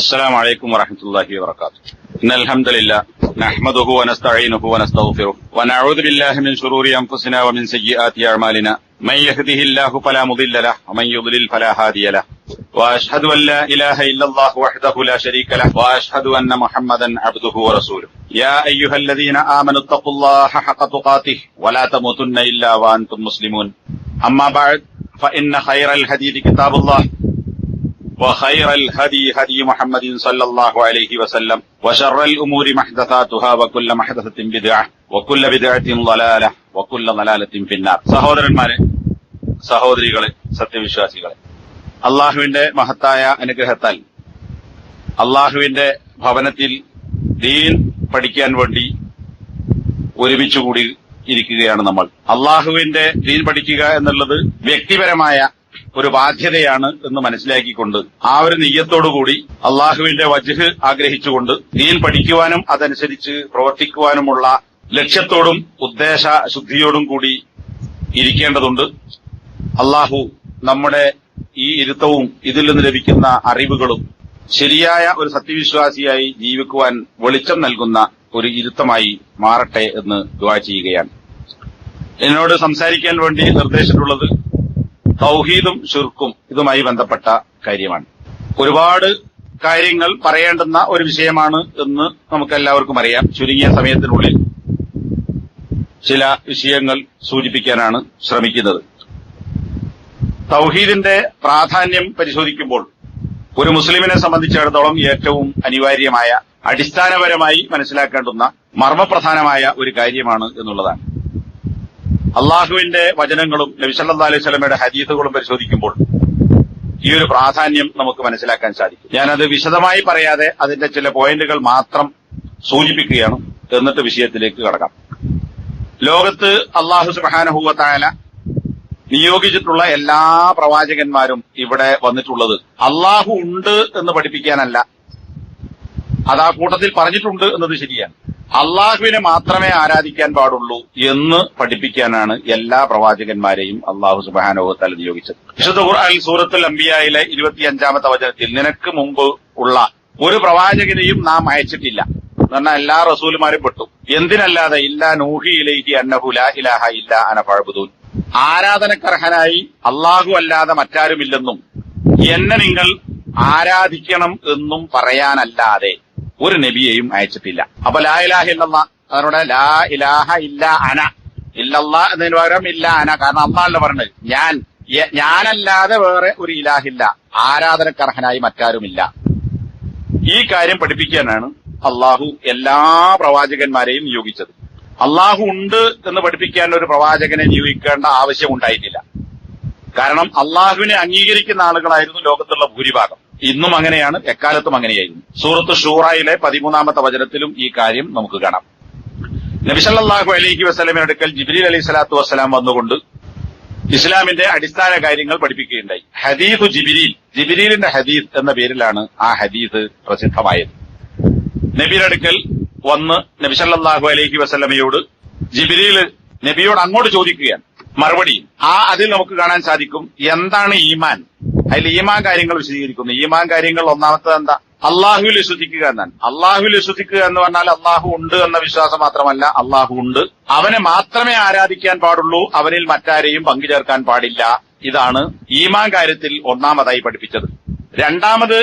السلام عليكم ورحمة الله وبركاته. إن الحمد لله نحمده ونستعينه ونستغفره ونعوذ بالله من شرور أنفسنا ومن سيئات أعمالنا من يهده الله فلا مضل له ومن يضلل فلا هادي له وأشهد أن لا إله إلا الله وحده لا شريك له وأشهد أن محمدا عبده ورسوله. يا أيها الذين آمنوا اتقوا الله حق تقاته ولا تموتن إلا وأنتم مسلمون. أما بعد فإن خير الحديث كتاب الله وخير الهدي هدي محمد صلى الله عليه وسلم وشر الأمور محدثاتها وكل محدثة بدعة وكل بدعة ضلالة وكل ضلالة في النار. സഹോദരന്മാരെ, സഹോദരികളെ, സത്യവിശ്വാസികളെ, അള്ളാഹുവിന്റെ മഹത്തായ അനുഗ്രഹത്താൽ അള്ളാഹുവിന്റെ ഭവനത്തിൽ ദീൻ പഠിക്കാൻ വേണ്ടി ഒരുമിച്ചുകൂടി ഇരിക്കുകയാണ് നമ്മൾ. അള്ളാഹുവിന്റെ ദീൻ പഠിക്കുക എന്നുള്ളത് വ്യക്തിപരമായ ഒരു ബാധ്യതയാണ് എന്ന് മനസ്സിലാക്കിക്കൊണ്ട് ആ ഒരു നിയ്യത്തോടുകൂടി അള്ളാഹുവിന്റെ വജ്ഹ് ആഗ്രഹിച്ചുകൊണ്ട് ദീൻ പഠിക്കുവാനും അതനുസരിച്ച് പ്രവർത്തിക്കുവാനുമുള്ള ലക്ഷ്യത്തോടും ഉദ്ദേശ ശുദ്ധിയോടും കൂടി ഇരിക്കേണ്ടതുണ്ട്. അള്ളാഹു നമ്മുടെ ഈ ഇരുത്തവും ഇതിൽ നിന്ന് ലഭിക്കുന്ന അറിവുകളും ശരിയായ ഒരു സത്യവിശ്വാസിയായി ജീവിക്കുവാൻ വെളിച്ചം നൽകുന്ന ഒരു ഇരുത്തമായി മാറട്ടെ എന്ന് ദുആ ചെയ്യുകയാണ്. എന്നോട് സംസാരിക്കാൻ വേണ്ടി നിർദ്ദേശിച്ചിട്ടുള്ളത് തൗഹീദും ശിർക്കും ഇതുമായി ബന്ധപ്പെട്ട കാര്യമാണ്. ഒരുപാട് കാര്യങ്ങൾ പറയേണ്ടുന്ന ഒരു വിഷയമാണ് എന്ന് നമുക്കെല്ലാവർക്കും അറിയാം. ചുരുങ്ങിയ സമയത്തിനുള്ളിൽ ചില വിഷയങ്ങൾ സൂചിപ്പിക്കാനാണ് ശ്രമിക്കുന്നത്. തൗഹീദിന്റെ പ്രാധാന്യം പരിശോധിക്കുമ്പോൾ ഒരു മുസ്ലിമിനെ സംബന്ധിച്ചിടത്തോളം ഏറ്റവും അനിവാര്യമായ, അടിസ്ഥാനപരമായി മനസ്സിലാക്കേണ്ടുന്ന മർമ്മപ്രധാനമായ ഒരു കാര്യമാണ് എന്നുള്ളതാണ്. അള്ളാഹുവിന്റെ വചനങ്ങളും നബി സല്ലല്ലാഹു അലൈഹി വസല്ലമയുടെ ഹദീസുകളും പരിശോധിക്കുമ്പോൾ ഈ ഒരു പ്രാധാന്യം നമുക്ക് മനസ്സിലാക്കാൻ സാധിക്കും. ഞാനത് വിശദമായി പറയാതെ അതിന്റെ ചില പോയിന്റുകൾ മാത്രം സൂചിപ്പിക്കുകയാണ്. എന്നിട്ട് വിഷയത്തിലേക്ക് കടക്കാം. ലോകത്ത് അള്ളാഹു സുബ്ഹാനഹു വ തആല നിയോഗിച്ചിട്ടുള്ള എല്ലാ പ്രവാചകന്മാരും ഇവിടെ വന്നിട്ടുള്ളത് അള്ളാഹു ഉണ്ട് എന്ന് പഠിപ്പിക്കാനല്ല. അത് ആ കൂട്ടത്തിൽ പറഞ്ഞിട്ടുണ്ട് എന്നത് ശരിയാണ്. അള്ളാഹുവിനെ മാത്രമേ ആരാധിക്കാൻ പാടുള്ളൂ എന്ന് പഠിപ്പിക്കാനാണ് എല്ലാ പ്രവാചകന്മാരെയും അള്ളാഹു സുബ്ഹാനഹു വ തആല നിയോഗിച്ചത്. വിശുദ്ധ ഖുർആൻ സൂറത്തുൽ അംബിയായിലെ 25-ാമത്തെ വചനത്തിൽ നിനക്ക് മുമ്പ് ഉള്ള ഒരു പ്രവാചകനെയും നാം അയച്ചിട്ടില്ല എന്നാൽ എല്ലാ റസൂലുമാരും പെട്ടു. എന്തിനല്ലാതെ ഇല്ലാ നൂഹി ഇലൈഹി അന്നഹു ലാ ഇലാഹ ഇല്ലാ അന ഫഅബ്ദൂൻ, ആരാധനക്കർഹനായി അള്ളാഹു അല്ലാതെ മറ്റാരുമില്ലെന്നും എന്നെ നിങ്ങൾ ആരാധിക്കണം എന്നും പറയാനല്ലാതെ ഒരു നബിയെയും അയച്ചിട്ടില്ല. അപ്പൊ ലാ ഇലാഹ ഇല്ലല്ലാ, അതിനോട് ലാ ഇലാഹ ഇല്ലാ അന, ഇല്ലല്ലാ എന്നതിന് പകരം ഇല്ലാ അന. കാരണം അള്ളാഹല്ലേ പറഞ്ഞത്, ഞാനല്ലാതെ വേറെ ഒരു ഇലാഹില്ല, ആരാധനക്കർഹനായി മറ്റാരുമില്ല. ഈ കാര്യം പഠിപ്പിക്കാനാണ് അള്ളാഹു എല്ലാ പ്രവാചകന്മാരെയും നിയോഗിച്ചത്. അള്ളാഹു ഉണ്ട് എന്ന് പഠിപ്പിക്കാൻ ഒരു പ്രവാചകനെ നിയോഗിക്കേണ്ട ആവശ്യം ഉണ്ടായിട്ടില്ല. കാരണം അള്ളാഹുവിനെ അംഗീകരിക്കുന്ന ആളുകളായിരുന്നു ലോകത്തുള്ള ഭൂരിഭാഗം. ഇന്നും അങ്ങനെയാണ്, എക്കാലത്തും അങ്ങനെയായിരുന്നു. സൂറത്ത് ഷൂറയിലെ 13-ാമത്തെ വചനത്തിലും ഈ കാര്യം നമുക്ക് കാണാം. നബി സല്ലല്ലാഹു അലൈഹി വസല്ലമയുടെ അടുക്കൽ ജിബ്രീൽ അലൈഹി സ്വലാത്തു വസ്സലാം വന്നുകൊണ്ട് ഇസ്ലാമിന്റെ അടിസ്ഥാന കാര്യങ്ങൾ പഠിപ്പിക്കുകയുണ്ടായി. ഹദീസ് ജിബ്രീലിന്റെ ഹദീസ് എന്ന പേരിലാണ് ആ ഹദീസ് പ്രസിദ്ധമായത്. നബിയുടെ അടുക്കൽ വന്ന് നബി സല്ലല്ലാഹു അലൈഹി വസല്ലമയോട് ജിബ്രീൽ നബിയോട് അങ്ങോട്ട് ചോദിക്കുകയാണ്. മറുപടിയും അതിൽ നമുക്ക് കാണാൻ സാധിക്കും എന്താണ് ഈമാൻ. അതിൽ ഈമാൻ കാര്യങ്ങൾ വിശദീകരിക്കുന്നു. ഈമാൻ കാര്യങ്ങൾ ഒന്നാമത്തെ എന്താ? അള്ളാഹുവിൽ വിശ്വസിക്കുക എന്നാണ്. അള്ളാഹുവിൽ വിശ്വസിക്കുക എന്ന് പറഞ്ഞാൽ അള്ളാഹു ഉണ്ട് എന്ന വിശ്വാസം മാത്രമല്ല, അള്ളാഹു ഉണ്ട്, അവനെ മാത്രമേ ആരാധിക്കാൻ പാടുള്ളൂ, അവനിൽ മറ്റാരെയും പങ്കുചേർക്കാൻ പാടില്ല. ഇതാണ് ഈമാൻ കാര്യത്തിൽ ഒന്നാമതായി പഠിപ്പിച്ചത്. രണ്ടാമത്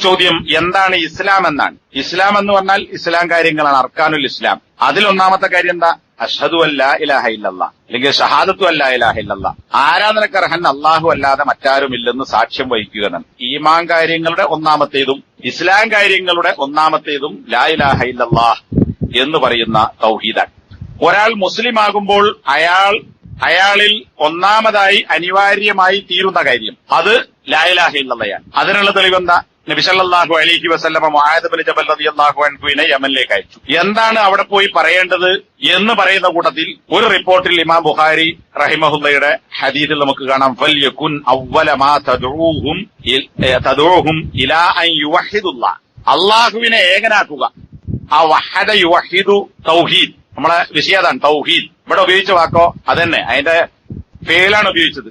ചോദ്യം എന്താണ് ഇസ്ലാം എന്നാണ്. ഇസ്ലാം എന്ന് പറഞ്ഞാൽ ഇസ്ലാം കാര്യങ്ങളാണ്, അർക്കാനുൽ ഇസ്ലാം. അതിൽ ഒന്നാമത്തെ കാര്യം എന്താ? അഷ്ഹദു അല്ലാ ഇലാഹ ഇല്ലല്ലാഹ്, അല്ലെങ്കിൽ ഷഹാദത്തു അല്ലാ ഇലാഹ ഇല്ലല്ലാഹ്, ആരാധനക്കർഹൻ അല്ലാഹു അല്ലാതെ മറ്റാരുമില്ലെന്ന് സാക്ഷ്യം വഹിക്കുക എന്നാണ്. ഈമാൻ കാര്യങ്ങളുടെ ഒന്നാമത്തേതും ഇസ്ലാം കാര്യങ്ങളുടെ ഒന്നാമത്തേതും ലാ ഇലാഹ ഇല്ലല്ലാഹ് എന്ന് പറയുന്ന തൗഹീദാണ്. ഒരാൾ മുസ്ലിം ആകുമ്പോൾ അയാളിൽ ഒന്നാമതായി അനിവാര്യമായി തീരുന്ന കാര്യം അത് ലാ ഇലാഹ ഇല്ലല്ലാഹയാണ്. അതിനുള്ള തെളിവെന്താ? നബി സല്ലല്ലാഹു അലൈഹി വസല്ലമ മുആദ് ബിൻ ജബൽ റളിയല്ലാഹു അൻഹുവിനെ യമനിലേക്ക് അയച്ചു. എന്താണ് അവിടെ പോയി പറയേണ്ടത് എന്ന് പറയുന്ന കൂട്ടത്തിൽ ഒരു റിപ്പോർട്ടിൽ ഇമാം ബുഖാരി റഹിമഹുല്ലയുടെ ഹദീസിൽ നമുക്ക് കാണാം, ഫൽയകുൻ അവ്വല മാ തദ്ഊഹും ഇലാ അൻ യുവഹിദുല്ലാഹ്, അല്ലാഹുവിനെ ഏകനാക്കുക. ആ വഹദ യുവഹിദു തൗഹീദ്, നമ്മളെ വിഷയതാണ് തൗഹീദ്. ഇവിടെ ഉപയോഗിച്ച വാക്കോ അതന്നെ, അതിന്റെ ഫേലാണ് ഉപയോഗിച്ചത്,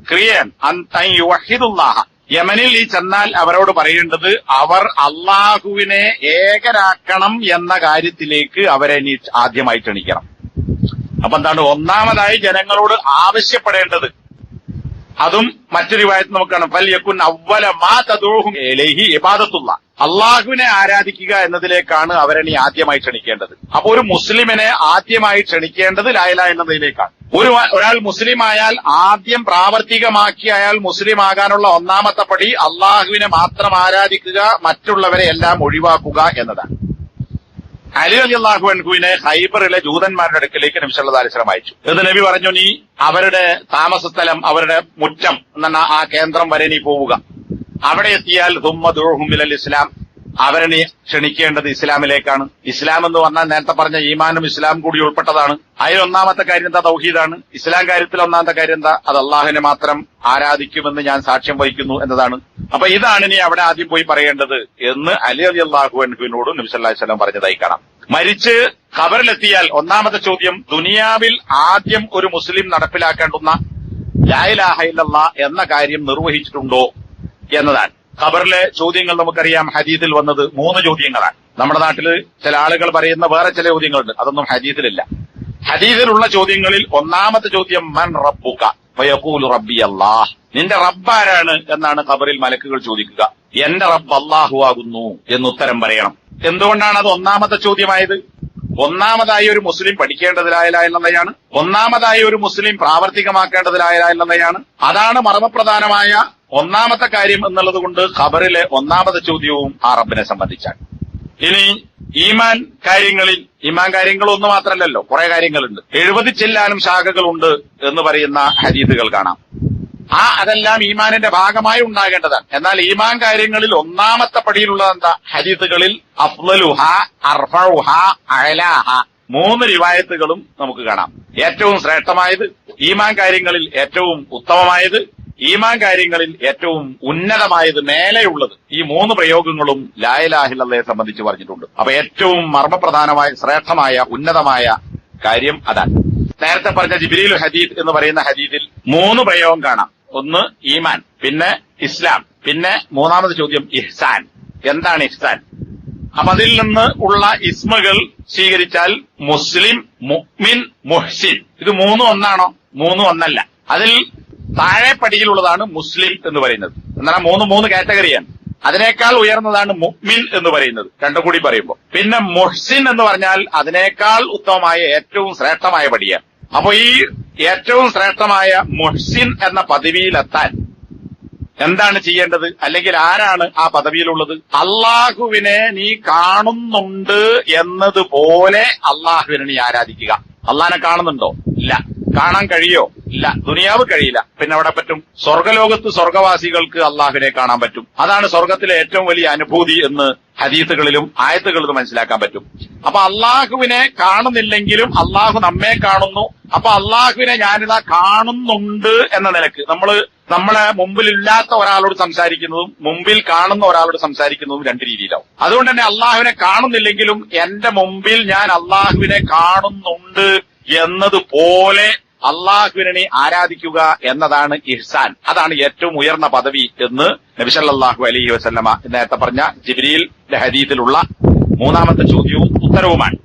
ക്രിയൻ. അൻ യുവഹിദുല്ലാഹ, യമനിൽ ഈ ചെന്നാൽ അവരോട് പറയേണ്ടത് അവർ അള്ളാഹുവിനെ ഏകരാക്കണം എന്ന കാര്യത്തിലേക്ക് അവരെ നീ ആദ്യമായി ക്ഷണിക്കണം. അപ്പൊ എന്താണ് ഒന്നാമതായി ജനങ്ങളോട് ആവശ്യപ്പെടേണ്ടത്? അതും മറ്റൊരു റിവായത്ത് നമുക്ക് കാണാം, ഫൽയകുൻ അവ്വല മാ തദഊഹും ഇലൈഹി ഇബാദത്തുല്ലാഹ്, അള്ളാഹുവിനെ ആരാധിക്കുക എന്നതിലേക്കാണ് അവരെ നീ ആദ്യമായി ക്ഷണിക്കേണ്ടത്. അപ്പൊ ഒരു മുസ്ലിമിനെ ആദ്യമായി ക്ഷണിക്കേണ്ടത് ലാ ഇലാഹ എന്നതിലേക്കാണ്. ഒരാൾ മുസ്ലിം ആയാൽ ആദ്യം പ്രാവർത്തികമാക്കി അയാൾ മുസ്ലിം ആകാനുള്ള ഒന്നാമത്തെ പടി അള്ളാഹുവിനെ മാത്രം ആരാധിക്കുക, മറ്റുള്ളവരെ എല്ലാം ഒഴിവാക്കുക എന്നതാണ്. അലി റളിയല്ലാഹു അൻഹുവിനെ ഖൈബറിലെ ജൂതന്മാരുടെ അടുക്കലേക്ക് നബി സല്ലല്ലാഹു അലൈഹി വസല്ലം അയച്ചു. ഇത് നബി പറഞ്ഞു, നീ അവരുടെ താമസ സ്ഥലം, അവരുടെ മുറ്റം എന്ന ആ കേന്ദ്രം വരെ നീ പോവുക. അവിടെ എത്തിയാൽ ദുമ്മ ദുഉഹും ഇലൽ ഇസ്ലാം, അവരെ നീ ക്ഷണിക്കേണ്ടത് ഇസ്ലാമിലേക്കാണ്. ഇസ്ലാം എന്ന് പറഞ്ഞാൽ നേരത്തെ പറഞ്ഞ ഈമാനും ഇസ്ലാം കൂടി ഉൾപ്പെട്ടതാണ്. അതിൽ ഒന്നാമത്തെ കാര്യം എന്താ? തൗഹീദാണ്. ഇസ്ലാം കാര്യത്തിൽ ഒന്നാമത്തെ കാര്യം എന്താ? അത് അള്ളാഹുവിനെ മാത്രം ആരാധിക്കുമെന്ന് ഞാൻ സാക്ഷ്യം വഹിക്കുന്നു എന്നതാണ്. അപ്പൊ ഇതാണ് നീ അവിടെ ആദ്യം പോയി പറയേണ്ടത് എന്ന് അലി റളിയല്ലാഹു അൻഹുവിനോട് നബി സല്ലല്ലാഹു അലൈഹി വസല്ലം പറഞ്ഞതായി കാണാം. മരിച്ച് ഖബറിലെത്തിയാൽ ഒന്നാമത്തെ ചോദ്യം, ദുനിയാവിൽ ആദ്യം ഒരു മുസ്ലിം നടപ്പിലാക്കേണ്ടുന്ന ലാ ഇലാഹ ഇല്ലല്ലാഹ് എന്ന കാര്യം നിർവഹിച്ചിട്ടുണ്ടോ എന്നതാണ്. ഖബറിലെ ചോദ്യങ്ങൾ നമുക്കറിയാം, ഹദീസിൽ വന്നത് 3 ചോദ്യങ്ങളാണ്. നമ്മുടെ നാട്ടിൽ ചില ആളുകൾ പറയുന്ന വേറെ ചില ചോദ്യങ്ങളുണ്ട്, അതൊന്നും ഹദീസിലില്ല. ഹദീസിലുള്ള ചോദ്യങ്ങളിൽ ഒന്നാമത്തെ ചോദ്യം മൻ റബ്ബുക ഫയഖൂലു റബ്ബി അല്ലാഹ്, നിന്റെ റബ്ബാരാണ് എന്നാണ് ഖബറിൽ മലക്കുകൾ ചോദിക്കുക. എന്റെ റബ്ബ് അല്ലാഹു ആകുന്നു എന്ന് ഉത്തരം പറയണം. എന്തുകൊണ്ടാണ് അത് ഒന്നാമത്തെ ചോദ്യമായത്? ഒന്നാമതായി ഒരു മുസ്ലിം പഠിക്കേണ്ടത് ലാ ഇലാഹ ഇല്ലല്ലാഹയാണ്. ഒന്നാമതായി ഒരു മുസ്ലിം പ്രാവർത്തികമാക്കേണ്ടത് ലാ ഇലാഹ ഇല്ലല്ലാഹയാണ്. അതാണ് മർമ്മപ്രധാനമായ ഒന്നാമത്തെ കാര്യം എന്നുള്ളത് കൊണ്ട് ഖബറിലെ ഒന്നാമത്തെ ചോദ്യവും ആ റബ്ബിനെ സംബന്ധിച്ചാണ്. ഇനി ഈമാൻ കാര്യങ്ങൾ ഒന്ന് മാത്രമല്ലല്ലോ, കുറെ കാര്യങ്ങളുണ്ട്. 70 ചില്ലാനും ശാഖകളുണ്ട് എന്ന് പറയുന്ന ഹദീസുകൾ കാണാം. അതെല്ലാം ഈമാനിന്റെ ഭാഗമായി ഉണ്ടാകേണ്ടതാണ്. എന്നാൽ ഈമാൻ കാര്യങ്ങളിൽ ഒന്നാമത്തെ പടിയിലുള്ളത് എന്താ? ഹദീസുകളിൽ അഫ്ളലുഹ, അർഫഉഹ, അഅലാഹ 3 റിവായത്തുകളും നമുക്ക് കാണാം. ഏറ്റവും ശ്രേഷ്ഠമായത്, ഈമാൻ കാര്യങ്ങളിൽ ഏറ്റവും ഉത്തമമായത്, ഈമാൻ കാര്യങ്ങളിൽ ഏറ്റവും ഉന്നതമായത്, മേലെയുള്ളത്, ഈ 3 പ്രയോഗങ്ങളും ലാ ഇലാഹ ഇല്ലല്ലാഹയെ സംബന്ധിച്ച് പറഞ്ഞിട്ടുണ്ട്. അപ്പൊ ഏറ്റവും മർമ്മപ്രധാനമായ, ശ്രേഷ്ഠമായ, ഉന്നതമായ കാര്യം അതാണ്. നേരത്തെ പറഞ്ഞ ജിബ്രീൽ ഹദീദ് എന്ന് പറയുന്ന ഹദീദിൽ 3 പ്രയോഗം കാണാം. ഒന്ന് ഈമാൻ, പിന്നെ ഇസ്ലാം, പിന്നെ മൂന്നാമത് ചോദ്യം ഇഹ്സാൻ. എന്താണ് ഇഹ്സാൻ? അപ്പൊ അതിൽ നിന്ന് ഉള്ള ഇസ്മുകൾ സ്വീകരിച്ചാൽ മുസ്ലിം, മുഅ്മിൻ, മുഹ്സിൻ, ഇത് 3 ഒന്നാണോ? 3 ഒന്നല്ല. അതിൽ താഴെ പടിയിലുള്ളതാണ് മുസ്ലിം എന്ന് പറയുന്നത്. എന്നാൽ 3 കാറ്റഗറിയാണ്. അതിനേക്കാൾ ഉയർന്നതാണ് മുഅ്മിൻ എന്ന് പറയുന്നത്, രണ്ടും കൂടി പറയുമ്പോൾ. പിന്നെ മുഹ്സിൻ എന്ന് പറഞ്ഞാൽ അതിനേക്കാൾ ഉത്തമമായ, ഏറ്റവും ശ്രേഷ്ഠമായ പടിയാണ്. അപ്പൊ ഈ ഏറ്റവും ശ്രേഷ്ഠമായ മുഹ്സിൻ എന്ന പദവിയിലെത്താൻ എന്താണ് ചെയ്യേണ്ടത്? അല്ലെങ്കിൽ ആരാണ് ആ പദവിയിലുള്ളത്? അള്ളാഹുവിനെ നീ കാണുന്നുണ്ട് എന്നതുപോലെ അള്ളാഹുവിനെ നീ ആരാധിക്കുക. അള്ളാഹിനെ കാണുന്നുണ്ടോ? ഇല്ല. കാണാൻ കഴിയോ? ഇല്ല. ദുനിയാവ് കഴിയില്ല. പിന്നെ അവിടെ പറ്റും? സ്വർഗലോകത്ത് സ്വർഗവാസികൾക്ക് അള്ളാഹുവിനെ കാണാൻ പറ്റും. അതാണ് സ്വർഗത്തിലെ ഏറ്റവും വലിയ അനുഭൂതി എന്ന് ഹദീസുകളിലും ആയത്തുകളിലും മനസ്സിലാക്കാൻ പറ്റും. അപ്പൊ അള്ളാഹുവിനെ കാണുന്നില്ലെങ്കിലും അള്ളാഹു നമ്മെ കാണുന്നു. അപ്പൊ അള്ളാഹുവിനെ ഞാനിതാ കാണുന്നുണ്ട് എന്ന നിലക്ക് നമ്മളെ മുമ്പിലില്ലാത്ത ഒരാളോട് സംസാരിക്കുന്നതും മുമ്പിൽ കാണുന്ന ഒരാളോട് സംസാരിക്കുന്നതും 2 രീതിയിലാവും. അതുകൊണ്ട് തന്നെ അള്ളാഹുവിനെ കാണുന്നില്ലെങ്കിലും എന്റെ മുമ്പിൽ ഞാൻ അള്ളാഹുവിനെ കാണുന്നുണ്ട് എന്നതുപോലെ അള്ളാഹുവിനെ ആരാധിക്കുക എന്നതാണ് ഇഹ്സാൻ. അതാണ് ഏറ്റവും ഉയർന്ന പദവി എന്ന് നബി സല്ലല്ലാഹു അലൈഹി വസല്ലമ നേരത്തെ പറഞ്ഞ ജിബ്രീലിന്റെ ഹദീസിലുള്ള 3ാമത്തെ ചോദ്യവും ഉത്തരവുമാണ്.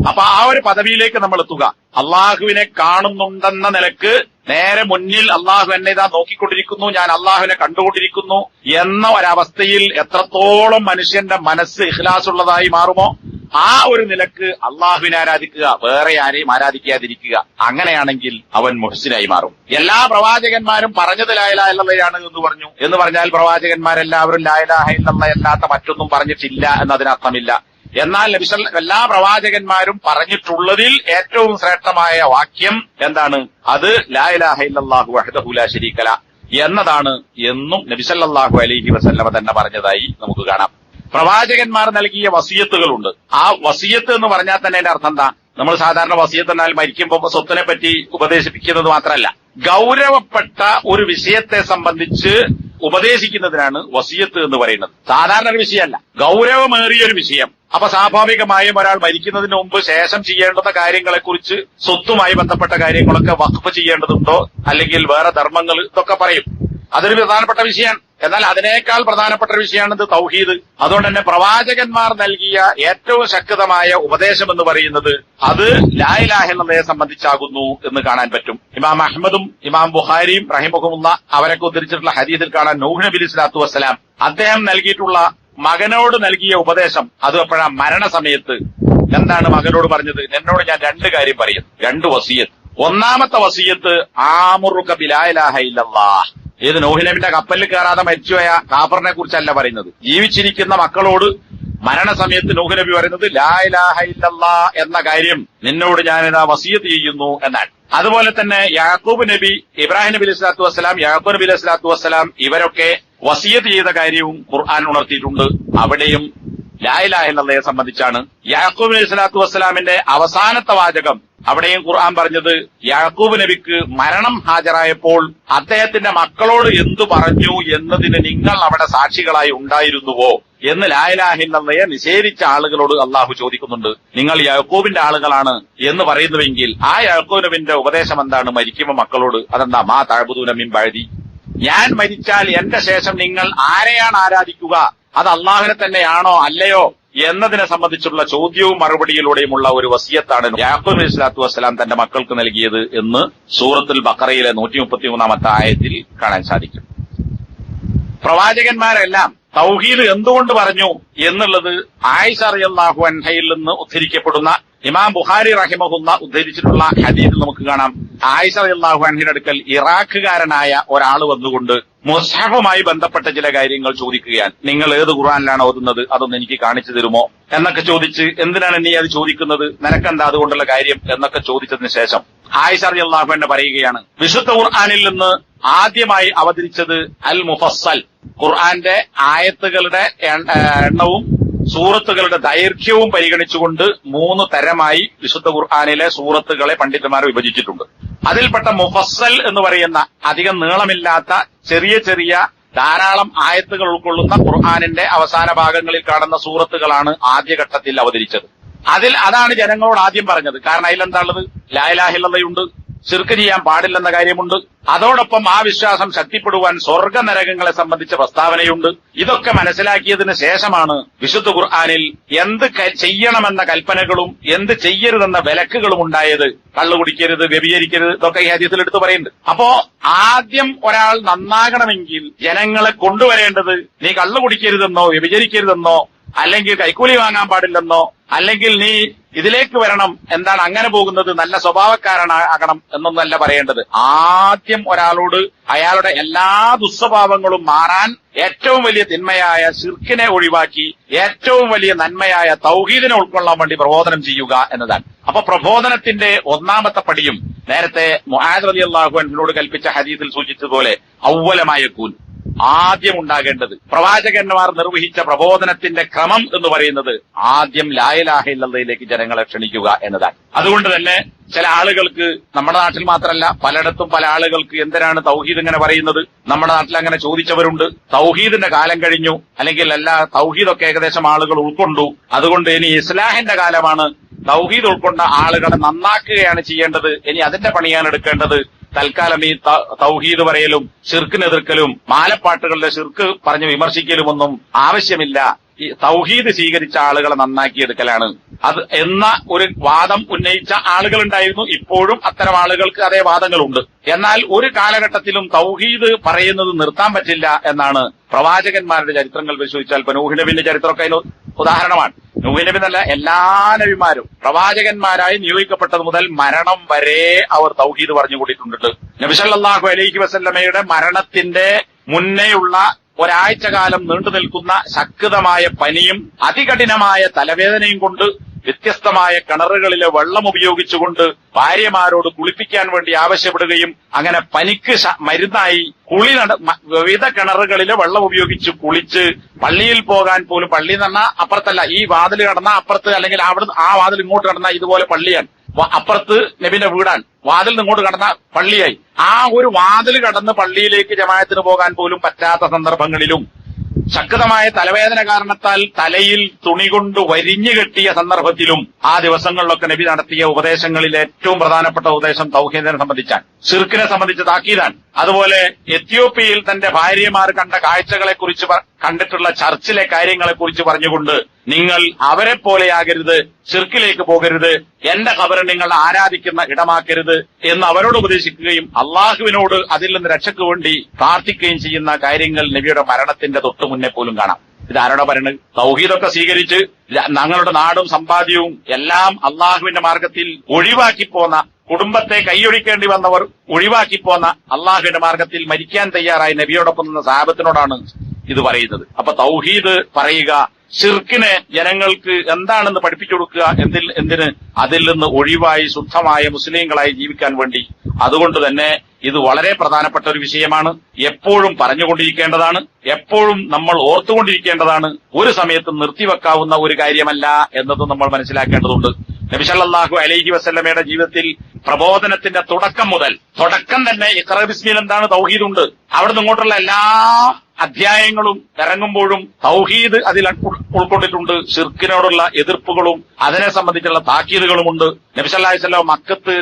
അപ്പൊ ആ ഒരു പദവിയിലേക്ക് നമ്മൾ എത്തുക. അള്ളാഹുവിനെ കാണുന്നുണ്ടെന്ന നിലക്ക് നേരെ മുന്നിൽ അള്ളാഹു എന്നെ ഇതാ നോക്കിക്കൊണ്ടിരിക്കുന്നു, ഞാൻ അള്ളാഹുവിനെ കണ്ടുകൊണ്ടിരിക്കുന്നു എന്ന ഒരവസ്ഥയിൽ എത്രത്തോളം മനുഷ്യന്റെ മനസ്സ് ഇഖ്ലാസുള്ളതായി മാറുമോ ആ ഒരു നിലക്ക് അള്ളാഹുവിനെ ആരാധിക്കുക, വേറെ ആരെയും ആരാധിക്കാതിരിക്കുക. അങ്ങനെയാണെങ്കിൽ അവൻ മുഹ്സിനായി മാറും. എല്ലാ പ്രവാചകന്മാരും പറഞ്ഞത് ലാ ഇലാഹ ഇല്ലല്ലാഹയാണ് എന്ന് പറഞ്ഞു. എന്ന് പറഞ്ഞാൽ പ്രവാചകന്മാരെല്ലാവരും ലാ ഇലാഹ ഇല്ലല്ലാഹ് അല്ലാത്ത മറ്റൊന്നും പറഞ്ഞിട്ടില്ല എന്നതിനർത്ഥമില്ല. എന്നാൽ എല്ലാ പ്രവാചകന്മാരും പറഞ്ഞിട്ടുള്ളതിൽ ഏറ്റവും ശ്രേഷ്ഠമായ വാക്യം എന്താണ്? അത് ലാ ഇലാഹ ഇല്ലല്ലാഹു വഹ്ദഹു ലാ ശരീക ലഹ് എന്നതാണ് എന്നും നബി സല്ലല്ലാഹു അലൈഹി വസല്ലമ തന്നെ പറഞ്ഞതായി നമുക്ക് കാണാം. പ്രവാചകന്മാർ നൽകിയ വസിയത്തുകളുണ്ട്. ആ വസിയത്ത് എന്ന് പറഞ്ഞാൽ തന്നെ അതിന്റെ അർത്ഥം എന്താ? നമ്മൾ സാധാരണ വസിയത്ത് എന്നാൽ മരിക്കുമ്പോൾ സ്വത്തിനെ പറ്റി ഉപദേശിപ്പിക്കുന്നത് മാത്രമല്ല, ഗൗരവപ്പെട്ട ഒരു വിഷയത്തെ സംബന്ധിച്ച് ഉപദേശിക്കുന്നതിനാണ് വസിയത്ത് എന്ന് പറയുന്നത്. സാധാരണ ഒരു വിഷയമല്ല, ഗൗരവമേറിയൊരു വിഷയം. അപ്പൊ സ്വാഭാവികമായും ഒരാൾ മരിക്കുന്നതിന് മുമ്പ് ശേഷം ചെയ്യേണ്ടുന്ന കാര്യങ്ങളെക്കുറിച്ച്, സ്വത്തുമായി ബന്ധപ്പെട്ട കാര്യങ്ങളൊക്കെ വഖഫ് ചെയ്യേണ്ടതുണ്ടോ അല്ലെങ്കിൽ വേറെ ധർമ്മങ്ങൾ, ഇതൊക്കെ പറയും. അതൊരു പ്രധാനപ്പെട്ട വിഷയമാണ്. എന്നാൽ അതിനേക്കാൾ പ്രധാനപ്പെട്ട ഒരു വിഷയമാണ് തൗഹീദ്. അതുകൊണ്ട് തന്നെ പ്രവാചകന്മാർ നൽകിയ ഏറ്റവും ശക്തമായ ഉപദേശം എന്ന് പറയുന്നത് അത് ലാ ഇലാഹ ഇല്ലല്ലാഹയെ സംബന്ധിച്ചാകുന്നു എന്ന് കാണാൻ പറ്റും. ഇമാം അഹ്മദും ഇമാം ബുഖാരിയും റഹിമഹുമുള്ള അവരൊക്കെ ഉദ്ധരിച്ചിട്ടുള്ള ഹദീസിൽ കാണാൻ നൂഹ് നബി സ്വല്ലല്ലാഹു അലൈഹി വസല്ലം അദ്ദേഹം നൽകിയിട്ടുള്ള മകനോട് നൽകിയ ഉപദേശം അത് എപ്പോഴാ മരണസമയത്ത് എന്താണ് മകനോട് പറഞ്ഞത്? എന്നോട് ഞാൻ രണ്ട് കാര്യം പറയും, രണ്ട് വസിയത്ത്. ഒന്നാമത്തെ വസിയത്ത് ആമുറുക ബിലാ ഇലാഹ ഇല്ലല്ലാഹ്. ഏത് നൂഹ് നബിന്റെ കപ്പലിൽ കയറാതെ മരിച്ചുപോയ കാഫറിനെ കുറിച്ചല്ല പറയുന്നത്. ജീവിച്ചിരിക്കുന്ന മക്കളോട് മരണസമയത്ത് നൂഹ് നബി പറയുന്നത് ലാ ഇലാഹ ഇല്ലല്ലാഹ് എന്ന കാര്യം നിന്നോട് ഞാനിതാ വസിയത്ത് ചെയ്യുന്നു എന്നാണ്. അതുപോലെ തന്നെ യാക്കൂബ് നബി, ഇബ്രാഹിം നബി അലൈഹി സ്വലാത്തു വസ്സലാം, യാക്കൂബ് നബി അലൈഹി സ്വലാത്തു വസ്സലാം ഇവരൊക്കെ വസിയത്ത് ചെയ്ത കാര്യവും ഖുർആൻ ഉണർത്തിയിട്ടുണ്ട്. അവിടെയും ലാ ഇലാഹ ഇല്ലല്ലാഹയെ സംബന്ധിച്ചാണ്. യാക്കൂബ് അലൈഹി സ്വലാത്തു വസ്സലാമിന്റെ അവസാനത്തെ വാചകം അവിടെയും ഖുർആൻ പറഞ്ഞത് യാക്കൂബ് നബിക്ക് മരണം ഹാജരായപ്പോൾ അദ്ദേഹത്തിന്റെ മക്കളോട് എന്തു പറഞ്ഞു എന്നതിന് നിങ്ങൾ അവിടെ സാക്ഷികളായി ഉണ്ടായിരുന്നുവോ എന്ന് ലാ ഇലാഹ ഇല്ലല്ലാഹയെ നിഷേധിച്ച ആളുകളോട് അള്ളാഹു ചോദിക്കുന്നുണ്ട്. നിങ്ങൾ യാക്കൂബിന്റെ ആളുകളാണ് എന്ന് പറയുന്നുവെങ്കിൽ ആ യാക്കൂബ് നബിന്റെ ഉപദേശം എന്താണ് മരിക്കുമ്പോ മക്കളോട്? അതെന്താ? മാ തഅബുദൂന മിൻ ബഅദി, ഞാൻ മരിച്ചാൽ എന്റെ ശേഷം നിങ്ങൾ ആരെയാണ് ആരാധിക്കുക? അത് അള്ളാഹുവിനെ തന്നെയാണോ അല്ലയോ എന്നതിനെ സംബന്ധിച്ചുള്ള ചോദ്യവും മറുപടിയിലൂടെയുമുള്ള ഒരു വസിയത്താണ് യാക്കൂബ് അലൈഹി സ്വലാത്തു വസ്സലാം തന്റെ മക്കൾക്ക് നൽകിയത് എന്ന് സൂറത്തുൽ ബഖറയിലെ 133-ാമത്തെ ആയത്തിൽ കാണാൻ സാധിക്കും. പ്രവാചകന്മാരെല്ലാം തൗഹീദ് എന്തുകൊണ്ട് പറഞ്ഞു എന്നുള്ളത് ആയിഷ റളിയല്ലാഹു അൻഹയിൽ നിന്ന് ഉദ്ധരിക്കപ്പെടുന്ന ഇമാം ബുഖാരി റഹിമഹുല്ല ഉദ്ധരിച്ചിട്ടുള്ള ഹദീസിൽ നമുക്ക് കാണാം. ആയിഷ റളിയല്ലാഹു അൻഹയുടെ അടുക്കൽ ഇറാഖുകാരനായ ഒരാൾ വന്നുകൊണ്ട് മുസ്ഹഫുമായി ബന്ധപ്പെട്ട ചില കാര്യങ്ങൾ ചോദിക്കുകയാണ്. നിങ്ങൾ ഏത് ഖുർആനിലാണ് ഓതുന്നത്, അതൊന്ന് എനിക്ക് കാണിച്ചു തരുമോ എന്നൊക്കെ ചോദിച്ച്, എന്തിനാണ് നീ അത് ചോദിക്കുന്നത്, നിനക്കെന്താ അതുകൊണ്ടുള്ള കാര്യം എന്നൊക്കെ ചോദിച്ചതിന് ശേഷം ആയിഷ റളിയല്ലാഹു അൻഹ പറയുകയാണ്, വിശുദ്ധ ഖുർആനിൽ നിന്ന് ആദ്യമായി അവതരിച്ചത് അൽ മുഫസ്സൽ, ഖുർആന്റെ ആയത്തുകളുടെ എണ്ണവും സൂറത്തുകളുടെ ദൈർഘ്യവും പരിഗണിച്ചുകൊണ്ട് 3 തരമായി വിശുദ്ധ ഖുർആനിലെ സൂറത്തുകളെ പണ്ഡിതന്മാർ വിഭജിച്ചിട്ടുണ്ട്. അതിൽപ്പെട്ട മുഫസ്സൽ എന്ന് പറയുന്ന അധികം നീളമില്ലാത്ത ചെറിയ ചെറിയ ധാരാളം ആയത്തുകൾ ഉൾക്കൊള്ളുന്ന ഖുർആനിന്റെ അവസാന ഭാഗങ്ങളിൽ കാണുന്ന സൂറത്തുകളാണ് ആദ്യഘട്ടത്തിൽ അവതരിച്ചത്. അതാണ് ജനങ്ങളോട് ആദ്യം പറഞ്ഞത്. കാരണം അതിലെന്താ ഉള്ളത്? ലാ ഇലാഹ ഇല്ലല്ലാഹുണ്ട്, ശിർക്ക് ചെയ്യാൻ പാടില്ലെന്ന കാര്യമുണ്ട്. അതോടൊപ്പം ആ വിശ്വാസം ശക്തിപ്പെടുവാൻ സ്വർഗ നരകങ്ങളെ സംബന്ധിച്ച പ്രസ്താവനയുണ്ട്. ഇതൊക്കെ മനസ്സിലാക്കിയതിന് ശേഷമാണ് വിശുദ്ധ ഖുർആനിൽ എന്ത് ചെയ്യണമെന്ന കൽപ്പനകളും എന്ത് ചെയ്യരുതെന്ന വിലക്കുകളും ഉണ്ടായത്. കള്ളു കുടിക്കരുത്, വ്യഭിചരിക്കരുത്, ഇതൊക്കെ ഈ ഹദീസിൽ എടുത്തു പറയുന്നുണ്ട്. അപ്പോ ആദ്യം ഒരാൾ നന്നാകണമെങ്കിൽ ജനങ്ങളെ കൊണ്ടുവരേണ്ടത് നീ കള്ളു കുടിക്കരുതെന്നോ വ്യഭിചരിക്കരുതെന്നോ അല്ലെങ്കിൽ കൈക്കൂലി വാങ്ങാൻ പാടില്ലെന്നോ അല്ലെങ്കിൽ നീ ഇതിലേക്ക് വരണം, എന്താണ് അങ്ങനെ പോകുന്നത്, നല്ല സ്വഭാവക്കാരനാകണം എന്നൊന്നല്ല പറയേണ്ടത്. ആദ്യം ഒരാളോട് അയാളുടെ എല്ലാ ദുസ്വഭാവങ്ങളും മാറാൻ ഏറ്റവും വലിയ തിന്മയായ ശിർക്കിനെ ഒഴിവാക്കി ഏറ്റവും വലിയ നന്മയായ തൗഹീദിനെ ഉൾക്കൊള്ളാൻ വേണ്ടി പ്രബോധനം ചെയ്യുക എന്നതാണ്. അപ്പൊ പ്രബോധനത്തിന്റെ ഒന്നാമത്തെ പടിയും നേരത്തെ മുആദ് റളിയല്ലാഹു അൻഹുവിനോട് കൽപ്പിച്ച ഹദീസിൽ സൂചിച്ചതുപോലെ അവ്വലമായ കൂൻ, ആദ്യം ഉണ്ടാകേണ്ടത് പ്രവാചകന്മാർ നിർവഹിച്ച പ്രബോധനത്തിന്റെ ക്രമം എന്ന് പറയുന്നത് ആദ്യം ലാ ഇലാഹ ഇല്ലല്ലാഹയിലേക്ക് ജനങ്ങളെ ക്ഷണിക്കുക എന്നതാണ്. അതുകൊണ്ട് തന്നെ ചില ആളുകൾക്ക്, നമ്മുടെ നാട്ടിൽ മാത്രമല്ല പലയിടത്തും പല ആളുകൾക്ക് എന്തിനാണ് തൗഹീദ് ഇങ്ങനെ പറയുന്നത്, നമ്മുടെ നാട്ടിൽ അങ്ങനെ ചോദിച്ചവരുണ്ട്. തൗഹീദിന്റെ കാലം കഴിഞ്ഞു, അല്ലെങ്കിൽ എല്ലാ തൗഹീദൊക്കെ ഏകദേശം ആളുകൾ ഉൾക്കൊണ്ടു, അതുകൊണ്ട് ഇനി ഇസ്ലാഹിന്റെ കാലമാണ്, തൗഹീദ് ഉൾക്കൊണ്ട ആളുകളെ നന്നാക്കുകയാണ് ചെയ്യേണ്ടത്, ഇനി അതിന്റെ പണിയാണ് എടുക്കേണ്ടത്. തൽക്കാലം ഈ തൗഹീദ് പറയലും ശിർക്കിന് എതിർക്കലും മാലപ്പാട്ടുകളുടെ ശിർക്ക് പറഞ്ഞ് വിമർശിക്കലുമൊന്നും ആവശ്യമില്ല. ഈ തൗഹീദ് സ്വീകരിച്ച ആളുകളെ നന്നാക്കിയെടുക്കലാണ് അത് എന്ന ഒരു വാദം ഉന്നയിച്ച ആളുകളുണ്ടായിരുന്നു. ഇപ്പോഴും അത്തരം ആളുകൾക്ക് അതേ വാദങ്ങളുണ്ട്. എന്നാൽ ഒരു കാലഘട്ടത്തിലും തൗഹീദ് പറയുന്നത് നിർത്താൻ പറ്റില്ല എന്നാണ് പ്രവാചകന്മാരുടെ ചരിത്രങ്ങൾ പരിശോധിച്ചാൽ. ഇപ്പൊ നൂഹ് നബിന്റെ ചരിത്രമൊക്കെ അതിന് ഉദാഹരണമാണ്. നൂഹ് നബി എന്നല്ല, എല്ലാ നബിമാരും പ്രവാചകന്മാരായി നിയോഗിക്കപ്പെട്ടത് മുതൽ മരണം വരെ അവർ തൗഹീദ് പറഞ്ഞുകൂടിയിട്ടുണ്ട്. നബി സല്ലല്ലാഹു അലൈഹി വസല്ലമയുടെ മരണത്തിന്റെ മുന്നേയുള്ള ഒരാഴ്ച കാലം നീണ്ടു നിൽക്കുന്ന ശക്തമായ പനിയും അതികഠിനമായ തലവേദനയും കൊണ്ട് വ്യത്യസ്തമായ കിണറുകളിലെ വെള്ളം ഉപയോഗിച്ചുകൊണ്ട് ഭാര്യമാരോട് കുളിപ്പിക്കാൻ വേണ്ടി ആവശ്യപ്പെടുകയും അങ്ങനെ പനിക്ക് മരുന്നായി വിവിധ കിണറുകളിലെ വെള്ളം ഉപയോഗിച്ച് കുളിച്ച് പള്ളിയിൽ പോകാൻ പോലും, പള്ളി എന്ന് പറഞ്ഞാൽ അപ്പുറത്തല്ല, ഈ വാതിൽ കടന്ന അപ്പുറത്ത്, അല്ലെങ്കിൽ അവിടെ ആ വാതിൽ ഇങ്ങോട്ട് കടന്ന ഇതുപോലെ പള്ളിയാണ്, അപ്പുറത്ത് നബിന്റെ വീടാണ്, വാതിൽ ഇങ്ങോട്ട് കടന്ന പള്ളിയായി. ആ ഒരു വാതിൽ കടന്ന് പള്ളിയിലേക്ക് ജമാഅത്തിന് പോകാൻ പോലും പറ്റാത്ത സന്ദർഭങ്ങളിലും ശക്തമായ തലവേദന കാരണത്താൽ തലയിൽ തുണി കൊണ്ട് വരിഞ്ഞു കെട്ടിയ സന്ദർഭത്തിലും ആ ദിവസങ്ങളിലൊക്കെ നബി നടത്തിയ ഉപദേശങ്ങളിൽ ഏറ്റവും പ്രധാനപ്പെട്ട ഉപദേശം തൗഹീദിനെ സംബന്ധിച്ചാണ്, ശിർക്കിനെ സംബന്ധിച്ച് താക്കീതാണ്. അതുപോലെ എത്യോപ്യയിൽ തന്റെ ഭാര്യമാർ കണ്ട കാഴ്ചകളെക്കുറിച്ച് കണ്ടിട്ടുള്ള ചർച്ചിലെ കാര്യങ്ങളെക്കുറിച്ച് പറഞ്ഞുകൊണ്ട് നിങ്ങൾ അവരെ പോലെയാകരുത്, ശിർക്കിലേക്ക് പോകരുത്, എന്റെ ഖബറ് നിങ്ങൾ ആരാധിക്കുന്ന ഇടമാക്കരുത് എന്ന് അവരോട് ഉപദേശിക്കുകയും അള്ളാഹുവിനോട് അതിൽ നിന്ന് രക്ഷയ്ക്ക് വേണ്ടി പ്രാർത്ഥിക്കുകയും ചെയ്യുന്ന കാര്യങ്ങൾ നബിയുടെ മരണത്തിന്റെ തൊട്ടു മുന്നേ പോലും കാണാം. ഇതാരോടെ പറയുന്നത്? തൗഹീദൊക്കെ സ്വീകരിച്ച് ഞങ്ങളുടെ നാടും സമ്പാദ്യവും എല്ലാം അള്ളാഹുവിന്റെ മാർഗത്തിൽ ഒഴിവാക്കിപ്പോന്ന, കുടുംബത്തെ കൈയൊഴിക്കേണ്ടി വന്നവർ ഒഴിവാക്കിപ്പോന്ന അള്ളാഹുവിന്റെ മാർഗത്തിൽ മരിക്കാൻ തയ്യാറായി നബിയോടൊപ്പം നിന്ന സഹാബത്തിനോടാണ് ഇത് പറയുന്നത്. അപ്പൊ തൗഹീദ് പറയുക, ശിർക്കിനെ ജനങ്ങൾക്ക് എന്താണെന്ന് പഠിപ്പിച്ചു കൊടുക്കുക, എന്തിന് അതിൽ നിന്ന് ഒഴിവായി ശുദ്ധമായ മുസ്ലിങ്ങളായി ജീവിക്കാൻ വേണ്ടി. അതുകൊണ്ട് തന്നെ ഇത് വളരെ പ്രധാനപ്പെട്ട ഒരു വിഷയമാണ്, എപ്പോഴും പറഞ്ഞുകൊണ്ടിരിക്കേണ്ടതാണ്, എപ്പോഴും നമ്മൾ ഓർത്തുകൊണ്ടിരിക്കേണ്ടതാണ്, ഒരു സമയത്തും നിർത്തിവെക്കാവുന്ന ഒരു കാര്യമല്ല എന്നതും നമ്മൾ മനസ്സിലാക്കേണ്ടതുണ്ട്. നബി സല്ലല്ലാഹു അലൈഹി വസല്ലമയുടെ ജീവിതത്തിൽ പ്രബോധനത്തിന്റെ തുടക്കം തന്നെ ഇഖ്റ ബിസ്മിൽ എന്താണ് തൗഹീദുണ്ട്. അവിടുന്ന് ഇങ്ങോട്ടുള്ള എല്ലാ അധ്യായങ്ങളും ഇറങ്ങുമ്പോഴും തൗഹീദ് അതിൽ ഉൾക്കൊണ്ടിട്ടുണ്ട്. ശിർക്കിനോടുള്ള എതിർപ്പുകളും അതിനെ സംബന്ധിച്ചുള്ള താക്കീതുകളുമുണ്ട്. നബി സല്ലല്ലാഹു അലൈഹി വസല്ലം മക്കത്ത്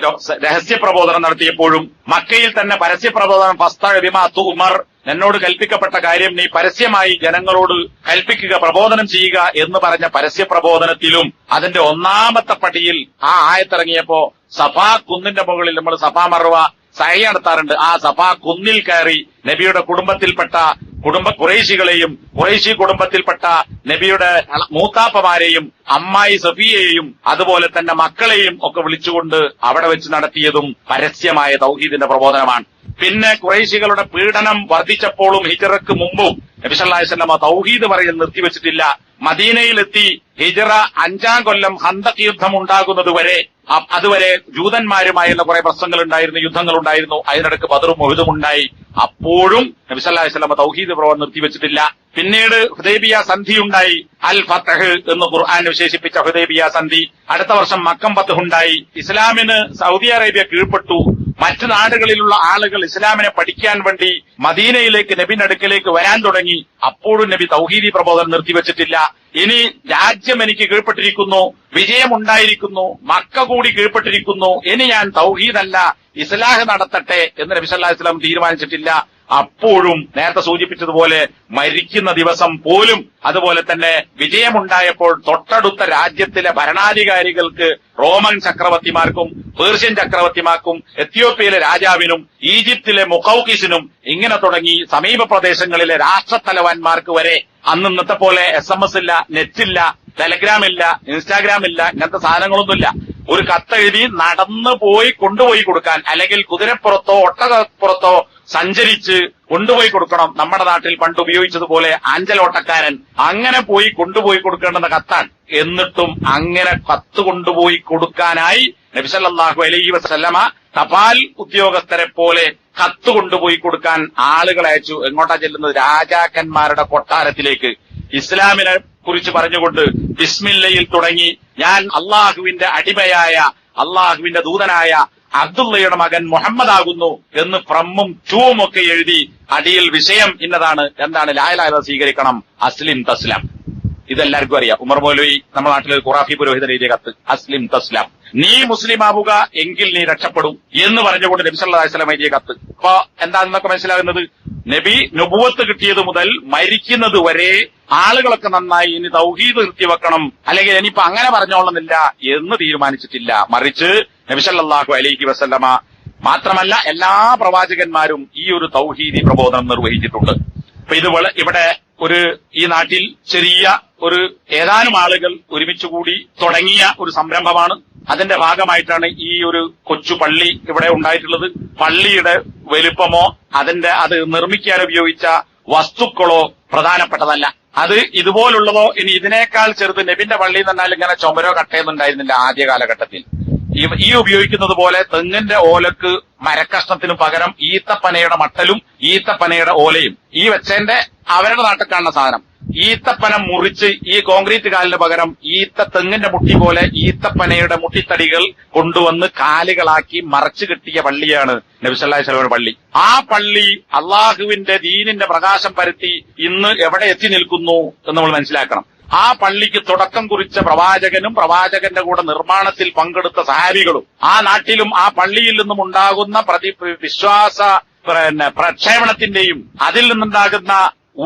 രഹസ്യ പ്രബോധനം നടത്തിയപ്പോഴും മക്കയിൽ തന്നെ പരസ്യ പ്രബോധനം ഫസ്തഅ ബിമാ തുഅ്മർ, എന്നോട് കൽപ്പിക്കപ്പെട്ട കാര്യം നീ പരസ്യമായി ജനങ്ങളോട് കൽപ്പിക്കുക, പ്രബോധനം ചെയ്യുക എന്ന് പറഞ്ഞ പരസ്യ പ്രബോധനത്തിലും അതിന്റെ ഒന്നാമത്തെ പടിയിൽ ആ ആയത്തിറങ്ങിയപ്പോ സഫാ കുന്നിന്റെ മുകളിൽ നമ്മൾ സഫാ മർവ സഅയ് നടത്താറുണ്ട്. ആ സഫാ കുന്നിൽ കയറി നബിയുടെ കുടുംബത്തിൽപ്പെട്ട ഖുറൈശികളെയും ഖുറൈശി കുടുംബത്തിൽപ്പെട്ട നബിയുടെ മൂത്താപ്പമാരെയും അമ്മായി സഫിയയെയും അതുപോലെ തന്നെ മക്കളെയും ഒക്കെ വിളിച്ചുകൊണ്ട് അവിടെ വെച്ച് നടത്തിയതും പരസ്യമായ തൗഹീദിന്റെ പ്രബോധനമാണ്. പിന്നെ ഖുറൈശികളുടെ പീഡനം വർദ്ധിച്ചപ്പോഴും ഹിജ്റക്ക് മുമ്പും നബി സല്ലല്ലാഹു അലൈഹി വസല്ലം തൗഹീദ് പറയൽ നിർത്തിവെച്ചിട്ടില്ല. മദീനയിലെത്തി ഹിജ്റ 5-ാം കൊല്ലം ഖന്തഖ് യുദ്ധം ഉണ്ടാകുന്നതുവരെ, അതുവരെ ജൂതന്മാരുമായുള്ള കുറെ പ്രശ്നങ്ങളുണ്ടായിരുന്നു, യുദ്ധങ്ങളുണ്ടായിരുന്നു. അതിനിടയ്ക്ക് ബദറും ഉഹുദും ഉണ്ടായി. അപ്പോഴും നബി സല്ലല്ലാഹു അലൈഹി വസല്ലം തൗഹീദ് പ്രബോധനം നിർത്തിവെച്ചിട്ടില്ല. പിന്നീട് ഹുദൈബിയ സന്ധി ഉണ്ടായി, അൽ ഫത്ഹ് എന്ന് ഖുർആൻ വിശേഷിപ്പിച്ച ഹുദൈബിയ സന്ധി. അടുത്ത വർഷം മക്കം ഫത്ഹ് ഉണ്ടായി. ഇസ്ലാമിന് സൗദി അറേബ്യ കീഴ്പ്പെട്ടു. മറ്റു നാടുകളിലുള്ള ആളുകൾ ഇസ്ലാമിനെ പഠിക്കാൻ വേണ്ടി മദീനയിലേക്ക് നബിന്റെ അടുക്കലേക്ക് വരാൻ തുടങ്ങി. അപ്പോഴും നബി തൗഹീദി പ്രബോധനം നിർത്തിവെച്ചിട്ടില്ല. ഇനി രാജ്യം എനിക്ക് കീഴ്പ്പെട്ടിരിക്കുന്നു, വിജയമുണ്ടായിരിക്കുന്നു, മക്ക കൂടി കീഴ്പ്പെട്ടിരിക്കുന്നു, ഇനി ഞാൻ തൗഹീദല്ല ഇസ്ലാഹ് നടത്തട്ടെ എന്ന് നബി സല്ലല്ലാഹു അലൈഹി വസല്ലം തീരുമാനിച്ചിട്ടില്ല. അപ്പോഴും നേരത്തെ സൂചിപ്പിച്ചതുപോലെ മരിക്കുന്ന ദിവസം പോലും, അതുപോലെ തന്നെ വിജയമുണ്ടായപ്പോൾ തൊട്ടടുത്ത രാജ്യത്തിലെ ഭരണാധികാരികൾക്ക്, റോമൻ ചക്രവർത്തിമാർക്കും പേർഷ്യൻ ചക്രവർത്തിമാർക്കും എത്യോപ്യയിലെ രാജാവിനും ഈജിപ്തിലെ മുഖൌക്കിസിനും ഇങ്ങനെ തുടങ്ങി സമീപ പ്രദേശങ്ങളിലെ രാഷ്ട്രത്തലവന്മാർക്ക് വരെ അന്ന് ഇന്നത്തെ പോലെ SMS ഇല്ല, നെറ്റില്ല, ടെലഗ്രാം ഇല്ല, ഇൻസ്റ്റാഗ്രാം ഇല്ല, ഇങ്ങനത്തെ സാധനങ്ങളൊന്നുമില്ല. ഒരു കത്തെഴുതി നടന്നു പോയി കൊണ്ടുപോയി കൊടുക്കാൻ, അല്ലെങ്കിൽ കുതിരപ്പുറത്തോ ഒട്ടകപ്പുറത്തോ സഞ്ചരിച്ച് കൊണ്ടുപോയി കൊടുക്കണം. നമ്മുടെ നാട്ടിൽ പണ്ട് ഉപയോഗിച്ചതുപോലെ ആഞ്ചലോട്ടക്കാരൻ അങ്ങനെ പോയി കൊണ്ടുപോയി കൊടുക്കേണ്ടുന്ന കത്താണ്. എന്നിട്ടും അങ്ങനെ കത്ത് കൊണ്ടുപോയി കൊടുക്കാനായി നബി സല്ലല്ലാഹു അലൈഹി വസല്ലമ തപാൽ ഉദ്യോഗസ്ഥരെ പോലെ കത്ത് കൊണ്ടുപോയി കൊടുക്കാൻ ആളുകളെ അയച്ചു. എങ്ങോട്ടാ ചെല്ലുന്നത്? രാജാക്കന്മാരുടെ കൊട്ടാരത്തിലേക്ക്. ഇസ്ലാമിനെ കുറിച്ച് പറഞ്ഞുകൊണ്ട് ബിസ്മില്ലയിൽ തുടങ്ങി, ഞാൻ അള്ളാഹുവിന്റെ അടിമയായ, അള്ളാഹുവിന്റെ ദൂതനായ അബ്ദുള്ളയുടെ മകൻ മുഹമ്മദ് ആകുന്നു എന്ന് ഫ്രമ്മും ടൂവും ഒക്കെ എഴുതി അടിയിൽ വിഷയം ഇന്നതാണ്. എന്താണ്? ലാ ഇലാഹ ഇല്ലല്ലാഹ് സ്വീകരിക്കണം, അസ്ലിം തസ്ലാം. ഇതെല്ലാവർക്കും അറിയാം. ഉമർ മൗലവി നമ്മുടെ നാട്ടിൽ ഖുറാഫി പുരോഹിതൻ എഴുതിയ കത്ത്, അസ്ലിം തസ്ലാം, നീ മുസ്ലിം ആവുക എങ്കിൽ നീ രക്ഷപ്പെടും എന്ന് പറഞ്ഞുകൊണ്ട് നബി സല്ലല്ലാഹു അലൈഹി വസല്ലം എഴുതിയ കത്ത്. അപ്പൊ എന്താണെന്നൊക്കെ മനസ്സിലാകുന്നത്, നബി നുബുവത്ത് കിട്ടിയത് മുതൽ മരിക്കുന്നത് വരെ ആളുകളൊക്കെ നന്നായി ഇനി തൗഹീദ് നിർത്തിവെക്കണം, അല്ലെങ്കിൽ ഇനിയിപ്പോ അങ്ങനെ പറഞ്ഞോളുന്നില്ല എന്ന് തീരുമാനിച്ചിട്ടില്ല. മറിച്ച് നബി സല്ലല്ലാഹു അലൈഹി വസല്ലമ മാത്രമല്ല എല്ലാ പ്രവാചകന്മാരും ഈ ഒരു തൗഹീദി പ്രബോധനം നിർവഹിച്ചിട്ടുണ്ട്. അപ്പൊ ഇത് ഇവിടെ ഈ നാട്ടിൽ ചെറിയ ഏതാനും ആളുകൾ ഒരുമിച്ചുകൂടി തുടങ്ങിയ ഒരു സംരംഭമാണ്. അതിന്റെ ഭാഗമായിട്ടാണ് ഈ ഒരു കൊച്ചു പള്ളി ഇവിടെ ഉണ്ടായിട്ടുള്ളത്. പള്ളിയുടെ വലുപ്പമോ അത് നിർമ്മിക്കാൻ ഉപയോഗിച്ച വസ്തുക്കളോ പ്രധാനപ്പെട്ടതല്ല. അത് ഇതുപോലുള്ളതോ ഇനി ഇതിനേക്കാൾ ചെറുത് നബിന്റെ പള്ളി എന്ന് പറഞ്ഞാൽ ഇങ്ങനെ ചുമരോ കട്ടയൊന്നുണ്ടായിരുന്നില്ല ആദ്യ കാലഘട്ടത്തിൽ. ഈ ഉപയോഗിക്കുന്നത് പോലെ തെങ്ങിന്റെ ഓലക്ക് മരക്കഷ്ണത്തിനു പകരം ഈത്തപ്പനയുടെ മട്ടലും ഈത്തപ്പനയുടെ ഓലയും ഈ വെച്ചേന്റെ അവരുടെ നാട്ടിൽ കാണുന്ന സാധനം. ഈത്തപ്പന മുറിച്ച് ഈ കോൺക്രീറ്റ് കാലിന് പകരം തെങ്ങിന്റെ മുട്ടി പോലെ ഈത്തപ്പനയുടെ മുട്ടിത്തടികൾ കൊണ്ടുവന്ന് കാലുകളാക്കി മറച്ചു കെട്ടിയ പള്ളിയാണ് നബി സല്ലല്ലാഹു അലൈഹി വസല്ലമയുടെ പള്ളി. ആ പള്ളി അള്ളാഹുവിന്റെ ദീനിന്റെ പ്രകാശം പരത്തി ഇന്ന് എവിടെ എത്തി നിൽക്കുന്നു എന്ന് നമ്മൾ മനസ്സിലാക്കണം. ആ പള്ളിക്ക് തുടക്കം കുറിച്ച പ്രവാചകനും പ്രവാചകന്റെ കൂടെ നിർമ്മാണത്തിൽ പങ്കെടുത്ത സഹാബികളും ആ നാട്ടിലും ആ പള്ളിയിൽ നിന്നും ഉണ്ടാകുന്ന വിശ്വാസ പ്രക്ഷേപണത്തിന്റെയും അതിൽ നിന്നുണ്ടാകുന്ന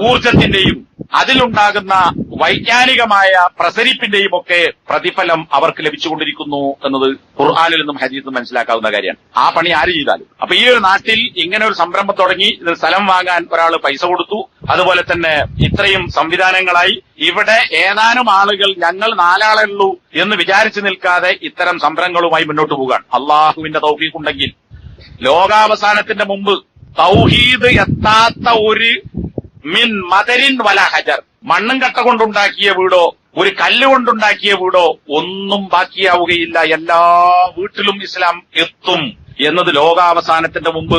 ഊർജത്തിന്റെയും അതിലുണ്ടാകുന്ന വൈജ്ഞാനികമായ പ്രസരിപ്പിന്റെയും ഒക്കെ പ്രതിഫലം അവർക്ക് ലഭിച്ചുകൊണ്ടിരിക്കുന്നു എന്നത് ഖുർആനിൽ നിന്നും ഹദീസിൽ നിന്നും മനസ്സിലാക്കാവുന്ന കാര്യമാണ്. ആ പണി ആര് ചെയ്താലും. അപ്പൊ ഈ ഒരു നാട്ടിൽ ഇങ്ങനെ ഒരു സംരംഭം തുടങ്ങി ഇതിൽ സ്ഥലം വാങ്ങാൻ ഒരാൾ പൈസ കൊടുത്തു. അതുപോലെ തന്നെ ഇത്രയും സംവിധാനങ്ങളായി ഇവിടെ ഏതാനും ആളുകൾ ഞങ്ങൾ 4 ആളേ ഉള്ളൂ എന്ന് വിചാരിച്ചു നിൽക്കാതെ ഇത്തരം സംരംഭങ്ങളുമായി മുന്നോട്ട് പോകാൻ അള്ളാഹുവിന്റെ തൗഫീഖ് ഉണ്ടെങ്കിൽ ലോകാവസാനത്തിന്റെ മുമ്പ് തൗഹീദ് എത്താത്ത ഒരു മിൻ മദരിൻ വല ഹജർ, മണ്ണും കട്ട കൊണ്ടുണ്ടാക്കിയ വീടോ ഒരു കല്ലുകൊണ്ടുണ്ടാക്കിയ വീടോ ഒന്നും ബാക്കിയാവുകയില്ല. എല്ലാ വീട്ടിലും ഇസ്ലാം എത്തും എന്നത് ലോകാവസാനത്തിന്റെ മുമ്പ്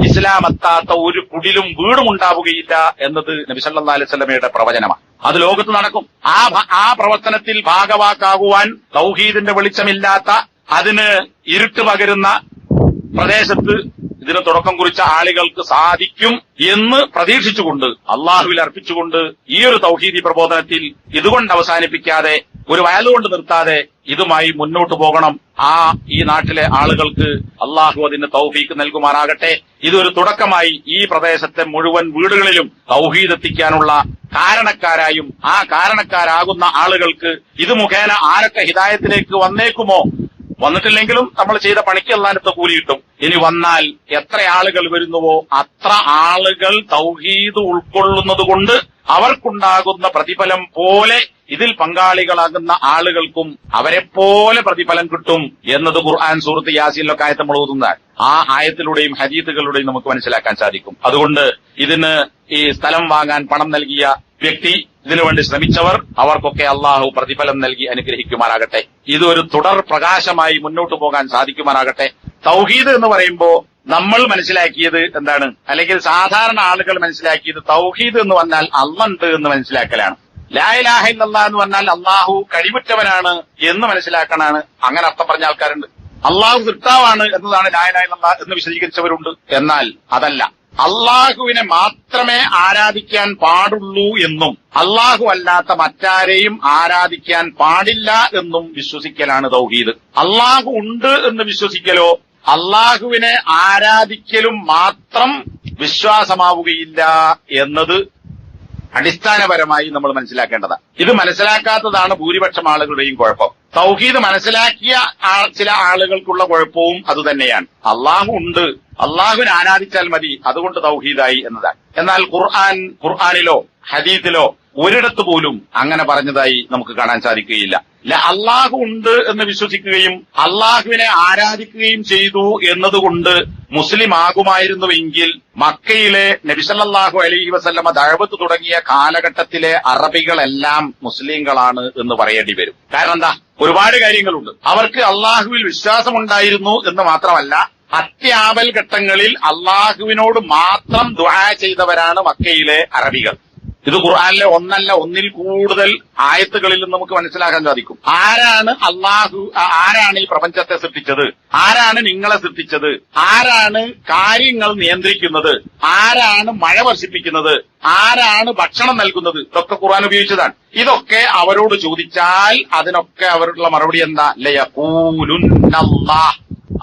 ഇസ്ലാം എത്താത്ത ഒരു കുടിലും വീടും ഉണ്ടാവുകയില്ല എന്നത് നബി സല്ലല്ലാഹു അലൈഹി വസല്ലമയുടെ പ്രവചനമാണ്. അത് ലോകത്ത് നടക്കും. ആ പ്രവർത്തനത്തിൽ ഭാഗവാക്കാകുവാൻ തൗഹീദിന്റെ വെളിച്ചമില്ലാത്ത അതിന് ഇരുട്ട് പകരുന്ന പ്രദേശത്ത് ഇതിന് തുടക്കം കുറിച്ച ആളുകൾക്ക് സാധിക്കും എന്ന് പ്രതീക്ഷിച്ചുകൊണ്ട് അള്ളാഹുവിൽ അർപ്പിച്ചുകൊണ്ട് ഈ ഒരു തൗഹീദി പ്രബോധനത്തിൽ ഇതുകൊണ്ട് അവസാനിപ്പിക്കാതെ ഒരു വയലുകൊണ്ട് നിർത്താതെ ഇതുമായി മുന്നോട്ട് പോകണം. ഈ നാട്ടിലെ ആളുകൾക്ക് അള്ളാഹു അതിന് തൗഫീക്ക് നൽകുമാറാകട്ടെ. ഇതൊരു തുടക്കമായി ഈ പ്രദേശത്തെ മുഴുവൻ വീടുകളിലും തൗഹീദ് എത്തിക്കാനുള്ള കാരണക്കാരായും ആ കാരണക്കാരാകുന്ന ആളുകൾക്ക് ഇത് മുഖേന ആരൊക്കെ ഹിദായത്തിലേക്ക് വന്നേക്കുമോ, വന്നിട്ടില്ലെങ്കിലും നമ്മൾ ചെയ്ത പണിക്ക് അല്ലാത്ത കൂലി കിട്ടും. ഇനി വന്നാൽ എത്ര ആളുകൾ വരുന്നുവോ അത്ര ആളുകൾ തൗഹീദ് ഉൾക്കൊള്ളുന്നത് കൊണ്ട് അവർക്കുണ്ടാകുന്ന പ്രതിഫലം പോലെ ഇതിൽ പങ്കാളികളാകുന്ന ആളുകൾക്കും അവരെപ്പോലെ പ്രതിഫലം കിട്ടും എന്നത് ഖുർആൻ സൂറത്ത് യാസീനിലൊക്കെ ആയത്ത് നമ്മൾ ഓതുന്നതാണ്. ആ ആയത്തിലൂടെയും ഹദീസുകളുടെയും നമുക്ക് മനസ്സിലാക്കാൻ സാധിക്കും. അതുകൊണ്ട് ഇതിന് ഈ സ്ഥലം വാങ്ങാൻ പണം നൽകിയ വ്യക്തി, ഇതിനുവേണ്ടി ശ്രമിച്ചവർ, അവർക്കൊക്കെ അള്ളാഹു പ്രതിഫലം നൽകി അനുഗ്രഹിക്കുമാറാകട്ടെ. ഇതൊരു തുടർ പ്രകാശമായി മുന്നോട്ട് പോകാൻ സാധിക്കുമാറാകട്ടെ. തൗഹീദ് എന്ന് പറയുമ്പോൾ നമ്മൾ മനസ്സിലാക്കിയത് എന്താണ്, അല്ലെങ്കിൽ സാധാരണ ആളുകൾ മനസ്സിലാക്കിയത് തൗഹീദ് എന്ന് പറഞ്ഞാൽ അള്ളണ്ട് എന്ന് മനസ്സിലാക്കലാണ്. ലാ ഇലാഹ ഇല്ലല്ലാഹ് എന്ന് പറഞ്ഞാൽ അള്ളാഹു കഴിവുറ്റവനാണ് എന്ന് മനസ്സിലാക്കണാണ്. അങ്ങനെ അർത്ഥം പറഞ്ഞ ആൾക്കാരുണ്ട്. അള്ളാഹു സൃഷ്ടാവാണ് എന്നതാണ് ലാ ഇലാഹ ഇല്ലല്ലാഹ് എന്ന് വിശദീകരിച്ചവരുണ്ട്. എന്നാൽ അതല്ല, അള്ളാഹുവിനെ മാത്രമേ ആരാധിക്കാൻ പാടുള്ളൂ എന്നും അള്ളാഹു അല്ലാത്ത മറ്റാരെയും ആരാധിക്കാൻ പാടില്ല എന്നും വിശ്വസിക്കലാണ് തൗഹീദ്. അള്ളാഹു ഉണ്ട് എന്ന് വിശ്വസിക്കലോ അള്ളാഹുവിനെ ആരാധിക്കലും മാത്രം വിശ്വാസമാവുകയില്ല എന്നത് അടിസ്ഥാനപരമായി നമ്മൾ മനസ്സിലാക്കേണ്ടതാണ്. ഇത് മനസ്സിലാക്കാത്തതാണ് ഭൂരിപക്ഷം ആളുകളുടെയും കുഴപ്പം. തൗഹീദ് മനസ്സിലാക്കിയ ചില ആളുകൾക്കുള്ള കുഴപ്പവും അതുതന്നെയാണ്. അള്ളാഹു ഉണ്ട്, അള്ളാഹുവിനെ ആരാധിച്ചാൽ മതി, അതുകൊണ്ട് തൗഹീദായി എന്നതാണ്. എന്നാൽ ഖുർആനിലോ ഹദീസിലോ ഒരിടത്ത് പോലും അങ്ങനെ പറഞ്ഞതായി നമുക്ക് കാണാൻ സാധിക്കുകയില്ല. അള്ളാഹു ഉണ്ട് എന്ന് വിശ്വസിക്കുകയും അള്ളാഹുവിനെ ആരാധിക്കുകയും ചെയ്തു എന്നതുകൊണ്ട് മുസ്ലിം ആകുമായിരുന്നുവെങ്കിൽ മക്കയിലെ നബി സല്ലല്ലാഹു അലൈഹി വസല്ലമ ദഅവത്ത് തുടങ്ങിയ കാലഘട്ടത്തിലെ അറബികളെല്ലാം മുസ്ലിങ്ങളാണ് എന്ന് പറയേണ്ടി വരും. കാരണം എന്താ, ഒരുപാട് കാര്യങ്ങളുണ്ട്. അവർക്ക് അള്ളാഹുവിൽ വിശ്വാസമുണ്ടായിരുന്നു എന്ന് മാത്രമല്ല, അത്യാപൽ ഘട്ടങ്ങളിൽ അള്ളാഹുവിനോട് മാത്രം ദുആ ചെയ്തവരാണ് മക്കയിലെ അറബികൾ. ഇത് ഖുർആനിലെ ഒന്നല്ല ഒന്നിൽ കൂടുതൽ ആയത്തുകളിൽ നമുക്ക് മനസ്സിലാക്കാൻ സാധിക്കും. ആരാണ് ഈ പ്രപഞ്ചത്തെ സൃഷ്ടിച്ചത്, ആരാണ് നിങ്ങളെ സൃഷ്ടിച്ചത്, ആരാണ് കാര്യങ്ങൾ നിയന്ത്രിക്കുന്നത്, ആരാണ് മഴ വർഷിപ്പിക്കുന്നത്, ആരാണ് ഭക്ഷണം നൽകുന്നത്, ഇതൊക്കെ ഖുർആൻ ഉപയോഗിച്ചതാണ്. ഇതൊക്കെ അവരോട് ചോദിച്ചാൽ അതിനൊക്കെ അവരുടെ മറുപടി എന്താ? ലയഖൂലുന്നല്ലാഹ്,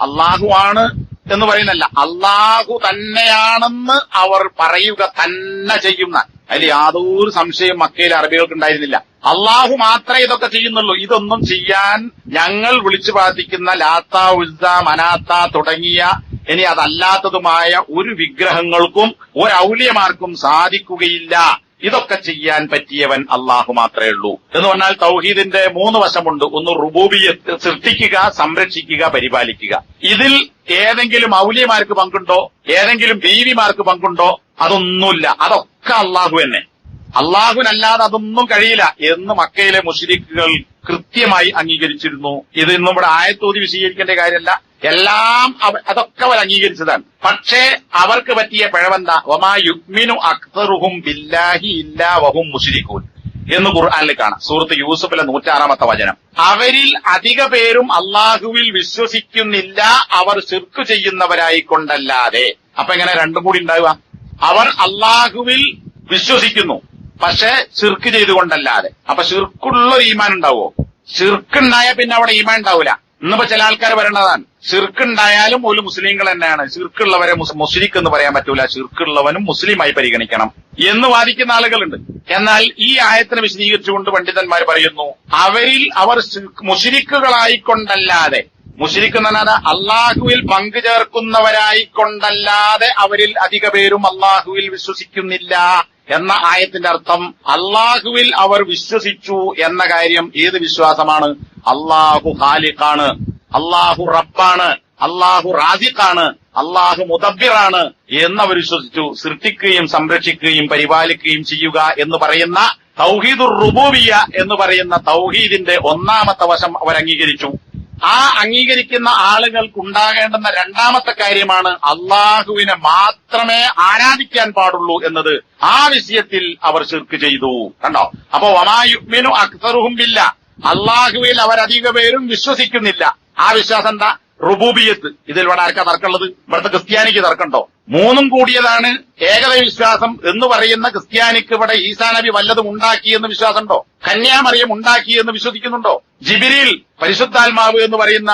അള്ളാഹു ആണ് എന്ന് പറയുന്നല്ല, അള്ളാഹു തന്നെയാണെന്ന് അവർ പറയുക തന്നെ ചെയ്യുന്ന, അതിൽ യാതൊരു സംശയം മക്കയിലെ അറബികൾക്ക് ഉണ്ടായിരുന്നില്ല. അള്ളാഹു മാത്രമേ ഇതൊക്കെ ചെയ്യുന്നുള്ളൂ, ഇതൊന്നും ചെയ്യാൻ ഞങ്ങൾ വിളിച്ചു പ്രാർത്ഥിക്കുന്ന ലാത്ത, ഉസ്സ, മനാത്ത തുടങ്ങിയ ഇനി അതല്ലാത്തതുമായ ഒരു വിഗ്രഹങ്ങൾക്കും ഒരു ഔലിയമാർക്കും സാധിക്കുകയില്ല. ഇതൊക്കെ ചെയ്യാൻ പറ്റിയവൻ അള്ളാഹു മാത്രമേ ഉള്ളൂ എന്ന് പറഞ്ഞാൽ തൗഹീദിന്റെ 3 വശമുണ്ട്. ഒന്ന് റുബൂബിയ്യത്ത്, സൃഷ്ടിക്കുക, സംരക്ഷിക്കുക, പരിപാലിക്കുക. ഇതിൽ ഏതെങ്കിലും ഔലിയമാർക്ക് പങ്കുണ്ടോ, ഏതെങ്കിലും ബീവിമാർക്ക് പങ്കുണ്ടോ? അതൊന്നുമില്ല. അതൊക്കെ അള്ളാഹു തന്നെ. അള്ളാഹുവിനല്ലാതെ അതൊന്നും കഴിയില്ല എന്ന് മക്കയിലെ മുശ്രിക്കുകൾ കൃത്യമായി അംഗീകരിച്ചിരുന്നു. ഇത് ഇന്നും ഇവിടെ ആയത്തോതി വിശദീകരിക്കേണ്ട കാര്യമല്ല. എല്ലാം അതൊക്കെ അവർ അംഗീകരിച്ചതാണ്. പക്ഷേ അവർക്ക് പറ്റിയ പിഴവെന്താ? വമാ യുഅ്മിനു അക്തറുഹും ബില്ലാഹി ഇല്ലാ വഹും മുശ്രികൂൻ എന്ന് ഖുർആനിൽ കാണാം. സൂറത്ത് യൂസുഫിലെ 106-ാമത്തെ വചനം. അവരിൽ അധിക പേരും അള്ളാഹുവിൽ വിശ്വസിക്കുന്നില്ല, അവർ ശിർക്ക് ചെയ്യുന്നവരായിക്കൊണ്ടല്ലാതെ. അപ്പൊ എങ്ങനെ രണ്ടും കൂടി ഉണ്ടാവുക? അവർ അള്ളാഹുവിൽ വിശ്വസിക്കുന്നു, പക്ഷെ ശിർക്ക് ചെയ്തുകൊണ്ടല്ലാതെ. അപ്പൊ ശിർക്കുള്ള ഈമാൻ ഉണ്ടാവോ? ശിർക്കുണ്ടായ പിന്നെ അവിടെ ഈമാൻ ഉണ്ടാവില്ല. ഇന്നിപ്പോ ചില ആൾക്കാർ പറയണതാണ്, ശിർക്കുണ്ടായാലും ഒരു മുസ്ലിങ്ങൾ തന്നെയാണ്, ശിർക്കുള്ളവരെ മുസ്ലിക്ക് എന്ന് പറയാൻ പറ്റൂല, ശിർക്കുള്ളവനും മുസ്ലിമായി പരിഗണിക്കണം എന്ന് വാദിക്കുന്ന ആളുകളുണ്ട്. എന്നാൽ ഈ ആയത്തിനെ വിശദീകരിച്ചുകൊണ്ട് പണ്ഡിതന്മാർ പറയുന്നു, അവർ മുശ്രിക്കുകളായിക്കൊണ്ടല്ലാതെ, മുശ്രിക്ക് എന്ന് പറഞ്ഞാൽ അള്ളാഹുവിൽ പങ്കു ചേർക്കുന്നവരായിക്കൊണ്ടല്ലാതെ അവരിൽ അധിക പേരും അള്ളാഹുവിൽ വിശ്വസിക്കുന്നില്ല എന്ന ആയത്തിന്റെ അർത്ഥം അള്ളാഹുവിൽ അവർ വിശ്വസിച്ചു എന്ന കാര്യം ഏത് വിശ്വാസമാണ്? അള്ളാഹു ഖാലിഖാണ്, അള്ളാഹു റബ്ബാണ്, അള്ളാഹു റാസിഖാണ്, അള്ളാഹു മുദബ്ബിറാണ് എന്നവർ വിശ്വസിച്ചു. സൃഷ്ടിക്കുകയും സംരക്ഷിക്കുകയും പരിപാലിക്കുകയും ചെയ്യുക എന്ന് പറയുന്ന തൗഹീദുർ റുബൂബിയ്യ എന്ന് പറയുന്ന തൗഹീദിന്റെ ഒന്നാമത്തെ വശം അവർ അംഗീകരിച്ചു. ആ അംഗീകരിക്കുന്ന ആളുകൾക്കുണ്ടാകേണ്ടുന്ന രണ്ടാമത്തെ കാര്യമാണ് അള്ളാഹുവിനെ മാത്രമേ ആരാധിക്കാൻ പാടുള്ളൂ എന്നത്. ആ വിഷയത്തിൽ അവർ ശിർക്ക് ചെയ്തു. കണ്ടോ? അപ്പൊ വമാ യുഅ്മിനു അക്തറുഹും ബില്ലാഹ്, അള്ളാഹുവിൽ അവരധിക പേരും വിശ്വസിക്കുന്നില്ല. ആ വിശ്വാസം എന്താ? റുബൂബിയത്ത്. ഇതിൽ ഇവിടെ ആർക്കാ തർക്കമുള്ളത്? ഇവിടുത്തെ ക്രിസ്ത്യാനിക്ക് തർക്കമുണ്ടോ? മൂന്നും കൂടിയതാണ് ഏകദൈവ വിശ്വാസം എന്ന് പറയുന്ന ക്രിസ്ത്യാനിക്ക് ഇവിടെ ഈസാ നബി വല്ലതും ഉണ്ടാക്കിയെന്ന് വിശ്വാസമുണ്ടോ? കന്യാമറിയം ഉണ്ടാക്കിയെന്ന് വിശ്വസിക്കുന്നുണ്ടോ? ജിബ്രീൽ പരിശുദ്ധാത്മാവ് എന്ന് പറയുന്ന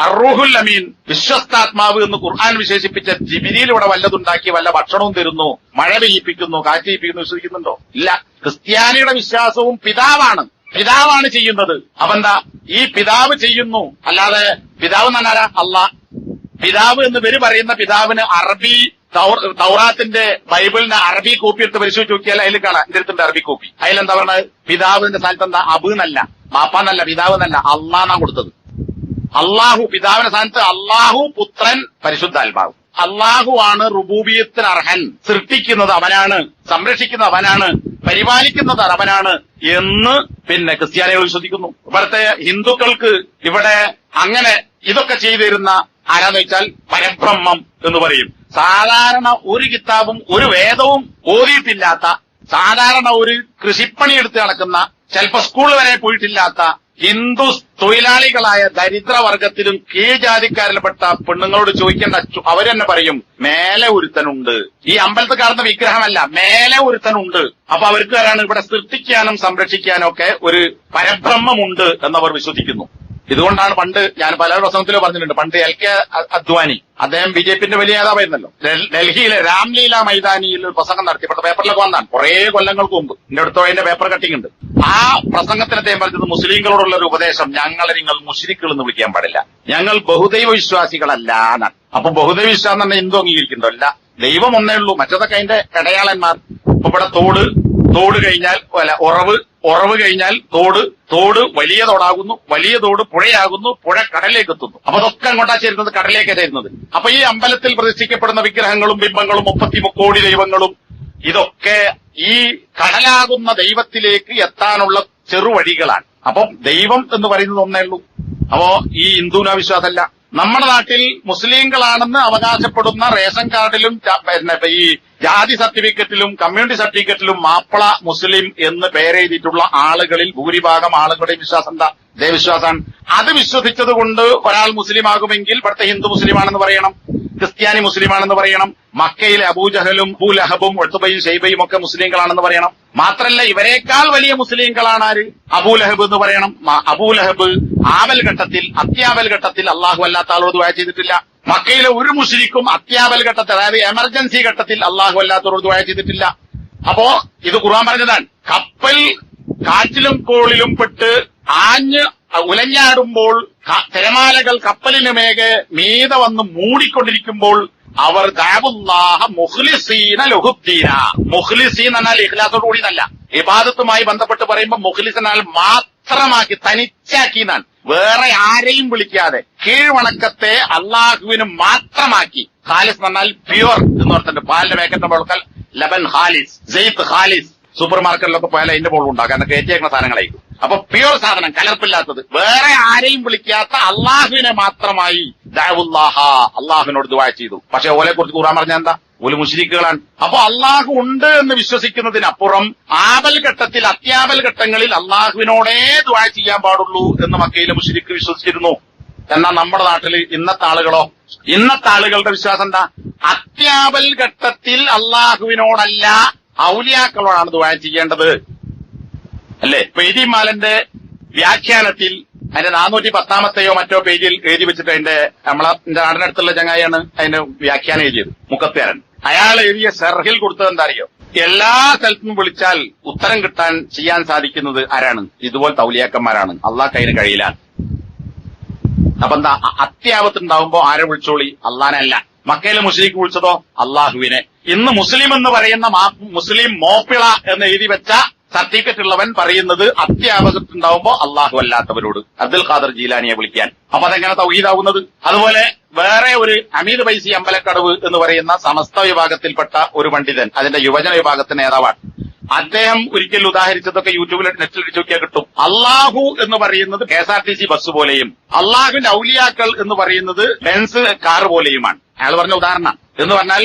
അർറൂഹുൽ അമീൻ വിശ്വസ്താത്മാവ് എന്ന് ഖുർആൻ വിശേഷിപ്പിച്ച ജിബ്രീൽ ഇവിടെ വല്ലതുണ്ടാക്കി വല്ല ഭക്ഷണവും തരുന്നു, മഴ പെയ്യിപ്പിക്കുന്നു, കാറ്റ് പെയ്യിപ്പിക്കുന്നു വിശ്വസിക്കുന്നുണ്ടോ? ഇല്ല. ക്രിസ്ത്യാനിയുടെ വിശ്വാസവും പിതാവാണ് ചെയ്യുന്നത്. അപ്പെന്താ? ഈ പിതാവ് ചെയ്യുന്നു, അല്ലാതെ പിതാവ് എന്ന് പറഞ്ഞാൽ അള്ളാഹ്. പിതാവ് എന്ന് പേര് പറയുന്ന പിതാവിന് അറബി തൗറാത്തിന്റെ ബൈബിളിന്റെ അറബി കോപ്പി എടുത്ത് പരിശോധിച്ച് നോക്കിയാൽ അതിൽ കാണാം എന്റെ അടുത്തിന്റെ അറബി കോപ്പി. അതിലെന്താ പറഞ്ഞത്? പിതാവിന്റെ സ്ഥാനത്ത് എന്താ? അബ് എന്നല്ല, ബാപ്പാന്നല്ല, പിതാവ് എന്നല്ല, അള്ളാന്നാ കൊടുത്തത്. അള്ളാഹു പിതാവിന്റെ സ്ഥാനത്ത് അള്ളാഹു, പുത്രൻ, പരിശുദ്ധാത്മാവ്. അള്ളാഹു ആണ് റുബൂബിയത്തിന് അർഹൻ. സൃഷ്ടിക്കുന്നത് അവനാണ്, സംരക്ഷിക്കുന്നത് അവനാണ്, പരിപാലിക്കുന്നത് അവനാണ് എന്ന് പിന്നെ ക്രിസ്ത്യാനികൾ വിശ്വസിക്കുന്നു. ഇവിടുത്തെ ഹിന്ദുക്കൾക്ക് ഇവിടെ അങ്ങനെ ഇതൊക്കെ ചെയ്തിരുന്ന ആരാന്ന് വെച്ചാൽ പരബ്രഹ്മം എന്ന് പറയും. സാധാരണ ഒരു കിതാബും ഒരു വേദവും ഓതിയിട്ടില്ലാത്ത, സാധാരണ ഒരു കൃഷിപ്പണി എടുത്ത് നടക്കുന്ന, ചിലപ്പോ സ്കൂൾ വരെ പോയിട്ടില്ലാത്ത ഹിന്ദു തൊഴിലാളികളായ ദരിദ്രവർഗത്തിലും കീഴ്ജാതിക്കാരിൽപ്പെട്ട പെണ്ണുങ്ങളോട് ചോദിക്കേണ്ട, അവർ തന്നെ പറയും മേലെ ഒരുത്തനുണ്ട്. ഈ അമ്പലത്തിൽ കാണുന്ന വിഗ്രഹമല്ല, മേലെ ഒരുത്തനുണ്ട്. അപ്പൊ അവർക്ക് ആരാണ്? ഇവിടെ സൃഷ്ടിക്കാനും സംരക്ഷിക്കാനും ഒക്കെ ഒരു പരബ്രഹ്മമുണ്ട് എന്നവർ വിശ്വസിക്കുന്നു. ഇതുകൊണ്ടാണ് പണ്ട് ഞാൻ പല പ്രസംഗത്തിലും പറഞ്ഞിട്ടുണ്ട്, പണ്ട് LK അദ്വാനി, അദ്ദേഹം BJPന്റെ വലിയ നേതാവായിരുന്നല്ലോ, ഡൽഹിയിലെ രാംലീല മൈതാനിയിൽ ഒരു പ്രസംഗം നടത്തിയപ്പെട്ട പേപ്പറിലൊക്കെ വന്നാണ് കുറെ കൊല്ലങ്ങൾക്ക് മുമ്പ്. എന്റെ അടുത്തോ അതിന്റെ പേപ്പർ കട്ടിങ് ഉണ്ട്. ആ പ്രസംഗത്തിന് അദ്ദേഹം പറഞ്ഞത് മുസ്ലിങ്ങളോടുള്ള ഒരു ഉപദേശം, ഞങ്ങളെ നിങ്ങൾ മുശ്രിക്കുകൾ എന്ന് വിളിക്കാൻ പാടില്ല, ഞങ്ങൾ ബഹുദൈവ വിശ്വാസികളല്ല എന്നാണ്. അപ്പൊ ബഹുദൈവ വിശ്വാസം തന്നെ ഹിന്ദു അംഗീകരിക്കുന്നുണ്ടോ? ഇല്ല, ദൈവം ഒന്നേ ഉള്ളൂ, മറ്റതൊക്കെ അതിന്റെ ഇടയാളന്മാർ. ഇപ്പൊ ഇവിടെ തോട് കഴിഞ്ഞാൽ ഉറവ് കഴിഞ്ഞാൽ തോട് വലിയ തോടാകുന്നു, വലിയ തോട് പുഴയാകുന്നു, പുഴ കടലിലേക്ക് എത്തുന്നു. അപ്പൊ അതൊക്കെ അങ്ങോട്ടാ ചേരുന്നത്, കടലിലേക്കാ ചേരുന്നത്. അപ്പൊ ഈ അമ്പലത്തിൽ പ്രതിഷ്ഠിക്കപ്പെടുന്ന വിഗ്രഹങ്ങളും ബിംബങ്ങളും 33 കോടി ദൈവങ്ങളും ഇതൊക്കെ ഈ കടലാകുന്ന ദൈവത്തിലേക്ക് എത്താനുള്ള ചെറുവഴികളാണ്. അപ്പം ദൈവം എന്ന് പറയുന്നത് ഒന്നേ ഉള്ളൂ. അപ്പോ ഈ ഹിന്ദുവിന വിശ്വാസമല്ല. നമ്മുടെ നാട്ടിൽ മുസ്ലിങ്ങളാണെന്ന് അവകാശപ്പെടുന്ന റേഷൻ കാർഡിലും ഈ ജാതി സർട്ടിഫിക്കറ്റിലും കമ്മ്യൂണിറ്റി സർട്ടിഫിക്കറ്റിലും മാപ്പിള മുസ്ലിം എന്ന് പേരെഴുതിയിട്ടുള്ള ആളുകളിൽ ഭൂരിഭാഗം ആളുകളുടെ വിശ്വാസം എന്താ? ദൈവവിശ്വാസമാണ്. അത് വിശ്വസിച്ചത് കൊണ്ട് ഒരാൾ മുസ്ലിം ആകുമെങ്കിൽ ഇവിടുത്തെ ഹിന്ദു മുസ്ലിമാണെന്ന് പറയണം, ക്രിസ്ത്യാനി മുസ്ലിമാണെന്ന് പറയണം, മക്കയിലെ അബൂജഹലും അബൂലഹബും ഉത്ബയും ഷൈബയും ഒക്കെ മുസ്ലിങ്ങളാണെന്ന് പറയണം. മാത്രല്ല ഇവരെക്കാൾ വലിയ മുസ്ലിങ്ങളാണ് ആര്? അബൂലഹബ് എന്ന് പറയണം. അബൂലഹബ് അത്യാപൽ ഘട്ടത്തിൽ അള്ളാഹു അല്ലാത്ത ആളോട് ദുആ ചെയ്തിട്ടില്ല. മക്കയിലെ ഒരു മുശ്രിക്കും അത്യാപൽ ഘട്ടത്തിൽ, അതായത് എമർജൻസി ഘട്ടത്തിൽ അള്ളാഹു അല്ലാത്തവരോട് ദുആ ചെയ്തിട്ടില്ല. അപ്പോ ഇത് ഖുർആൻ പറഞ്ഞതാണ്. കപ്പൽ കാറ്റിലും കോളിലും പെട്ട് ആഞ്ഞ് ഉലഞ്ഞാടുമ്പോൾ തിരമാലകൾ കപ്പലിന് മീതെ വന്ന് മൂടിക്കൊണ്ടിരിക്കുമ്പോൾ അവർ ദഅവുല്ലാഹ മുഖ്ലിസീന ലഹുദ്ദീന. മുഖ്ലിസീൻ എന്നാൽ ഇഖ്ലാസോട് കൂടി എന്നല്ല, ഇബാദത്തുമായി ബന്ധപ്പെട്ട് പറയുമ്പോൾ മുഖ്ലിസനാൽ മാത്രമാക്കി, തനിച്ചാക്കി എന്നാണ്. വേറെ ആരെയും വിളിക്കാതെ കീഴ്വണക്കത്തെ അള്ളാഹുവിന് മാത്രമാക്കി. ഖാലിസ് എന്ന് പറഞ്ഞാൽ പ്യുവർ എന്ന് പറഞ്ഞിട്ടുണ്ട്. പാലിന്റെ പാക്കറ്റ് കൊടുക്കൽ ലബൻ ഖാലിസ്, സെയ്ത്ത് ഖാലിസ്. സൂപ്പർ മാർക്കറ്റിലൊക്കെ പോയാൽ അതിന്റെ ബോൾ ഉണ്ടാകും, കാരണം കയറ്റിയേക്കുന്ന സാധനങ്ങളായിരിക്കും. അപ്പൊ പ്യുവർ സാധനം, കലർപ്പില്ലാത്തത്, വേറെ ആരെയും വിളിക്കാത്ത അള്ളാഹുവിനെ മാത്രമായി ദഅവുല്ലാഹ, അള്ളാഹുവിനോട് ദുആ ചെയ്തു. പക്ഷെ ഓലെ കുറിച്ച് ഖുർആൻ പറഞ്ഞ എന്താ? ഓല് മുശ്രിക്കുകളാണ്. അപ്പൊ അള്ളാഹു ഉണ്ട് എന്ന് വിശ്വസിക്കുന്നതിനപ്പുറം ആപൽ ഘട്ടത്തിൽ, അത്യാപൽ ഘട്ടങ്ങളിൽ അള്ളാഹുവിനോടേ ദുആ ചെയ്യാൻ പാടുള്ളൂ എന്ന് മക്കയിലെ മുശ്രിക്ക് വിശ്വസിച്ചിരുന്നു. എന്നാൽ നമ്മുടെ നാട്ടില് ഇന്നത്തെ ആളുകളുടെ വിശ്വാസം എന്താ? അത്യാപൽ ഘട്ടത്തിൽ അള്ളാഹുവിനോടല്ല ഔലിയാക്കളോടാണ് ദുആ ചെയ്യേണ്ടത്, അല്ലേ? പെയ്തിമാലന്റെ വ്യാഖ്യാനത്തിൽ അതിന്റെ 410 മറ്റോ പേജിൽ എഴുതി വെച്ചിട്ട് അതിന്റെ നമ്മളെ നാടിനടുത്തുള്ള ചങ്ങായിയാണ് അതിന്റെ വ്യാഖ്യാനം എഴുതിയത്, മുക്കത്തേരൻ. അയാൾ എഴുതിയ ഷർഹിൽ കൊടുത്തത് എന്താ അറിയോ? എല്ലാ സ്ഥലത്തും വിളിച്ചാൽ ഉത്തരം കിട്ടാൻ ചെയ്യാൻ സാധിക്കുന്നത് ആരാണ്? ഇതുപോലത്തെ ഔലിയാക്കന്മാരാണ്. അള്ളാഹ് അതിന് കഴിയില്ല. അപ്പൊ എന്താ? അത്യാപത്തുണ്ടാവുമ്പോ ആരെ വിളിച്ചോളി? അള്ളാനല്ല. മക്കയിലെ മുസ്ലിക്ക് വിളിച്ചതോ? അള്ളാഹുവിനെ. ഇന്ന് മുസ്ലിം എന്ന് പറയുന്ന മുസ്ലിം മോപ്പിള എന്ന് എഴുതി വെച്ച സർട്ടിഫിക്കറ്റ് ഉള്ളവൻ പറയുന്നത് അത്യാപത്തുണ്ടാവുമ്പോ അള്ളാഹു അല്ലാത്തവരോട് അബ്ദുൽ ഖാദർ ജീലാനിയെ വിളിക്കാൻ. അപ്പൊ അതെങ്ങനെ തൗഹീദാവുന്നത്? അതുപോലെ വേറെ ഒരു അമീദ് ബൈസി അമ്പലക്കടവ് എന്ന് പറയുന്ന സമസ്ത വിഭാഗത്തിൽപ്പെട്ട ഒരു പണ്ഡിതൻ, അതിന്റെ യുവജന വിഭാഗത്തിന്റെ നേതാവാണ്. അദ്ദേഹം ഒരിക്കൽ ഉദാഹരിച്ചതൊക്കെ യൂട്യൂബിൽ നെറ്റിൽ അടിച്ചു നോക്കിയാൽ കിട്ടും. അള്ളാഹു എന്ന് പറയുന്നത് KSRTC ബസ് പോലെയും അള്ളാഹുവിന്റെ ഔലിയാക്കൾ എന്ന് പറയുന്നത് ബെൻസ് കാർ പോലെയുമാണ്. അയാൾ പറഞ്ഞ ഉദാഹരണം എന്ന് പറഞ്ഞാൽ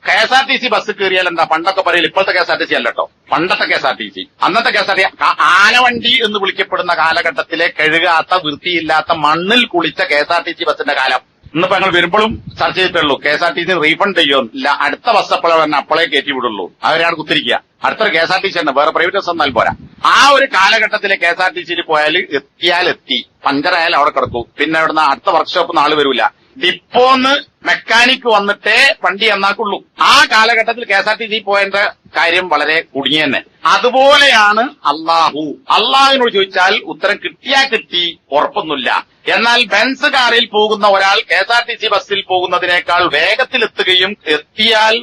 KSRTC ബസ് കയറിയാൽ എന്താ? പണ്ടൊക്കെ പറയില്ല, ഇപ്പോഴത്തെ KSRTC അല്ലട്ടോ, പണ്ടത്തെ KSRTC. അന്നത്തെ KSRTC ആനവണ്ടി എന്ന് വിളിക്കപ്പെടുന്ന കാലഘട്ടത്തിലെ കഴുകാത്ത, വൃത്തിയില്ലാത്ത, മണ്ണിൽ കുളിച്ച KSRTC ബസിന്റെ കാലം. ഇന്നിപ്പോ ഞങ്ങൾ വരുമ്പോഴും ചർച്ച ചെയ്തിട്ടുള്ളൂ. KSRTC റീഫണ്ട് ചെയ്യുമോ? അടുത്ത ബസ് അപ്പോഴേ തന്നെ അപ്പോഴേ കയറ്റി വിടുള്ളൂ. അവരാണ് കുത്തിരിക്കുക. അടുത്തൊരു KSRTC തന്നെ, വേറെ പ്രൈവറ്റ് ബസ് എന്നാൽ പോരാ. ആ ഒരു കാലഘട്ടത്തിലെ KSRTCയിൽ പോയാൽ എത്തി, പഞ്ചറായാൽ അവിടെ കിടക്കും. പിന്നെ അവിടുന്ന് അടുത്ത വർക്ക്ഷോപ്പ് നാള് വരൂല. ഡിപ്പോന്ന് മെക്കാനിക് വന്നിട്ടേ വണ്ടി എന്നാക്കുള്ളൂ. ആ കാലഘട്ടത്തിൽ KSRTC പോയതിന്റെ കാര്യം വളരെ കുടുങ്ങി തന്നെ. അതുപോലെയാണ് അള്ളാഹുവിനോട് ചോദിച്ചാൽ ഉത്തരം കിട്ടിയാ കിട്ടി, ഉറപ്പൊന്നുമില്ല. എന്നാൽ ബെൻസ് കാറിൽ പോകുന്ന ഒരാൾ KSRTC ബസ്സിൽ പോകുന്നതിനേക്കാൾ വേഗത്തിലെത്തുകയും എത്തിയാൽ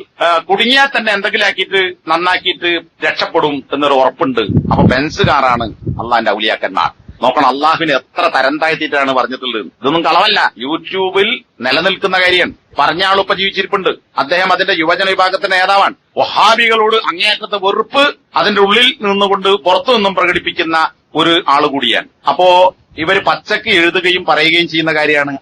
കുടുങ്ങിയാൽ തന്നെ എന്തെങ്കിലും ആക്കിയിട്ട് നന്നാക്കിയിട്ട് രക്ഷപ്പെടും എന്നൊരു ഉറപ്പുണ്ട്. അപ്പൊ ബെൻസ് കാറാണ് അള്ളാഹിന്റെ ഔലിയാക്കന്മാർ. നോക്കണം, അള്ളാഹുവിനെ എത്ര തരം താഴ്ത്തിയിട്ടാണ് പറഞ്ഞിട്ടുള്ളത്. ഇതൊന്നും കളവല്ല, യൂട്യൂബിൽ നിലനിൽക്കുന്ന കാര്യമാണ്. പറഞ്ഞ ആളിപ്പോ ജീവിച്ചിരിപ്പുണ്ട്. അദ്ദേഹം അതിന്റെ യുവജന വിഭാഗത്തിന്റെ നേതാവാണ്. വഹാബികളോട് അങ്ങേയറ്റത്തെ വെറുപ്പ് അതിന്റെ ഉള്ളിൽ നിന്നുകൊണ്ട് പുറത്തു നിന്നും പ്രകടിപ്പിക്കുന്ന ഒരു ആള് കൂടിയാണ്. അപ്പോ ഇവര് പച്ചക്ക് എഴുതുകയും പറയുകയും ചെയ്യുന്ന കാര്യമാണ്,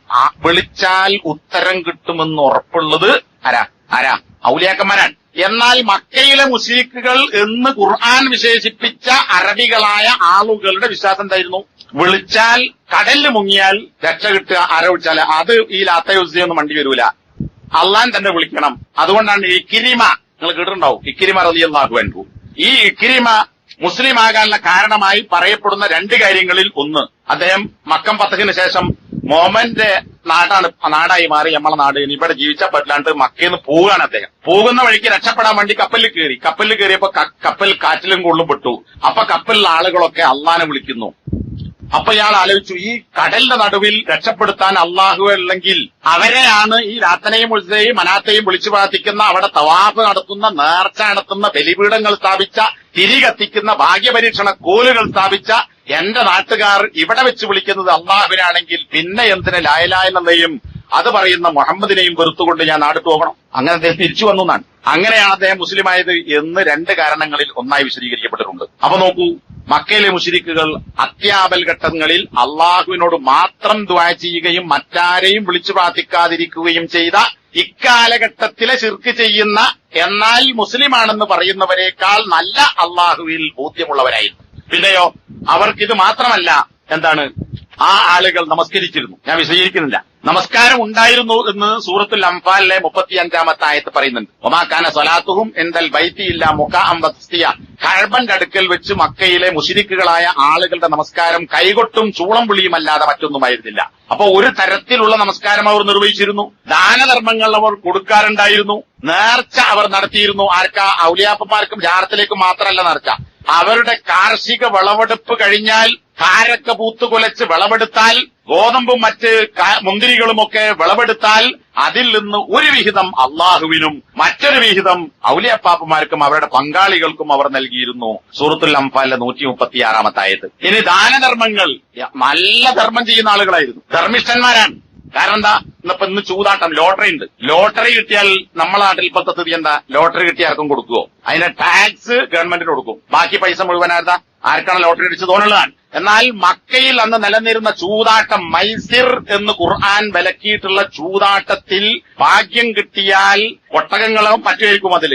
വിളിച്ചാൽ ഉത്തരം കിട്ടുമെന്ന് ഉറപ്പുള്ളത് ആരാ? ഔലിയാക്കന്മാരാണ്. എന്നാൽ മക്കയിലെ മുശ്രിക്കുകൾ എന്ന് ഖുർആൻ വിശേഷിപ്പിച്ച അറബികളായ ആളുകളുടെ വിശ്വാസം എന്തായിരുന്നു? വിളിച്ചാൽ കടലിൽ മുങ്ങിയാൽ രക്ഷ കിട്ടുക. ആരെ വിളിച്ചാൽ അത് ഈ ലാത്തയുസയൊന്നും വണ്ടി വരൂല, അള്ളാൻ തന്നെ വിളിക്കണം. അതുകൊണ്ടാണ് ഇക്രിമ, നിങ്ങൾ കേട്ടിട്ടുണ്ടാവും, ഇക്രിമ റളിയല്ലാഹു അൻഹു. ഈ ഇക്രിമ മുസ്ലിം ആകാനുള്ള കാരണമായി പറയപ്പെടുന്ന രണ്ട് കാര്യങ്ങളിൽ ഒന്ന്, അദ്ദേഹം മക്കം ഫതഹിന് ശേഷം മോമന്റെ നാടായി മാറി നമ്മളെ നാട്. ഇനി ഇവിടെ ജീവിച്ചാൽ പറ്റില്ലാണ്ട് മക്കയിൽ നിന്ന് പോവുകയാണ് അദ്ദേഹം. പോകുന്ന വഴിക്ക് രക്ഷപ്പെടാൻ വേണ്ടി കപ്പലിൽ കയറിയപ്പോ കപ്പൽ കാറ്റിലും കൊള്ളും പെട്ടു. അപ്പൊ കപ്പലിലെ ആളുകളൊക്കെ അള്ളാനെ വിളിക്കുന്നു. അപ്പൊ ഇയാൾ ആലോചിച്ചു, ഈ കടലിന്റെ നടുവിൽ രക്ഷപ്പെടുത്താൻ അള്ളാഹു ഉള്ളെങ്കിൽ അവരെയാണ് ഈ ലാത്തനെയും ഉസ്സയെയും മനാത്തെയും വിളിച്ചു പ്രാർത്ഥിക്കുന്ന, അവിടെ തവാഫ് നടത്തുന്ന, നേർച്ച നടത്തുന്ന, ബലിപീഠങ്ങൾ സ്ഥാപിച്ച, തിരി കത്തിക്കുന്ന, ഭാഗ്യപരീക്ഷണ കോലുകൾ സ്ഥാപിച്ച എന്റെ നാട്ടുകാർ ഇവിടെ വെച്ച് വിളിക്കുന്നത് അള്ളാഹുവിനാണെങ്കിൽ പിന്നെ എന്തിന് ലായലായെന്നെയും അത് പറയുന്ന മുഹമ്മദിനെയും വെറുത്തുകൊണ്ട് ഞാൻ നാട്ടിൽ പോകണം? അങ്ങനെ അദ്ദേഹം തിരിച്ചു വന്നു എന്നാണ്. അങ്ങനെയാണ് അദ്ദേഹം മുസ്ലിമായത് എന്ന് രണ്ട് കാരണങ്ങളിൽ ഒന്നായി വിശദീകരിക്കപ്പെട്ടിട്ടുണ്ട്. അപ്പൊ നോക്കൂ, മക്കയിലെ മുശ്രിക്കുകൾ അത്യാപൽ ഘട്ടങ്ങളിൽ അള്ളാഹുവിനോട് മാത്രം ദുആ ചെയ്യുകയും മറ്റാരെയും വിളിച്ചു പ്രാർത്ഥിക്കാതിരിക്കുകയും ചെയ്ത ഇക്കാലഘട്ടത്തിലെ ശിർക്ക് ചെയ്യുന്ന, എന്നാൽ മുസ്ലിമാണെന്ന് പറയുന്നവരെക്കാൾ നല്ല അള്ളാഹുവിൽ ബോധ്യമുള്ളവരായിരുന്നു. പിന്നെയോ അവർക്കിത് മാത്രമല്ല, എന്താണ്, ആ ആളുകൾ നമസ്കരിച്ചിരുന്നു. ഞാൻ വിശദീകരിക്കുന്നില്ല. നമസ്കാരം ഉണ്ടായിരുന്നു എന്ന് സൂറത്തുൽ അംഫാലിലെ 35-ാമത്തെ ആയത്ത് പറയുന്നുണ്ട്. ഒമാക്കാന സ്വലാത്തുഹും എന്തൽ ബൈത്തി ഇല്ല മുഖാഅം വസ്തിയ. കഅബന്റെ അടുക്കൽ വെച്ച് മക്കയിലെ മുശ്രിക്കുകളായ ആളുകളുടെ നമസ്കാരം കൈകൊട്ടും ചൂളം വിളിയുമല്ലാതെ മറ്റൊന്നുമായിരുന്നില്ല. അപ്പൊ ഒരു തരത്തിലുള്ള നമസ്കാരം അവർ നിർവഹിച്ചിരുന്നു. ദാനധർമ്മങ്ങൾ അവർ കൊടുക്കാറുണ്ടായിരുന്നു. നേർച്ച അവർ നടത്തിയിരുന്നു. ആർക്കാ? ഔലിയാപ്പന്മാർക്കും ജാറത്തിലേക്കും മാത്രമല്ല നേർച്ച. അവരുടെ കാർഷിക വിളവെടുപ്പ് കഴിഞ്ഞാൽ കാരക്ക പൂത്തുകുലച്ച് വിളവെടുത്താൽ, ഗോതമ്പും മറ്റ് മുന്തിരികളുമൊക്കെ വിളവെടുത്താൽ അതിൽ നിന്ന് ഒരു വിഹിതം അള്ളാഹുവിനും മറ്റൊരു വിഹിതം ഔലിയാപ്പാപ്പന്മാർക്കും അവരുടെ പങ്കാളികൾക്കും അവർ നൽകിയിരുന്നു. സൂറത്തുൽ അംഫാലിലെ 136-ാമത്തെ ആയത്ത്. ഇനി ദാനധർമ്മങ്ങൾ, നല്ല ധർമ്മം ചെയ്യുന്ന ആളുകളായിരുന്നു, ധർമ്മിഷ്ഠന്മാരാണ്. കാരണം എന്താ, ഇന്ന് ചൂതാട്ടം, ലോട്ടറി ഉണ്ട്. ലോട്ടറി കിട്ടിയാൽ നമ്മളെ നാട്ടിൽ ഇപ്പോഴത്തെ സ്ഥിതി എന്താ? ലോട്ടറി കിട്ടിയ ആർക്കും കൊടുക്കുവോ? അതിന്റെ ടാക്സ് ഗവൺമെന്റിന് കൊടുക്കും. ബാക്കി പൈസ മുഴുവനായിരുന്ന ആർക്കാണ് ലോട്ടറി അടിച്ച് തോന്നുള്ളതാണ്. എന്നാൽ മക്കയിൽ അന്ന് നിലനിരുന്ന ചൂതാട്ടം, മൈസിർ എന്ന് ഖുർആൻ വിലക്കിയിട്ടുള്ള ചൂതാട്ടത്തിൽ ഭാഗ്യം കിട്ടിയാൽ ഒട്ടകങ്ങളോ മറ്റുമായിരിക്കും അതിൽ.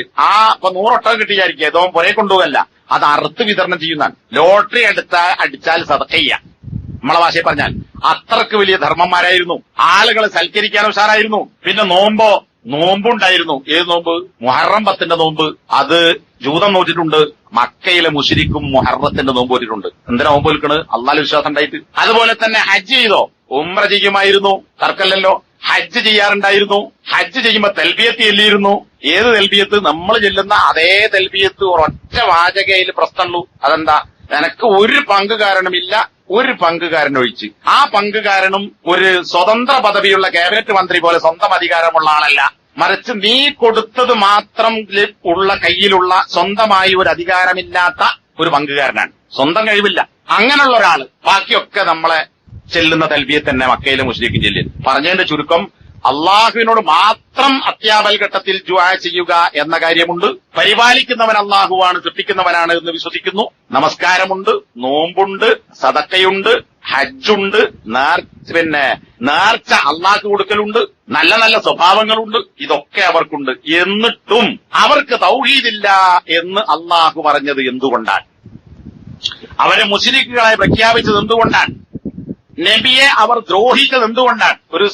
ഇപ്പൊ 100 ഒട്ടകം കിട്ടിയായിരിക്കും, ഏതോ പുറേ കൊണ്ടുപോകല്ല, അത് അറുത്ത് വിതരണം ചെയ്യുന്നതാണ്. ലോട്ടറി അടിച്ചാൽ സദഖയ്യ, നമ്മളെ ഭാഷയിൽ പറഞ്ഞാൽ അത്രക്ക് വലിയ ധർമ്മന്മാരായിരുന്നു. ആളുകളെ സൽക്കരിക്കാൻ ഉഷാറായിരുന്നു. പിന്നെ നോമ്പുണ്ടായിരുന്നു. ഏത് നോമ്പ്? മുഹറം 10ന്റെ നോമ്പ്. അത് ജൂതം നോറ്റിട്ടുണ്ട്. മക്കയിലെ മുശ്രിക്കും മുഹറത്തിന്റെ നോമ്പ് നോറ്റിട്ടുണ്ട്. എന്തിനാ നോമ്പ് വിൽക്കണ്? അള്ളാഹ് വിശ്വാസം ഉണ്ടായിട്ട്. അതുപോലെ തന്നെ ഹജ്ജ് ചെയ്തോ? ഉംറ ചെയ്യുമായിരുന്നു, തർക്കല്ലല്ലോ. ഹജ്ജ് ചെയ്യാറുണ്ടായിരുന്നു. ഹജ്ജ് ചെയ്യുമ്പോ തെൽബിയത്ത് ചെല്ലിയിരുന്നു. ഏത് തെൽബിയത്ത്? നമ്മൾ ചെല്ലുന്ന അതേ തെൽബിയത്ത്. ഒരൊറ്റ വാചകയിൽ പ്രശ്നമുള്ളൂ. അതെന്താ? എനക്ക് ഒരു പങ്കുകാരനുമില്ല, ഒരു പങ്കുകാരനൊഴിച്ച്. ആ പങ്കുകാരനും ഒരു സ്വതന്ത്ര പദവിയുള്ള ക്യാബിനറ്റ് മന്ത്രി പോലെ സ്വന്തം അധികാരമുള്ള ആളല്ല, മറിച്ച് നീ കൊടുത്തത് മാത്രം ഉള്ള കയ്യിലുള്ള സ്വന്തമായി ഒരു അധികാരമില്ലാത്ത ഒരു പങ്കുകാരനാണ്. സ്വന്തം കഴിവില്ല, അങ്ങനെയുള്ള ഒരാള്. ബാക്കിയൊക്കെ നമ്മളെ ചെല്ലുന്ന തൽബിയത്ത് തന്നെ മക്കയിലെ മുശ്രിക്ക് ചെല്ലിൽ. പറഞ്ഞതിന്റെ ചുരുക്കം, അള്ളാഹുവിനോട് മാത്രം അത്യാപൽ ഘട്ടത്തിൽ ദുആ ചെയ്യുക എന്ന കാര്യമുണ്ട്. പരിപാലിക്കുന്നവൻ അള്ളാഹുവാണ്, സൃഷ്ടിക്കുന്നവനാണ് എന്ന് വിശ്വസിക്കുന്നു. നമസ്കാരമുണ്ട്, നോമ്പുണ്ട്, സദക്കയുണ്ട്, ഹജ്ജുണ്ട്, നേർച്ച അള്ളാഹ്ക്ക് കൊടുക്കലുണ്ട്, നല്ല നല്ല സ്വഭാവങ്ങളുണ്ട്. ഇതൊക്കെ അവർക്കുണ്ട്. എന്നിട്ടും അവർക്ക് തൗഹീദില്ല എന്ന് അള്ളാഹു പറഞ്ഞത് എന്തുകൊണ്ടാണ്? അവരെ മുശ്രിക്കുകളായി പ്രഖ്യാപിച്ചത് എന്തുകൊണ്ടാണ്? നബിയെ അവർ ദ്രോഹിച്ചത് എന്തുകൊണ്ടാണ്? ഒരു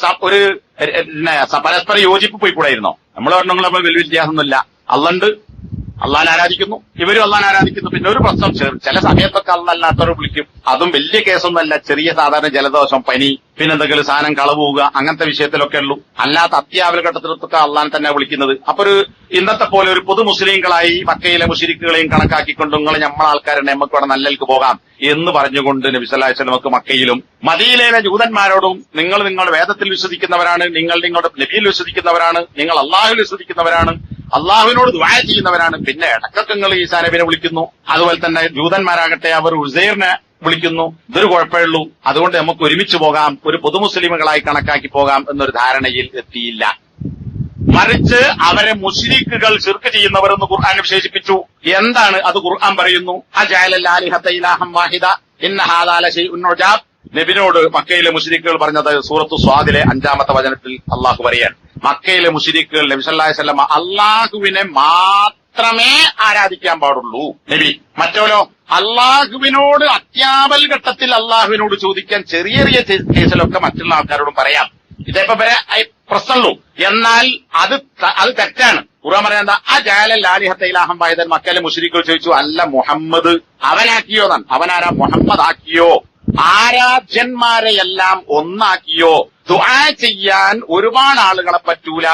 പരസ്പര യോജിപ്പ് പോയി കൂടായിരുന്നോ? നമ്മൾ പറഞ്ഞ വലിയ വ്യത്യാസമൊന്നുമില്ല. അള്ളണ്ട്, അള്ളാൻ ആരാധിക്കുന്നു, ഇവരും അള്ളാൻ ആരാധിക്കുന്നു. പിന്നെ ഒരു പ്രശ്നം, ചില സമയത്തൊക്കെ അള്ളല്ലാത്തവർ വിളിക്കും. അതും വലിയ കേസൊന്നുമല്ല, ചെറിയ സാധാരണ ജലദോഷം, പനി, പിന്നെ എന്തെങ്കിലും സാധനം കളവ് പോവുക, അങ്ങനത്തെ വിഷയത്തിലൊക്കെ ഉള്ളൂ. അല്ലാത്ത അത്യാവശ്യ ഘട്ടത്തിലൊക്കെ അള്ളാൻ തന്നെ വിളിക്കുന്നത്. അപ്പൊ ഇന്നത്തെ പോലെ ഒരു പൊതു മുസ്ലിങ്ങളായി മക്കയിലെ മുശ്രിക്കുകളെയും കണക്കാക്കിക്കൊണ്ട് നിങ്ങൾ നമ്മളെ ആൾക്കാരുടെ നമുക്ക് ഇവിടെ നല്ലൽക്ക് പോകാം എന്ന് പറഞ്ഞുകൊണ്ട് നബി സല്ലല്ലാഹു അലൈഹി വസല്ലമക്ക് മക്കയിലും മദീനയിലെ ജൂതന്മാരോടും നിങ്ങൾ നിങ്ങളുടെ വേദത്തിൽ വിശ്വസിക്കുന്നവരാണ്, നിങ്ങൾ നിങ്ങളുടെ നബിയിൽ വിശ്വസിക്കുന്നവരാണ്, നിങ്ങൾ അള്ളാഹുവിൽ വിശ്വസിക്കുന്നവരാണ്, അള്ളാഹുവിനോട് ദുആ ചെയ്യുന്നവരാണ്. പിന്നെ ഇടക്കൊക്കെ നിങ്ങൾ ഈസാ നബിനെ വിളിക്കുന്നു. അതുപോലെ തന്നെ ജൂതന്മാരാകട്ടെ അവർ ഉസൈറിനെ വിളിക്കുന്നു. ഇതൊരു കുഴപ്പമേ ഉള്ളൂ. അതുകൊണ്ട് നമുക്ക് ഒരുമിച്ച് പോകാം, ഒരു പൊതുമുസ്ലിമുകളായി കണക്കാക്കി പോകാം എന്നൊരു ധാരണയിൽ എത്തിയില്ല. മറിച്ച് അവരെ മുശ്രിക്കുകൾ ശിർക്ക് ചെയ്യുന്നവരെന്ന് ഖുർആൻ വിശേഷിപ്പിച്ചു. എന്താണ് അത്? ഖുർആൻ പറയുന്നു, അജഅലൽ ആലിഹത ഇലാഹൻ വാഹിദ ഇന്ന ഹാദാ ലശൈഉൻ ഉജാബ്. നബിനോട് മക്കയിലെ മുശ്രിക്കുകൾ പറഞ്ഞത് സൂറത്തു സ്വാദിലെ 5ാമത്തെ വചനത്തിൽ അള്ളാഹു പറയാൻ. മക്കയിലെ മുശ്രിക്കുകൾ നബി സല്ലല്ലാഹു അലൈഹി വസല്ലം അള്ളാഹുവിനെ മാത്രമേ ആരാധിക്കാൻ പാടുള്ളൂ. നബി മറ്റോലോ അള്ളാഹുവിനോട് അത്യാപൽ ഘട്ടത്തിൽ അള്ളാഹുവിനോട് ചോദിക്കാൻ ചെറിയ ചെറിയ കേസിലൊക്കെ മറ്റുള്ള ആൾക്കാരോടും പറയാം. ഇതേപ്പോ വരെ പ്രശ്നമുള്ളൂ. എന്നാൽ അത് തെറ്റാണ്. ഖുർആൻ പറയാൻ എന്താ? അജഅലൽ ആലിഹത ഇലാഹൻ വാഹിദൻ. മക്കയിലെ മുശ്രിക്കുകൾ ചോദിച്ചു, അല്ല മുഹമ്മദ് അവനാക്കിയോ? അവനാരാ? മുഹമ്മദ് ആക്കിയോ? ആരാധ്യന്മാരെയെല്ലാം ഒന്നാക്കിയോ? ദുആ ചെയ്യാൻ ഒരുപാട് ആളുകളെ പറ്റൂല,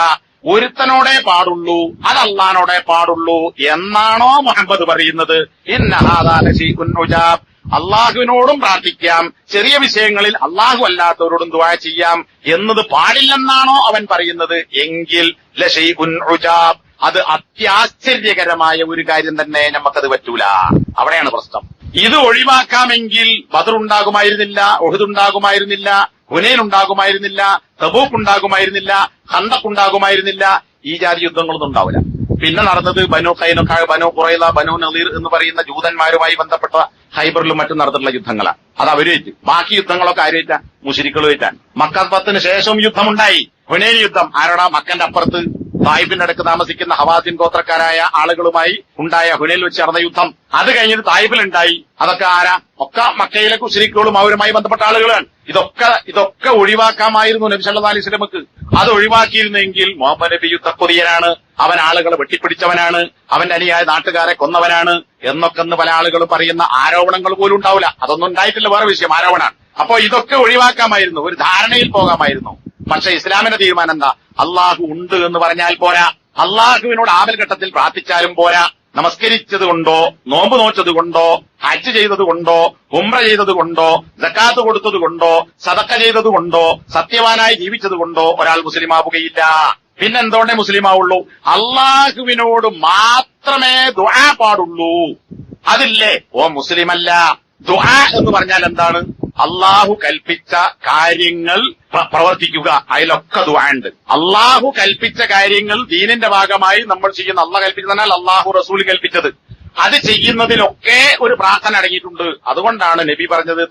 ഒരുത്തനോടെ പാടുള്ളൂ, അത് അള്ളാനോടെ പാടുള്ളൂ എന്നാണോ മുഹമ്മദ് പറയുന്നത്? ഇന്ന ഹാദാ ലശൈഉൻ ഉജാബ്. അള്ളാഹുവിനോടും പ്രാർത്ഥിക്കാം, ചെറിയ വിഷയങ്ങളിൽ അള്ളാഹു അല്ലാത്തവരോടും ദുആ ചെയ്യാം എന്നത് പാടില്ലെന്നാണോ അവൻ പറയുന്നത്? എങ്കിൽ ലശൈഉൻ ഉജാബ്, അത് അത്യാശ്ചര്യകരമായ ഒരു കാര്യം തന്നെ, നമുക്കത് പറ്റൂല. അവിടെയാണ് പ്രശ്നം. ഇത് ഒഴിവാക്കാമെങ്കിൽ ബദർ ഉണ്ടാകുമായിരുന്നില്ല, ഉഹദ് ഉണ്ടാകുമായിരുന്നില്ല, ഹുനൈൻ ഉണ്ടാകുമായിരുന്നില്ല, തബൂക്ക് ഉണ്ടാകുമായിരുന്നില്ല, ഖന്തഖ് ഉണ്ടാകുമായിരുന്നില്ല. ഈ ജാതി യുദ്ധങ്ങളൊന്നും ഉണ്ടാവില്ല. പിന്നെ നടന്നത് ബനു ഖൈനുഖാ, ബനു ഖുറൈള, ബനു നളീർ എന്ന് പറയുന്ന ജൂതന്മാരുമായി ബന്ധപ്പെട്ട ഖൈബറിലും മറ്റും നടന്നിട്ടുള്ള യുദ്ധങ്ങളാണ്. അത് അവരുമായിട്ട്. ബാക്കി യുദ്ധങ്ങളൊക്കെ ആരുമായിട്ടാ? മുശ്രിക്കുകളുമായിട്ടാണ്. മക്ക ഫത്തിന് ശേഷം യുദ്ധമുണ്ടായി. ഹുനൈൻ യുദ്ധം. ആരോടാ? മക്കന്റെ അപ്പുറത്ത് തായിഫിന്റെ അടുക്ക് താമസിക്കുന്ന ഹവാസിൻ ഗോത്രക്കാരായ ആളുകളുമായി ഉണ്ടായ ഹുനൈനിൽ വെച്ച് നടന്ന യുദ്ധം. അത് കഴിഞ്ഞിട്ട് തായിഫിലുണ്ടായി. അതൊക്കെ ആരാ? ഒക്കെ മക്കയിലെ മുശ്രിക്കുകളും അവരുമായി ബന്ധപ്പെട്ട ആളുകളാണ്. ഇതൊക്കെ ഒഴിവാക്കാമായിരുന്നു നബി സല്ലല്ലാഹു അലൈഹി വസല്ലമക്ക്. അത് ഒഴിവാക്കിയിരുന്നെങ്കിൽ മുഹമ്മദ് നബി യുദ്ധക്കൊതിയനാണ്, അവൻ ആളുകളെ വെട്ടിപ്പിടിച്ചവനാണ്, അവന്റെ അനുയായ നാട്ടുകാരെ കൊന്നവനാണ് എന്നൊക്കെ പല ആളുകളും പറയുന്ന ആരോപണങ്ങൾ പോലും ഉണ്ടാവില്ല. അതൊന്നും ഉണ്ടായിട്ടില്ല, വേറെ വിഷയം, ആരോപണമാണ്. അപ്പോ ഇതൊക്കെ ഒഴിവാക്കാമായിരുന്നു, ഒരു ധാരണയിൽ പോകാമായിരുന്നു. പക്ഷെ ഇസ്ലാമിന്റെ തീരുമാനം എന്താ? അള്ളാഹു ഉണ്ട് എന്ന് പറഞ്ഞാൽ പോരാ, അള്ളാഹുവിനോട് ആപൽഘട്ടത്തിൽ പ്രാർത്ഥിച്ചാലും പോരാ. നമസ്കരിച്ചത് കൊണ്ടോ, നോമ്പ് നോച്ചത് കൊണ്ടോ, ഹജ്ജ് ചെയ്തത് കൊണ്ടോ, ഉംറ ചെയ്തത് കൊണ്ടോ, സക്കാത്ത് കൊടുത്തത് കൊണ്ടോ, സദക്ക ചെയ്തത് കൊണ്ടോ, സത്യവാനായി ജീവിച്ചത് കൊണ്ടോ ഒരാൾ മുസ്ലിമാവുകയില്ല. പിന്നെന്തോണ്ടേ മുസ്ലിമാവുള്ളൂ? അള്ളാഹുവിനോട് മാത്രമേ ദുആ പാടുള്ളൂ. അതില്ലേ ഓ മുസ്ലിമല്ല. ദുആ എന്ന് പറഞ്ഞാൽ എന്താണ്? അള്ളാഹു കൽപ്പിച്ച കാര്യങ്ങൾ പ്രവർത്തിക്കുക. അതിലൊക്കെ ദുആ ഉണ്ട്. അള്ളാഹു കൽപ്പിച്ച കാര്യങ്ങൾ ദീനിന്റെ ഭാഗമായി നമ്മൾ ചെയ്യുന്ന, അള്ളാഹ് കൽപ്പിച്ചതെന്നാൽ അള്ളാഹു റസൂൽ കൽപ്പിച്ചത്, അത് ചെയ്യുന്നതിലൊക്കെ ഒരു പ്രാർത്ഥന അടങ്ങിയിട്ടുണ്ട്. അതുകൊണ്ടാണ് നബി പറഞ്ഞത്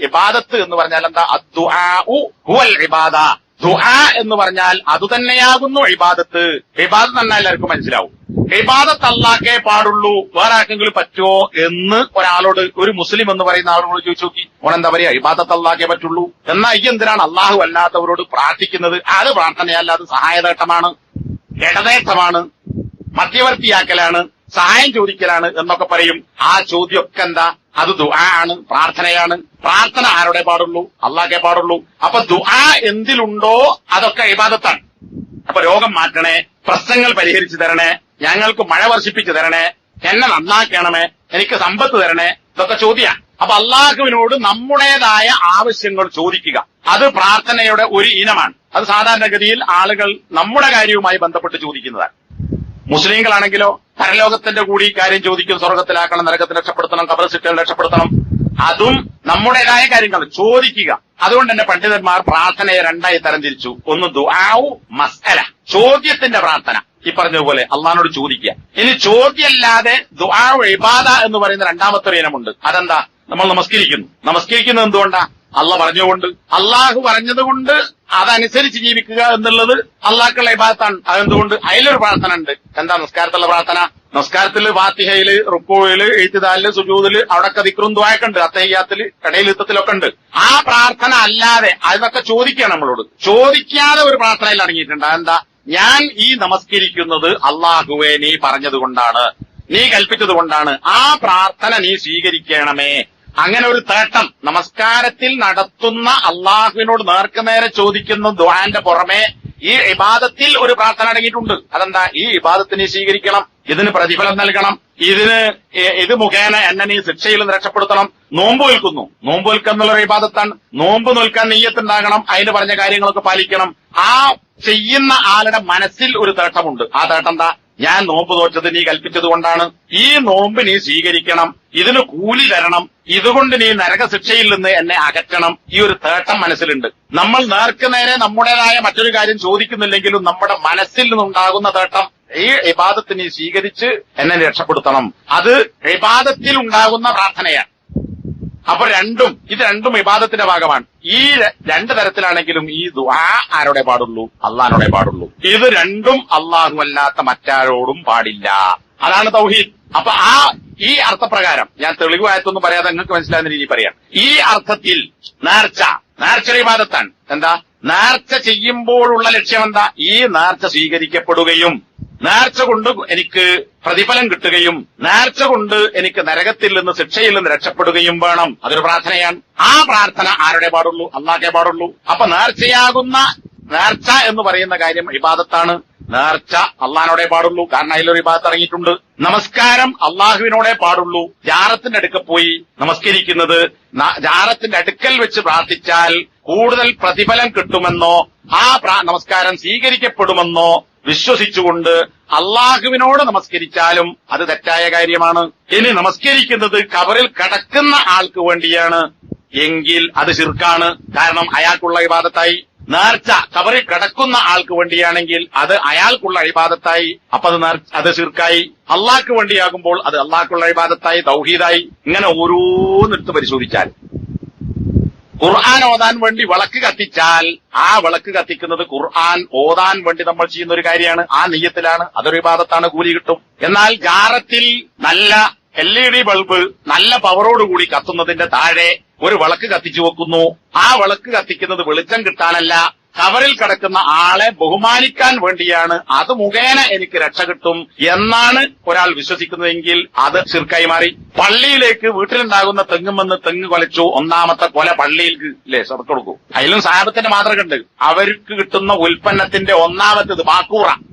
ഇബാദത്ത് എന്ന് പറഞ്ഞാൽ എന്താ? അദ്ദുആഉ ഹുവൽ ഇബാദ. ദുആ എന്ന് പറഞ്ഞാൽ അതുതന്നെയാകുന്നു ഇബാദത്ത്. ഇബാദത്ത് എന്നാൽ എല്ലാവർക്കും മനസ്സിലാവും. ഇബാദത്ത് അല്ലാഹ്ക്കേ പാടുള്ളൂ, വേറെ ആർക്കെങ്കിലും പറ്റുമോ എന്ന് ഒരാളോട്, ഒരു മുസ്ലിം എന്ന് പറയുന്ന ആളോട് ചോദിച്ചു നോക്കി, ഓനെന്താ പറയാ? ഇബാദത്ത് അല്ലാഹ്ക്കേ പറ്റുള്ളൂ. എന്നാൽ ഈ എന്തിനാണ് അള്ളാഹു അല്ലാത്തവരോട് പ്രാർത്ഥിക്കുന്നത്? അത് പ്രാർത്ഥനയല്ല, അത് സഹായതേട്ടമാണ്, ഇടതേട്ടമാണ്, മധ്യവർത്തിയാക്കലാണ്, സഹായം ചോദിക്കലാണ് എന്നൊക്കെ പറയും. ആ ചോദ്യമൊക്കെ എന്താ? അത് ദുആ ആണ്, പ്രാർത്ഥനയാണ്. പ്രാർത്ഥന ആരോടെ പാടുള്ളൂ? അള്ളാഹ്ക്കേ പാടുള്ളൂ. അപ്പൊ ദുആ എന്തിലുണ്ടോ അതൊക്കെ ഇബാദത്താണ്. അപ്പൊ രോഗം മാറ്റണേ, പ്രശ്നങ്ങൾ പരിഹരിച്ചു തരണേ, ഞങ്ങൾക്ക് മഴ വർഷിപ്പിച്ചു തരണേ, എന്നെ നന്നാക്കണമേ, എനിക്ക് സമ്പത്ത് തരണേ, ഇതൊക്കെ ചോദ്യാ. അപ്പൊ അള്ളാഹുവിനോട് നമ്മുടേതായ ആവശ്യങ്ങൾ ചോദിക്കുക, അത് പ്രാർത്ഥനയുടെ ഒരു ഇനമാണ്. അത് സാധാരണഗതിയിൽ ആളുകൾ നമ്മുടെ കാര്യവുമായി ബന്ധപ്പെട്ട് ചോദിക്കുന്നതാണ്. മുസ്ലിങ്ങളാണെങ്കിലോ പരലോകത്തിന്റെ കൂടി കാര്യം ചോദിക്കും. സ്വർഗത്തിലാക്കണം, നരകത്തിൽ രക്ഷപ്പെടുത്തണം, ഖബർ ശിക്ഷയിൽ രക്ഷപ്പെടുത്തണം. അതും നമ്മുടേതായ കാര്യങ്ങൾ ചോദിക്കുക. അതുകൊണ്ട് തന്നെ പണ്ഡിതന്മാർ പ്രാർത്ഥനയെ രണ്ടായി തരംതിരിച്ചു. ഒന്ന് ദുആഉ മസ്അല, ചോദ്യത്തിന്റെ പ്രാർത്ഥന, ഈ പറഞ്ഞതുപോലെ അള്ളാഹിനോട് ചോദിക്കുക. ഇനി ചോദ്യമല്ലാതെ ദുആഉ ഇബാദ എന്ന് പറയുന്ന രണ്ടാമത്തെ ഇനമുണ്ട്. അതെന്താ? നമ്മൾ നമസ്കരിക്കുന്നത് എന്തുകൊണ്ടാ? അള്ളാഹ് പറഞ്ഞുകൊണ്ട്, അള്ളാഹു പറഞ്ഞതുകൊണ്ട് അതനുസരിച്ച് ജീവിക്കുക എന്നുള്ളത് അള്ളാഹ്ക്കുള്ള ഇബാദത്താണ്. അതെന്തുകൊണ്ട്? അതിലൊരു പ്രാർത്ഥന ഉണ്ട്. എന്താ നിസ്കാരത്തിലുള്ള പ്രാർത്ഥന? നിസ്കാരത്തില് ഫാത്തിഹയില്, റുക്കൂയില്, ഇഅ്തിദാലില്, സുജൂദില് അവിടൊക്കെ ദിക്റും ദുആയൊക്കെ അത്തഹിയ്യാത്തില്, ഇടയിലിത്തത്തിലൊക്കെ ഉണ്ട്. ആ പ്രാർത്ഥന അല്ലാതെ അതൊക്കെ ചോദിക്കുക. നമ്മളോട് ചോദിക്കാതെ ഒരു പ്രാർത്ഥനയിൽ അടങ്ങിയിട്ടുണ്ട്. എന്താ? ഞാൻ ഈ നമസ്കരിക്കുന്നത് അള്ളാഹുവേ നീ പറഞ്ഞത് കൊണ്ടാണ്, നീ കൽപ്പിച്ചത് കൊണ്ടാണ്, ആ പ്രാർത്ഥന നീ സ്വീകരിക്കണമേ. അങ്ങനെ ഒരു തേട്ടം നമസ്കാരത്തിൽ നടത്തുന്ന അള്ളാഹുവിനോട് നേർക്കുനേരെ ചോദിക്കുന്ന ദുആന്റെ പുറമെ ഈ ഇബാദത്തിൽ ഒരു പ്രാർത്ഥന അടങ്ങിയിട്ടുണ്ട്. അതെന്താ? ഈ ഇബാദത്തിനെ സ്വീകരിക്കണം, ഇതിന് പ്രതിഫലം നൽകണം, ഇത് മുഖേന എന്നെ നീ ശിക്ഷയിൽ നിന്ന് രക്ഷപ്പെടുത്തണം. നോമ്പ് നിൽക്കുന്നു, നോമ്പ് നിൽക്കുന്നുള്ള ഇബാദത്താണ്. നോമ്പ് നിൽക്കാൻ നിയ്യത്തുണ്ടാകണം, അതിന് പറഞ്ഞ കാര്യങ്ങളൊക്കെ പാലിക്കണം. ആ ചെയ്യുന്ന ആളുടെ മനസ്സിൽ ഒരു തേട്ടമുണ്ട്. ആ തേട്ടം എന്താ? ഞാൻ നോമ്പ് നോറ്റത് നീ കൽപ്പിച്ചത് കൊണ്ടാണ്, ഈ നോമ്പ് നീ സ്വീകരിക്കണം, ഇതിന് കൂലി തരണം, ഇതുകൊണ്ട് നീ നരകശിക്ഷയിൽ നിന്ന് എന്നെ അകറ്റണം. ഈ ഒരു തേട്ടം മനസ്സിലുണ്ട്. നമ്മൾ നേർക്കുനേരെ നമ്മുടേതായ മറ്റൊരു കാര്യം ചോദിക്കുന്നില്ലെങ്കിലും നമ്മുടെ മനസ്സിൽ നിന്നുണ്ടാകുന്ന തേട്ടം, ഈ ഇബാദത്ത് നീ സ്വീകരിച്ച് എന്നെ രക്ഷപ്പെടുത്തണം, അത് ഇബാദത്തിൽ ഉണ്ടാകുന്ന പ്രാർത്ഥനയാണ്. അപ്പൊ ഇത് രണ്ടും ഇബാദത്തിന്റെ ഭാഗമാണ്. ഈ രണ്ടു തരത്തിലാണെങ്കിലും ഈ ദുആ ആരോടെ പാടുള്ളൂ? അള്ളാഹിനോടെ പാടുള്ളൂ. ഇത് രണ്ടും അള്ളാഹു അല്ലാത്ത മറ്റാരോടും പാടില്ല. അതാണ് തൗഹീദ്. അപ്പൊ ഈ അർത്ഥപ്രകാരം ഞാൻ തെളിവായിട്ടൊന്നും പറയാതെ നിങ്ങൾക്ക് മനസ്സിലാകുന്ന രീതിയിൽ പറയാം. ഈ അർത്ഥത്തിൽ നേർച്ചയുടെ ഇബാദത്താണ്. എന്താ? നേർച്ച ചെയ്യുമ്പോഴുള്ള ലക്ഷ്യം എന്താ? ഈ നേർച്ച സ്വീകരിക്കപ്പെടുകയും നേർച്ച കൊണ്ട് എനിക്ക് പ്രതിഫലം കിട്ടുകയും നേർച്ച കൊണ്ട് എനിക്ക് നരകത്തിൽ നിന്ന് ശിക്ഷയിൽ നിന്ന് രക്ഷപ്പെടുകയും വേണം. അതൊരു പ്രാർത്ഥനയാണ്. ആ പ്രാർത്ഥന ആരുടെ പാടുള്ളൂ? അള്ളാഹ്ക്കേ പാടുള്ളൂ. അപ്പൊ നേർച്ച എന്ന് പറയുന്ന കാര്യം ഇബാദത്താണ്. നേർച്ച അള്ളാഹിനോടെ പാടുള്ളൂ, കാരണം അതിലൊരു ഇബാദത്ത് ഇറങ്ങിയിട്ടുണ്ട്. നമസ്കാരം അള്ളാഹുവിനോടെ പാടുള്ളൂ. ജാറത്തിന്റെ അടുക്ക പോയി നമസ്കരിക്കുന്നത്, ജാറത്തിന്റെ അടുക്കൽ വെച്ച് പ്രാർത്ഥിച്ചാൽ കൂടുതൽ പ്രതിഫലം കിട്ടുമെന്നോ ആ നമസ്കാരം സ്വീകരിക്കപ്പെടുമെന്നോ വിശ്വസിച്ചുകൊണ്ട് അള്ളാഹുവിനോട് നമസ്കരിച്ചാലും അത് തെറ്റായ കാര്യമാണ്. ഇനി നമസ്കരിക്കുന്നത് ഖബറിൽ കിടക്കുന്ന ആൾക്ക് വേണ്ടിയാണ് എങ്കിൽ അത് ശിർക്കാണ്, കാരണം അയാൾക്കുള്ള ഇബാദത്തായി. നേർച്ച ഖബറിൽ കിടക്കുന്ന ആൾക്ക് വേണ്ടിയാണെങ്കിൽ അത് അയാൾക്കുള്ള ഇബാദത്തായി, അപ്പൊ അത് ശിർക്കായി. അള്ളാഹ്ക്ക് വേണ്ടിയാകുമ്പോൾ അത് അള്ളാഹ്ക്കുള്ള ഇബാദത്തായി, തൗഹീദായി. ഇങ്ങനെ ഓരോന്നെടുത്ത് പരിശോധിച്ചാൽ, ഖുർആൻ ഓതാൻ വേണ്ടി വിളക്ക് കത്തിച്ചാൽ ആ വിളക്ക് കത്തിക്കുന്നത് ഖുർആൻ ഓതാൻ വേണ്ടി നമ്മൾ ചെയ്യുന്ന ഒരു കാര്യമാണ്. ആ നിയ്യത്തിലാണ്, അതൊരു ഇബാദത്താണ്, കൂലി കിട്ടും. എന്നാൽ ജാറത്തിൽ നല്ല LED ബൾബ് നല്ല പവറോടുകൂടി കത്തുന്നതിന്റെ താഴെ ഒരു വിളക്ക് കത്തിച്ചു വെക്കുന്നു. ആ വിളക്ക് കത്തിക്കുന്നത് വെളിച്ചം കിട്ടാനല്ല, ഖബറിൽ കിടക്കുന്ന ആളെ ബഹുമാനിക്കാൻ വേണ്ടിയാണ്, അത് മുഖേന എനിക്ക് രക്ഷ കിട്ടും എന്നാണ് ഒരാൾ വിശ്വസിക്കുന്നതെങ്കിൽ അത് ശിർക്കായി മാറി. പള്ളിയിലേക്ക് വീട്ടിലുണ്ടാകുന്ന തെങ്ങുമെന്ന് തെങ്ങ് കൊലച്ചു, ഒന്നാമത്തെ കൊല പള്ളിയിലേക്ക് സ്വതക്ക് കൊടുക്കും. അതിലും സാഹബത്തിന്റെ മാതൃക ഉണ്ട്. അവർക്ക് കിട്ടുന്ന ഉൽപ്പന്നത്തിന്റെ ഒന്നാമത്തേത് ബാക്കൂറ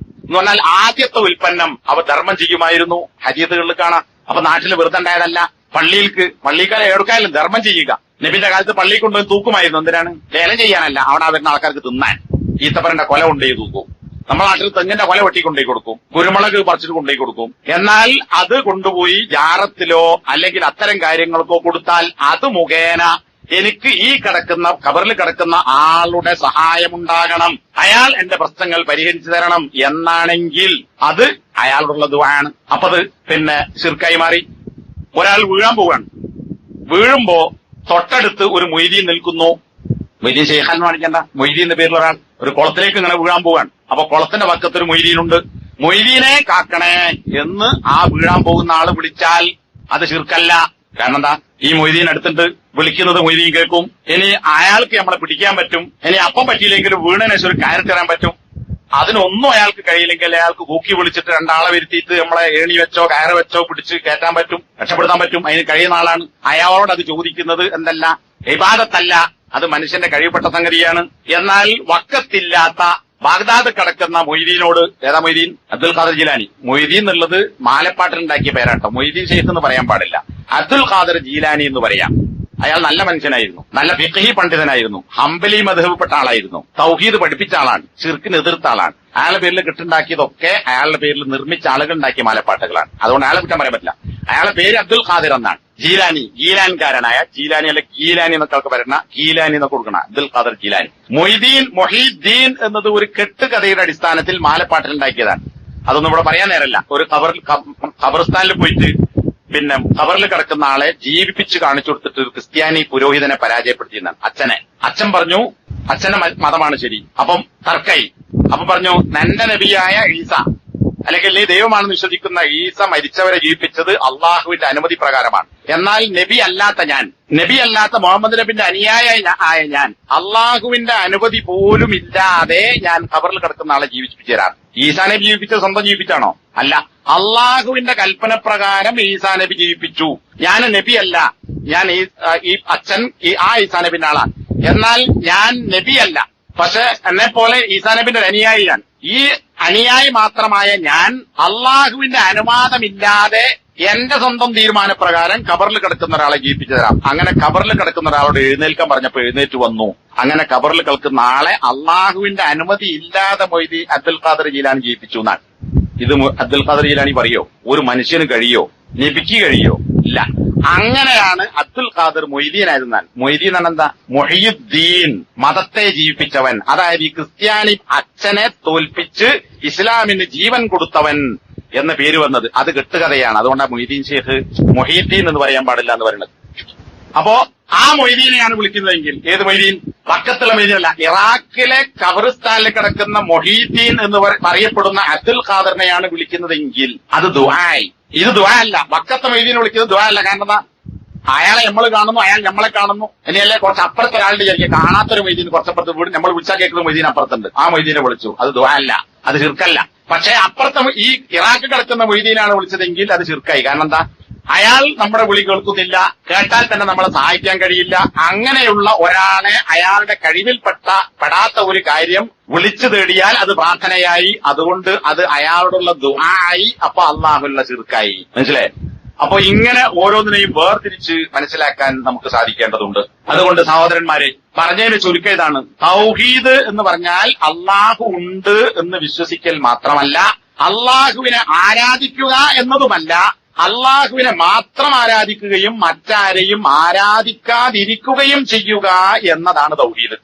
എന്ന് പറഞ്ഞാൽ ആദ്യത്തെ ഉൽപ്പന്നം അവർ ധർമ്മം ചെയ്യുമായിരുന്നു. ഹദീസുകളിൽ കാണാം. അപ്പൊ നാട്ടിൽ വെറുതെ ഉണ്ടായതല്ല, പള്ളിക്കാരെ എടുക്കാനും ധർമ്മം ചെയ്യുക. നബിന്റെ കാലത്ത് പള്ളിയിൽ കൊണ്ടുപോയി തൂക്കുമായിരുന്നു. എന്തിനാണ്? ലേലം ചെയ്യാനല്ല, അവിടെ വരുന്ന ആൾക്കാർക്ക് തിന്നാൻ. ഈത്തപ്പരന്റെ കൊല കൊണ്ടുപോയി തൂക്കും. നമ്മുടെ നാട്ടിൽ തെങ്ങിന്റെ കൊല വെട്ടി കൊണ്ടുപോയി കൊടുക്കും, കുരുമുളക് പറിച്ചിട്ട് കൊണ്ടുപോയി കൊടുക്കും. എന്നാൽ അത് കൊണ്ടുപോയി ജാറത്തിലോ അല്ലെങ്കിൽ അത്തരം കാര്യങ്ങൾക്കോ കൊടുത്താൽ അത് മുഖേന എനിക്ക് ഈ ഖബറിൽ കിടക്കുന്ന ആളുടെ സഹായമുണ്ടാകണം, അയാൾ എന്റെ പ്രശ്നങ്ങൾ പരിഹരിച്ചു തരണം എന്നാണെങ്കിൽ അത് അയാളോടുള്ള ദുആയാണ്. അപ്പൊ അത് പിന്നെ ശിർക്കായി മാറി. ഒരാൾ വീഴാൻ പോവാണ്, വീഴുമ്പോ തൊട്ടടുത്ത് ഒരു മൊയ്തീൻ നിൽക്കുന്നു. മൊയ്തീൻ ശൈഖാൻ കാണിക്കണ്ട, മൊയ്തീൻ എന്ന പേരിൽ ഒരാൾ ഒരു കുളത്തിലേക്ക് ഇങ്ങനെ വീഴാൻ പോവാണ്. അപ്പൊ കുളത്തിന്റെ പക്കത്തൊരു മൊയ്തീനുണ്ട്. മൊയ്തീനെ കാക്കണേ എന്ന് ആ വീഴാൻ പോകുന്ന ആള് വിളിച്ചാൽ അത് ശിർക്കല്ല. കാരണം എന്താ, ഈ മൊയ്തീൻ അടുത്തുണ്ട്, വിളിക്കുന്നത് മൊയ്തീൻ കേൾക്കും. ഇനി അയാൾക്ക് നമ്മളെ പിടിക്കാൻ പറ്റും. ഇനി അപ്പം പറ്റിയില്ലെങ്കിലും വീണതിന് ഒരു കയറി തരാൻ പറ്റും. അതിനൊന്നും അയാൾക്ക് കഴിയില്ലെങ്കിൽ അയാൾക്ക് കൂക്കി വിളിച്ചിട്ട് രണ്ടാളെ വരുത്തിയിട്ട് നമ്മളെ ഏണി വെച്ചോ കയറ് വെച്ചോ പിടിച്ച് കയറ്റാൻ പറ്റും, രക്ഷപ്പെടുത്താൻ പറ്റും. അതിന് കഴിയുന്ന ആളാണ്. അയാളോട് അത് ചോദിക്കുന്നത് എന്തല്ല, ഇബാദത്തല്ല, അത് മനുഷ്യന്റെ കഴിവപ്പെട്ട സംഗതിയാണ്. എന്നാൽ വക്കത്തില്ലാത്ത ബാഗ്ദാദ് കിടക്കുന്ന മൊയ്തീനോട്, ഏതാ മൊയ്തീൻ? അബ്ദുൽ ഖാദർ ജീലാനി. മൊയ്തീൻ എന്നുള്ളത് മാലപ്പാട്ടിനുണ്ടാക്കിയ പേരാട്ടോ. മൊയ്തീൻ ശൈഖ് എന്ന് പറയാൻ പാടില്ല, അബ്ദുൽ ഖാദർ ജീലാനി എന്ന് പറയാം. അയാൾ നല്ല മനുഷ്യനായിരുന്നു, നല്ല ഫിഖ്ഹി പണ്ഡിതനായിരുന്നു, ഹംബലി മദ്ഹബിൽപ്പെട്ട ആളായിരുന്നു, തൗഹീദ് പഠിപ്പിച്ച ആളാണ്, ശിർക്കിന് എതിർത്ത ആളാണ്. അയാളുടെ പേരിൽ കെട്ടുണ്ടാക്കിയതൊക്കെ അയാളുടെ പേരിൽ നിർമ്മിച്ച ആളുകൾ ഉണ്ടാക്കിയ മാലപ്പാട്ടുകളാണ്. അതുകൊണ്ട് അയാളെ കുറ്റം പറയാൻ പറ്റില്ല. അയാളുടെ പേര് അബ്ദുൽ ഖാദിർ എന്നാണ്. ജീലാനി, ഗീലാൻകാരനായ ജീലാനി, അല്ലെ ഗീലാനി എന്നൊക്കെ ആൾക്ക് പറയുന്ന ഗീലാനി എന്നൊക്കെ കൊടുക്കണം, അബ്ദുൽ ഖാദർ ജീലാനി. മൊഹീദ്ദീൻ എന്നത് ഒരു കെട്ടുകഥയുടെ അടിസ്ഥാനത്തിൽ മാലപ്പാട്ടിൽ ഉണ്ടാക്കിയതാണ്. അതൊന്നും ഇവിടെ പറയാൻ നേരല്ല. ഒരു ഖബർസ്ഥാനിൽ പോയിട്ട് പിന്നെ ഖബറിൽ കിടക്കുന്ന ആളെ ജീവിപ്പിച്ച് കാണിച്ചു കൊടുത്തിട്ട് ഒരു ക്രിസ്ത്യാനി പുരോഹിതനെ പരാജയപ്പെടുത്തിയെന്നാണ്. അച്ഛൻ പറഞ്ഞു അച്ഛന്റെ മതമാണ് ശരി. അപ്പം തർക്കായി. അപ്പൊ പറഞ്ഞു നന്റെ നബിയായ ഈസ, അല്ലെങ്കിൽ നീ ദൈവമാണെന്ന് വിശ്വസിക്കുന്ന ഈസ മരിച്ചവരെ ജീവിപ്പിച്ചത് അള്ളാഹുവിന്റെ അനുമതി പ്രകാരമാണ്. എന്നാൽ നബി അല്ലാത്ത മുഹമ്മദ് നബിന്റെ അനുയായ ഞാൻ അള്ളാഹുവിന്റെ അനുമതി പോലും ഇല്ലാതെ ഞാൻ ഖബറിൽ കിടക്കുന്ന ആളെ ജീവിപ്പിച്ചു തരാം. ഈസാ നബി ജീവിപ്പിച്ചത് സ്വന്തം ജീവിപ്പിച്ചാണോ? അല്ല, അള്ളാഹുവിന്റെ കൽപ്പന പ്രകാരം ഈസാ നബി ജീവിപ്പിച്ചു. ഞാൻ നബിയല്ല, ഞാൻ ഈ അച്ഛൻ ആ ഈസാ നബിന്റെ ആളാണ്. എന്നാൽ ഞാൻ നബിയല്ല, പക്ഷെ എന്നെ പോലെ ഈസാ നബിന്റെ ഒരു അനുയായിയാണ്. ഈ അനുയായി മാത്രമായ ഞാൻ അള്ളാഹുവിന്റെ അനുവാദമില്ലാതെ എന്റെ സ്വന്തം തീരുമാനപ്രകാരം ഖബറിൽ കിടക്കുന്ന ഒരാളെ ജീവിപ്പിച്ചു തരാം. അങ്ങനെ ഖബറിൽ കിടക്കുന്ന ഒരാളോട് എഴുന്നേൽക്കാൻ പറഞ്ഞപ്പോൾ എഴുന്നേറ്റ് വന്നു. അങ്ങനെ ഖബറിൽ കിടക്കുന്ന ആളെ അള്ളാഹുവിന്റെ അനുമതി ഇല്ലാതെ മൊയ്തി അബ്ദുൽ ഖാദർ ജീലാനി ജീവിപ്പിച്ചു എന്നാണ്. ഇത് അബ്ദുൽ ഖാദർ ജീലാനി പറയോ? ഒരു മനുഷ്യന് കഴിയോ? നബിക്ക് കഴിയോ? ഇല്ല. അങ്ങനെയാണ് അബ്ദുൽ ഖാദർ മൊയ്തീനായിരുന്നാൽ. മൊയ്തീൻ എന്താ? മൊഹീദ്ദീൻ, മതത്തെ ജീവിപ്പിച്ചവൻ. അതായത് ഈ ക്രിസ്ത്യാനി അച്ഛനെ തോൽപ്പിച്ച് ഇസ്ലാമിന് ജീവൻ കൊടുത്തവൻ എന്ന പേര് വന്നത്. അത് കെട്ടുകഥയാണ്. അതുകൊണ്ടാണ് മൊയ്തീൻ ശൈഖ് മൊഹീദ്ദീൻ എന്ന് പറയാൻ പാടില്ല എന്ന് പറയുന്നത്. അപ്പോ ആ മൊയ്തീനെയാണ് വിളിക്കുന്നതെങ്കിൽ, ഏത് മൊയ്തീൻ? വക്കത്തുള്ള മൊയ്തീനല്ല, ഇറാഖിലെ ഖബറിസ്ഥാനിൽ കിടക്കുന്ന മൊഹീദ്ദീൻ എന്ന് പറയപ്പെടുന്ന അബ്ദുൽ ഖാദറിനെയാണ് വിളിക്കുന്നതെങ്കിൽ അത് ദുആയി. ഇത് ദുആ അല്ല. വക്കത്തെ മൊയ്തീനെ വിളിക്കുന്നത് ദുആ അല്ല. കാരണം എന്താ? അയാളെ നമ്മൾ കാണുന്നു, അയാൾ നമ്മളെ കാണുന്നു. ഇനിയല്ലേ കുറച്ച് അപ്പുറത്തെ ഒരാളുടെ വിചാരിക്കുക, കാണാത്തൊരു മൊയ്തീൻ കുറച്ചപ്പുറത്ത് വീട് നമ്മൾ വിളിച്ചാൽ കേൾക്കുന്ന മൊയ്തീൻ അപ്പുറത്തുണ്ട്, ആ മൊയ്തീനെ വിളിച്ചു. അത് ദുആ അല്ല, അത് ശിർക്കല്ല. പക്ഷെ അപ്പുറത്തെ ഈ ഇറാഖ് കിടക്കുന്ന മൊയ്തീനാണ് വിളിച്ചതെങ്കിൽ അത് ശിർക്കായി. കാരണം എന്താ? അയാൾ നമ്മുടെ വിളി കേൾക്കുന്നില്ല, കേട്ടാൽ തന്നെ നമ്മളെ സഹായിക്കാൻ കഴിയില്ല. അങ്ങനെയുള്ള ഒരാളെ അയാളുടെ പെടാത്ത ഒരു കാര്യം വിളിച്ചു തേടിയാൽ അത് പ്രാർത്ഥനയായി. അതുകൊണ്ട് അത് അയാളോടുള്ള ദുആയി. അപ്പൊ അള്ളാഹുള്ള ശിർക്കായി. മനസ്സിലായി? അപ്പൊ ഇങ്ങനെ ഓരോന്നിനെയും വേർതിരിച്ച് മനസ്സിലാക്കാൻ നമുക്ക് സാധിക്കേണ്ടതുണ്ട്. അതുകൊണ്ട് സഹോദരന്മാരെ, പറഞ്ഞതിന് ചുരുക്കം ഇതാണ്. തൗഹീദ് എന്ന് പറഞ്ഞാൽ അള്ളാഹു ഉണ്ട് എന്ന് വിശ്വസിക്കൽ മാത്രമല്ല, അള്ളാഹുവിനെ ആരാധിക്കുക എന്നതുമല്ല, അള്ളാഹുവിനെ മാത്രം ആരാധിക്കുകയും മറ്റാരെയും ആരാധിക്കാതിരിക്കുകയും ചെയ്യുക എന്നതാണ് തൗഹീദ്.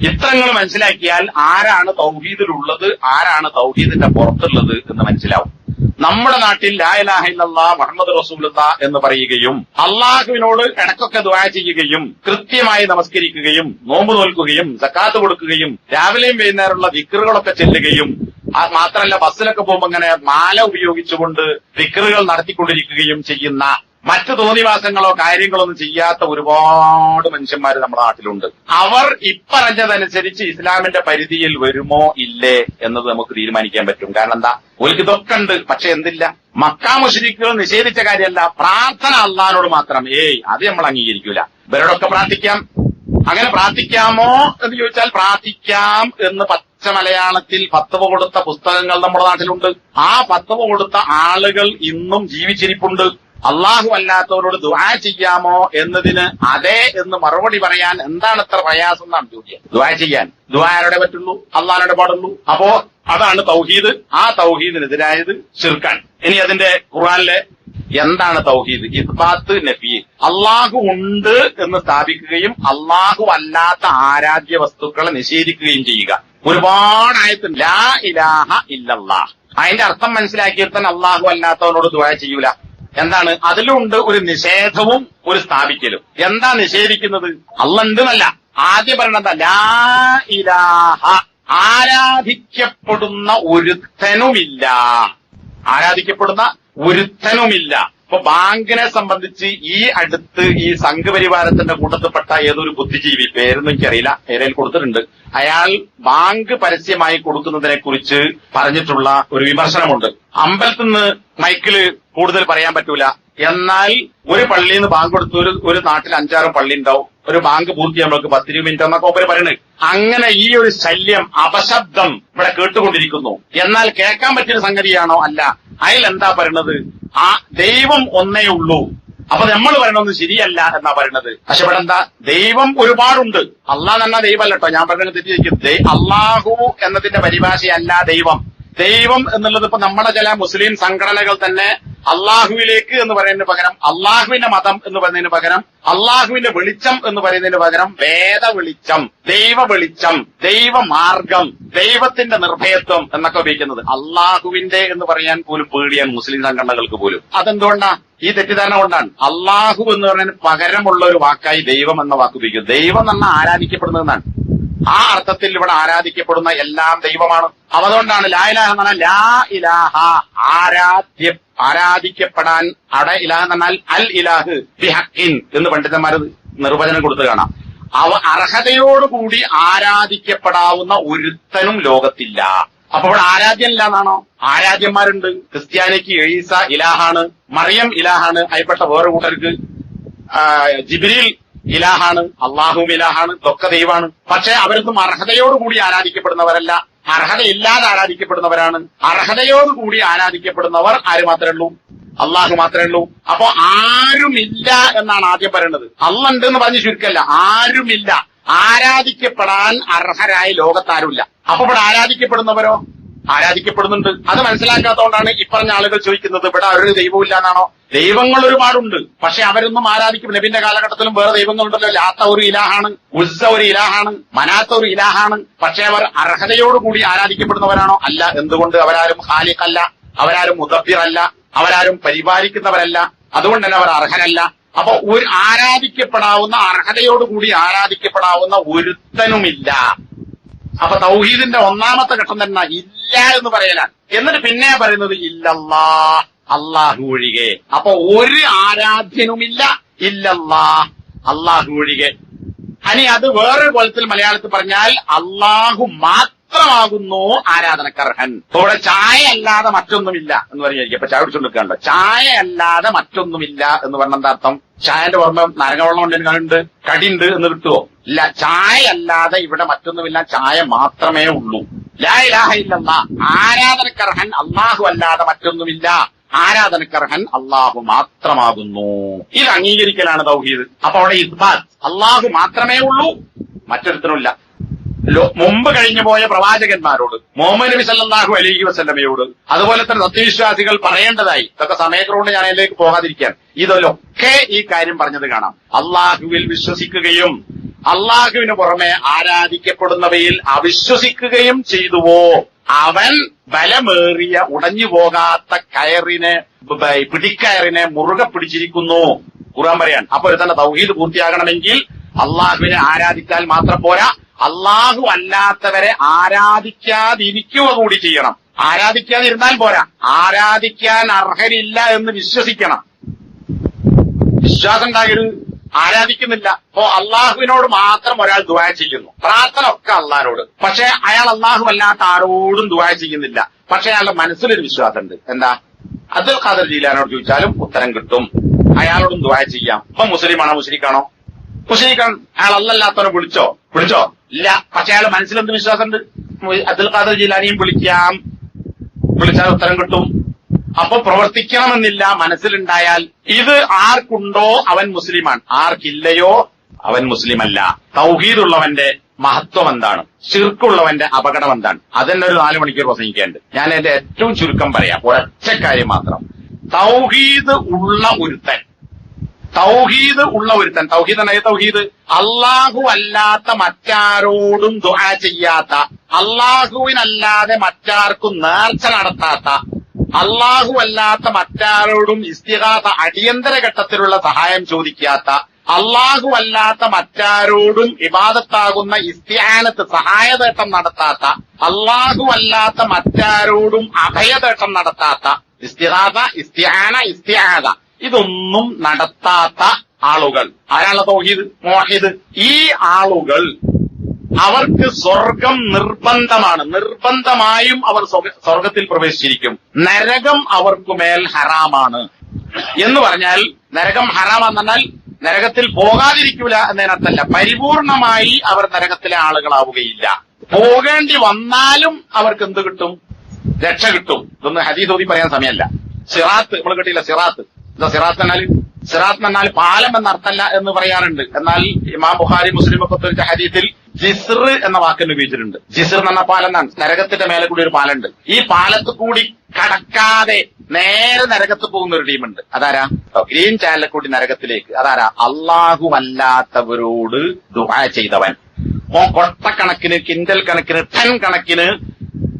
ഇത്രങ്ങൾ മനസ്സിലാക്കിയാൽ ആരാണ് തൗഹീദിലുള്ളത്, ആരാണ് തൗഹീദിന്റെ പുറത്തുള്ളത് എന്ന് മനസ്സിലാവും. നമ്മുടെ നാട്ടിൽ ലാ ഇലാഹ ഇല്ലല്ലാഹ് മുഹമ്മദ് റസൂലുള്ളാഹ് എന്ന് പറയുകയും അള്ളാഹുവിനോട് ഇടക്കൊക്കെ ദുആ ചെയ്യുകയും കൃത്യമായി നമസ്കരിക്കുകയും നോമ്പ് നോൽക്കുകയും സക്കാത്ത് കൊടുക്കുകയും രാവിലെയും വൈകുന്നേരമുള്ള ദിക്റുകളൊക്കെ ചെല്ലുകയും മാത്രമല്ല ബസ്സിലൊക്കെ പോകുമ്പോൾ ഇങ്ങനെ മാല ഉപയോഗിച്ചുകൊണ്ട് ദിക്റുകൾ നടത്തിക്കൊണ്ടിരിക്കുകയും ചെയ്യുന്ന, മറ്റു തോന്നിവാസങ്ങളോ കാര്യങ്ങളോ ഒന്നും ചെയ്യാത്ത ഒരുപാട് മനുഷ്യന്മാർ നമ്മുടെ നാട്ടിലുണ്ട്. അവർ ഇപ്പറഞ്ഞതനുസരിച്ച് ഇസ്ലാമിന്റെ പരിധിയിൽ വരുമോ ഇല്ലേ എന്നത് നമുക്ക് തീരുമാനിക്കാൻ പറ്റും. കാരണം എന്താ? ഓർക്ക് ഇതൊക്കെ ഉണ്ട്, പക്ഷെ എന്തില്ല? മക്കാ മുശ്രിക്കുകൾ നിഷേധിച്ച കാര്യമല്ല, പ്രാർത്ഥന അള്ളാഹിനോട് മാത്രം. അത് നമ്മൾ അംഗീകരിക്കൂല. ഇവരോടൊക്കെ പ്രാർത്ഥിക്കാം. അങ്ങനെ പ്രാർത്ഥിക്കാമോ എന്ന് ചോദിച്ചാൽ പ്രാർത്ഥിക്കാം എന്ന് പച്ച മലയാളത്തിൽ ഫത്വ കൊടുത്ത പുസ്തകങ്ങൾ നമ്മുടെ നാട്ടിലുണ്ട്. ആ ഫത്വ കൊടുത്ത ആളുകൾ ഇന്നും ജീവിച്ചിരിപ്പുണ്ട്. അള്ളാഹു അല്ലാത്തവരോട് ദുആ ചെയ്യാമോ എന്നതിന് അതെ എന്ന് മറുപടി പറയാൻ എന്താണ് ഇത്ര പ്രയാസം എന്നാണ് ചോദ്യം. ദുആ ചെയ്യാൻ ദുആ ആരോടെ പറ്റുള്ളൂ? അള്ളാഹിനോടെ പാടുള്ളൂ. അപ്പോ അതാണ് തൗഹീദ്. ആ തൗഹീദിനെതിരായത് ശിർക്കാണ്. ഇനി അതിന്റെ ഖുർആനിലെ എന്താണ് തൗഹീദ്? ഇസ്ബാത്ത് നഫി. അള്ളാഹു ഉണ്ട് എന്ന് സ്ഥാപിക്കുകയും അള്ളാഹു അല്ലാത്ത ആരാധ്യ വസ്തുക്കളെ നിഷേധിക്കുകയും ചെയ്യുക. ഒരുപാട് ആയത്തുണ്ട്. ലാ ഇലാഹ ഇല്ലല്ലാഹ്. അതിന്റെ അർത്ഥം മനസ്സിലാക്കിയിട്ട് അള്ളാഹു അല്ലാത്തവനോട് ദുആ ചെയ്യൂല. എന്താണ്? അതിലുണ്ട് ഒരു നിഷേധവും ഒരു സ്ഥാപിക്കലും. എന്താ നിഷേധിക്കുന്നത്? അള്ളാഹ് ഉണ്ടെന്നല്ല. ആദ്യം പറയണത് ലാ ഇലാഹ, ആരാധിക്കപ്പെടുന്ന ഒരുത്തനുമില്ല. ആരാധിക്കപ്പെടുന്ന ഒരുത്തനുമില്ല. ഇപ്പൊ ബാങ്കിനെ സംബന്ധിച്ച് ഈ അടുത്ത് ഈ സംഘപരിവാരത്തിന്റെ കൂട്ടത്തിൽപ്പെട്ട ഏതൊരു ബുദ്ധിജീവി, പേരൊന്നും എനിക്കറിയില്ല, ഏരയിൽ കൊടുത്തിട്ടുണ്ട്, അയാൾ ബാങ്ക് പരസ്യമായി കൊടുക്കുന്നതിനെ കുറിച്ച് പറഞ്ഞിട്ടുള്ള ഒരു വിമർശനമുണ്ട്. അമ്പലത്തിൽ നിന്ന് മൈക്കില് കൂടുതൽ പറയാൻ പറ്റൂല, എന്നാൽ ഒരു പള്ളിയിൽ നിന്ന് ബാങ്ക് കൊടുത്ത് ഒരു നാട്ടിൽ 5-6 പള്ളി ഉണ്ടാവും, ഒരു ബാങ്ക് പൂർത്തിയാകുമ്പോഴേക്ക് 10-20 മിനിറ്റ് എന്നൊക്കെ ഒപ്പര് പറയുന്നത്. അങ്ങനെ ഈ ഒരു ശല്യം, അപശബ്ദം ഇവിടെ കേട്ടുകൊണ്ടിരിക്കുന്നു. എന്നാൽ കേൾക്കാൻ പറ്റിയൊരു സംഗതിയാണോ? അല്ല. അതിലെന്താ പറയണത്? ആ ദൈവം ഒന്നേ ഉള്ളൂ. അപ്പൊ നമ്മൾ പറയണൊന്നും ശരിയല്ല എന്നാ പറയണത്. പക്ഷെ ഇവിടെ എന്താ? ദൈവം ഒരുപാടുണ്ട്. അള്ളാഹ് എന്നാ ദൈവമല്ല കേട്ടോ, ഞാൻ പറഞ്ഞത് തെറ്റിയിരിക്കും. അള്ളാഹു എന്നതിന്റെ പരിഭാഷയല്ല ദൈവം. ദൈവം എന്നുള്ളത് ഇപ്പൊ നമ്മുടെ ചില മുസ്ലിം സംഘടനകൾ തന്നെ അള്ളാഹുവിലേക്ക് എന്ന് പറയുന്നതിന് പകരം, അള്ളാഹുവിന്റെ മതം എന്ന് പറയുന്നതിന് പകരം, അള്ളാഹുവിന്റെ വെളിച്ചം എന്ന് പറയുന്നതിന് പകരം വേദ വെളിച്ചം, ദൈവ വെളിച്ചം, ദൈവമാർഗം, ദൈവത്തിന്റെ നിർഭയത്വം എന്നൊക്കെ ഉപയോഗിക്കുന്നത്. അള്ളാഹുവിന്റെ എന്ന് പറയാൻ പോലും പേടിയാണ് മുസ്ലിം സംഘടനകൾക്ക് പോലും. അതെന്തുകൊണ്ടാ? ഈ തെറ്റിദ്ധാരണ കൊണ്ടാണ്. അള്ളാഹു എന്ന് പറയുന്നതിന് പകരമുള്ള ഒരു വാക്കായി ദൈവം എന്ന വാക്ക് ഉപയോഗിക്കുന്നത്. ദൈവം എന്ന ആരാധിക്കപ്പെടുന്നതെന്നാണ്. ആ അർത്ഥത്തിൽ ഇവിടെ ആരാധിക്കപ്പെടുന്ന എല്ലാം ദൈവമാണ്. അതുകൊണ്ടാണ് ലാ ഇലാഹ എന്ന് പറഞ്ഞാൽ ലാ ഇലാഹ, ആരാധിക്കപ്പെടാൻ. അവിടെ ഇലാഹ് എന്ന് പറഞ്ഞാൽ അൽ ഇലാഹ് ബിഹഖിൻ എന്ന് പണ്ഡിതന്മാർ നിർവചനം കൊടുത്തു കാണാം. അർഹതയോടുകൂടി ആരാധിക്കപ്പെടാവുന്ന ഒരുത്തനും ലോകത്തില്ല. അപ്പൊ ഇവിടെ ആരാധ്യനില്ല എന്നാണോ? ആരാധ്യന്മാരുണ്ട്. ക്രിസ്ത്യാനിക്ക് ഈസ ഇലാഹാണ്, മറിയം ഇലാഹാണ്, അതിൽപ്പെട്ട വേറെ കൂട്ടർക്ക് ജിബ്രീൽ ഇലാഹാണ്, അള്ളാഹുവും ഇലാഹാണ്, ഇതൊക്കെ ദൈവമാണ്. പക്ഷെ അവരൊന്നും അർഹതയോടുകൂടി ആരാധിക്കപ്പെടുന്നവരല്ല, അർഹതയില്ലാതെ ആരാധിക്കപ്പെടുന്നവരാണ്. അർഹതയോടുകൂടി ആരാധിക്കപ്പെടുന്നവർ ആര് മാത്രമേ ഉള്ളൂ? അള്ളാഹു മാത്രമേ ഉള്ളൂ. അപ്പൊ ആരുമില്ല എന്നാണ് ആദ്യം പറയുന്നത്. അള്ളാഹ് ഉണ്ട് എന്ന് പറഞ്ഞ് ചുരുക്കല്ല, ആരുമില്ല. ആരാധിക്കപ്പെടാൻ അർഹരായ ലോകത്താരുമില്ല. അപ്പൊ ഇവിടെ ആരാധിക്കപ്പെടുന്നവരോ? ആരാധിക്കപ്പെടുന്നുണ്ട്. അത് മനസ്സിലാക്കാത്തതുകൊണ്ടാണ് ഇപ്പറഞ്ഞ ആളുകൾ ചോദിക്കുന്നത് ഇവിടെ ഒരു ദൈവവും ഇല്ല എന്നാണോ? ദൈവങ്ങൾ ഒരുപാടുണ്ട്, പക്ഷെ അവരൊന്നും ആരാധിക്കും. നബിന്റെ കാലഘട്ടത്തിലും വേറെ ദൈവങ്ങളുണ്ടല്ലോ. ലാത്ത ഒരു ഇലാഹാണ്, ഉസ്സ ഒരു ഇലാഹാണ്, മനാത്ത ഒരു ഇലാഹാണ്. പക്ഷെ അവർ അർഹതയോടുകൂടി ആരാധിക്കപ്പെടുന്നവരാണോ? അല്ല. എന്തുകൊണ്ട്? അവരാരും ഖാലിഖല്ല, അവരാരും മുദബ്ബിറല്ല, അവരാരും പരിപാലിക്കുന്നവരല്ല. അതുകൊണ്ട് തന്നെ അവർ അർഹരല്ല. അപ്പൊ ഒരു ആരാധിക്കപ്പെടാവുന്ന, അർഹതയോടുകൂടി ആരാധിക്കപ്പെടാവുന്ന ഒരുത്തനുമില്ല. അപ്പൊ തൗഹീദിന്റെ ഒന്നാമത്തെ ഘട്ടം തന്നെ ഇല്ല എന്ന് പറയലാണ്. എന്നിട്ട് പിന്നെ പറയുന്നത് ഇല്ലല്ലാ, അള്ളാഹു ഒഴികെ. അപ്പൊ ഒരു ആരാധ്യനുമില്ല, ഇല്ലല്ലാ, അള്ളാഹു ഒഴികെ. ഇനി അത് വേറൊരു കോലത്തിൽ മലയാളത്തിൽ പറഞ്ഞാൽ അള്ളാഹു മാത്രമാകുന്നു ആരാധനക്കർഹൻ. ഇവിടെ ചായ അല്ലാതെ മറ്റൊന്നുമില്ല എന്ന് പറഞ്ഞായിരിക്കും. അപ്പൊ ചായ കുടിച്ചോണ്ടിരിക്കാണല്ലോ. ചായ അല്ലാതെ മറ്റൊന്നുമില്ല എന്ന് പറഞ്ഞ എന്താ അർത്ഥം? ചായന്റെ ഓർമ്മ നാരങ്ങ വെള്ളം ഉണ്ട്, കടിയുണ്ട് എന്ന് കിട്ടുവോ? ഇല്ല. ചായ അല്ലാതെ ഇവിടെ മറ്റൊന്നുമില്ല, ചായ മാത്രമേ ഉള്ളൂ. ലാ ഇലാഹ ഇല്ലല്ലാഹ്, ആരാധനക്കർഹൻ അള്ളാഹു അല്ലാതെ മറ്റൊന്നുമില്ല, ആരാധനക്കർഹൻ അള്ളാഹു മാത്രമാകുന്നു. ഇത് അംഗീകരിക്കലാണ് തൗഹീദ്. അപ്പൊ അവിടെ ഇസ്ബാത്ത്, അള്ളാഹു മാത്രമേ ഉള്ളൂ, മറ്റൊരുത്തനുമില്ല. മുമ്പ് കഴിഞ്ഞു പോയ പ്രവാചകന്മാരോട്, മുഹമ്മദ് നബി സല്ലല്ലാഹു അലൈഹി വസല്ലമയോട്, അതുപോലെ തന്നെ സത്യവിശ്വാസികൾ പറയേണ്ടതായി. ഇതൊക്കെ സമയക്രമോണ്ട് ഞാൻ അതിലേക്ക് പോകാതിരിക്കാൻ, ഇതിലൊക്കെ ഈ കാര്യം പറഞ്ഞത് കാണാം. അള്ളാഹുവിൽ വിശ്വസിക്കുകയും അള്ളാഹുവിന് പുറമെ ആരാധിക്കപ്പെടുന്നവയിൽ അവിശ്വസിക്കുകയും ചെയ്തുവോ അവൻ ബലമേറിയ ഉടഞ്ഞു പോകാത്ത പിടിക്കയറിനെ മുറുകെ പിടിച്ചിരിക്കുന്നു. ഖുർആൻ പറയാൻ. അപ്പൊ ഒരു തന്നെ തൗഹീദ് പൂർത്തിയാകണമെങ്കിൽ അള്ളാഹുവിനെ ആരാധിച്ചാൽ മാത്രം പോരാ, അള്ളാഹു അല്ലാത്തവരെ ആരാധിക്കാതിരിക്കുക കൂടി ചെയ്യണം. ആരാധിക്കാതിരുന്നാൽ പോരാ, ആരാധിക്കാൻ അർഹരില്ല എന്ന് വിശ്വസിക്കണം. വിശ്വാസം ഉണ്ടാകരുത്. ആരാധിക്കുന്നില്ല. അപ്പോ അള്ളാഹുവിനോട് മാത്രം ഒരാൾ ദുആ ചെയ്യുന്നു. പ്രാർത്ഥന ഒക്കെ അള്ളാഹിനോട്. പക്ഷെ അയാൾ അള്ളാഹു അല്ലാത്ത ആരോടും ദുആ ചെയ്യുന്നില്ല. പക്ഷെ അയാളുടെ മനസ്സിലൊരു വിശ്വാസമുണ്ട്. എന്താ? അബ്ദുൽ ഖാദർ ജീലാനോട് ചോദിച്ചാലും ഉത്തരം കിട്ടും, അയാളോടും ദുആ ചെയ്യാം. ഇപ്പൊ മുസ്ലിമാണോ? മുശ്രിക്കാണോ? മുശ്രിക്കാണ്. അയാൾ അല്ലാത്തവനെ വിളിച്ചോ? ഇല്ല. പക്ഷെ അയാൾ മനസ്സിലെന്ത് വിശ്വാസമുണ്ട്? അബ്ദുൽ ഖാദർ ജീലാനിയും വിളിച്ചാൽ ഉത്തരം കിട്ടും. അപ്പൊ പ്രവർത്തിക്കണമെന്നില്ല, മനസ്സിലുണ്ടായാൽ. ഇത് ആർക്കുണ്ടോ അവൻ മുസ്ലിമാണ്, ആർക്കില്ലയോ അവൻ മുസ്ലിമല്ല. തൗഹീദുള്ളവന്റെ മഹത്വം എന്താണ്, ശിർക്കുള്ളവന്റെ അപകടം എന്താണ്, അതെന്നെ ഒരു 4 മണിക്കൂർ പ്രസംഗിക്കാനുണ്ട്. ഞാൻ എന്റെ ഏറ്റവും ചുരുക്കം പറയാം, ഒരൊറ്റ കാര്യം മാത്രം. തൗഹീദ് ഉള്ള ഒരുത്തൻ, തൗഹീദ് ഉള്ള ഒരുത്തൻ, തൗഹീദ് എന്ന തൗഹീദ് അള്ളാഹു അല്ലാത്ത മറ്റാരോടും ദുആ ചെയ്യാത്ത, അള്ളാഹുവിനല്ലാതെ മറ്റാർക്കും നേർച്ച നടത്താത്ത, അള്ളാഹു അല്ലാത്ത മറ്റാരോടും ഇസ്തിഗാസ അടിയന്തര ഘട്ടത്തിലുള്ള സഹായം ചോദിക്കാത്ത, അള്ളാഹു അല്ലാത്ത മറ്റാരോടും ഇബാദത്താകുന്ന ഇസ്തിആനത്ത് സഹായതേട്ടം നടത്താത്ത, അള്ളാഹു അല്ലാത്ത മറ്റാരോടും അഭയതേട്ടം നടത്താത്ത, ഇസ്തിഗാസ, ഇസ്തിആന, ഇസ്തിആദ ഇതൊന്നും നടത്താത്ത ആളുകൾ ആരാണ് തൗഹീദ് മുവഹിദ്. ഈ ആളുകൾ അവർക്ക് സ്വർഗം നിർബന്ധമാണ്, നിർബന്ധമായും അവർ സ്വർഗത്തിൽ പ്രവേശിച്ചിരിക്കും. നരകം അവർക്കുമേൽ ഹറാമാണ് എന്ന് പറഞ്ഞാൽ, നരകം ഹറാമെന്ന് പറഞ്ഞാൽ നരകത്തിൽ പോകാതിരിക്കൂല എന്നതിനർത്ഥമല്ല, പരിപൂർണമായി അവർ നരകത്തിലെ ആളുകളാവുകയില്ല. പോകേണ്ടി വന്നാലും അവർക്ക് എന്ത് കിട്ടും? രക്ഷ കിട്ടും. ഇതൊന്നും ഹദീസ് ഓതി പറയാൻ സമയമല്ല. സിറാത്ത് നമ്മൾ കേട്ടില്ല, സിറാത്ത് എന്താ? സിറാത്ത് എന്നാൽ, സിറാത്ത് എന്നാൽ പാലം എന്നർത്ഥമല്ല എന്ന് പറയാറുണ്ട്. എന്നാൽ ഇമാം ബുഖാരി മുസ്ലിം ഒക്കെ ഉദ്ധരിച്ച ഹദീസിൽ ജിസ്ർ എന്ന വാക്കിന് ഉപയോഗിച്ചിട്ടുണ്ട്. ജിസ്ർ എന്ന പാലം എന്നാണ്, നരകത്തിന്റെ മേലെ കൂടി ഒരു പാലുണ്ട്. ഈ പാലത്ത് കൂടി കടക്കാതെ നേരെ നരകത്ത് പോകുന്ന ഒരു ടീമുണ്ട്. അതാരാ? ഗ്രീൻ ചാനലിൽ കൂടി നരകത്തിലേക്ക്. അതാരാ? അള്ളാഹു അല്ലാത്തവരോട് ദുആ ചെയ്തവൻ. കൊട്ടക്കണക്കിന്, കിൻഡൽ കണക്കിന്, ടൺ കണക്കിന്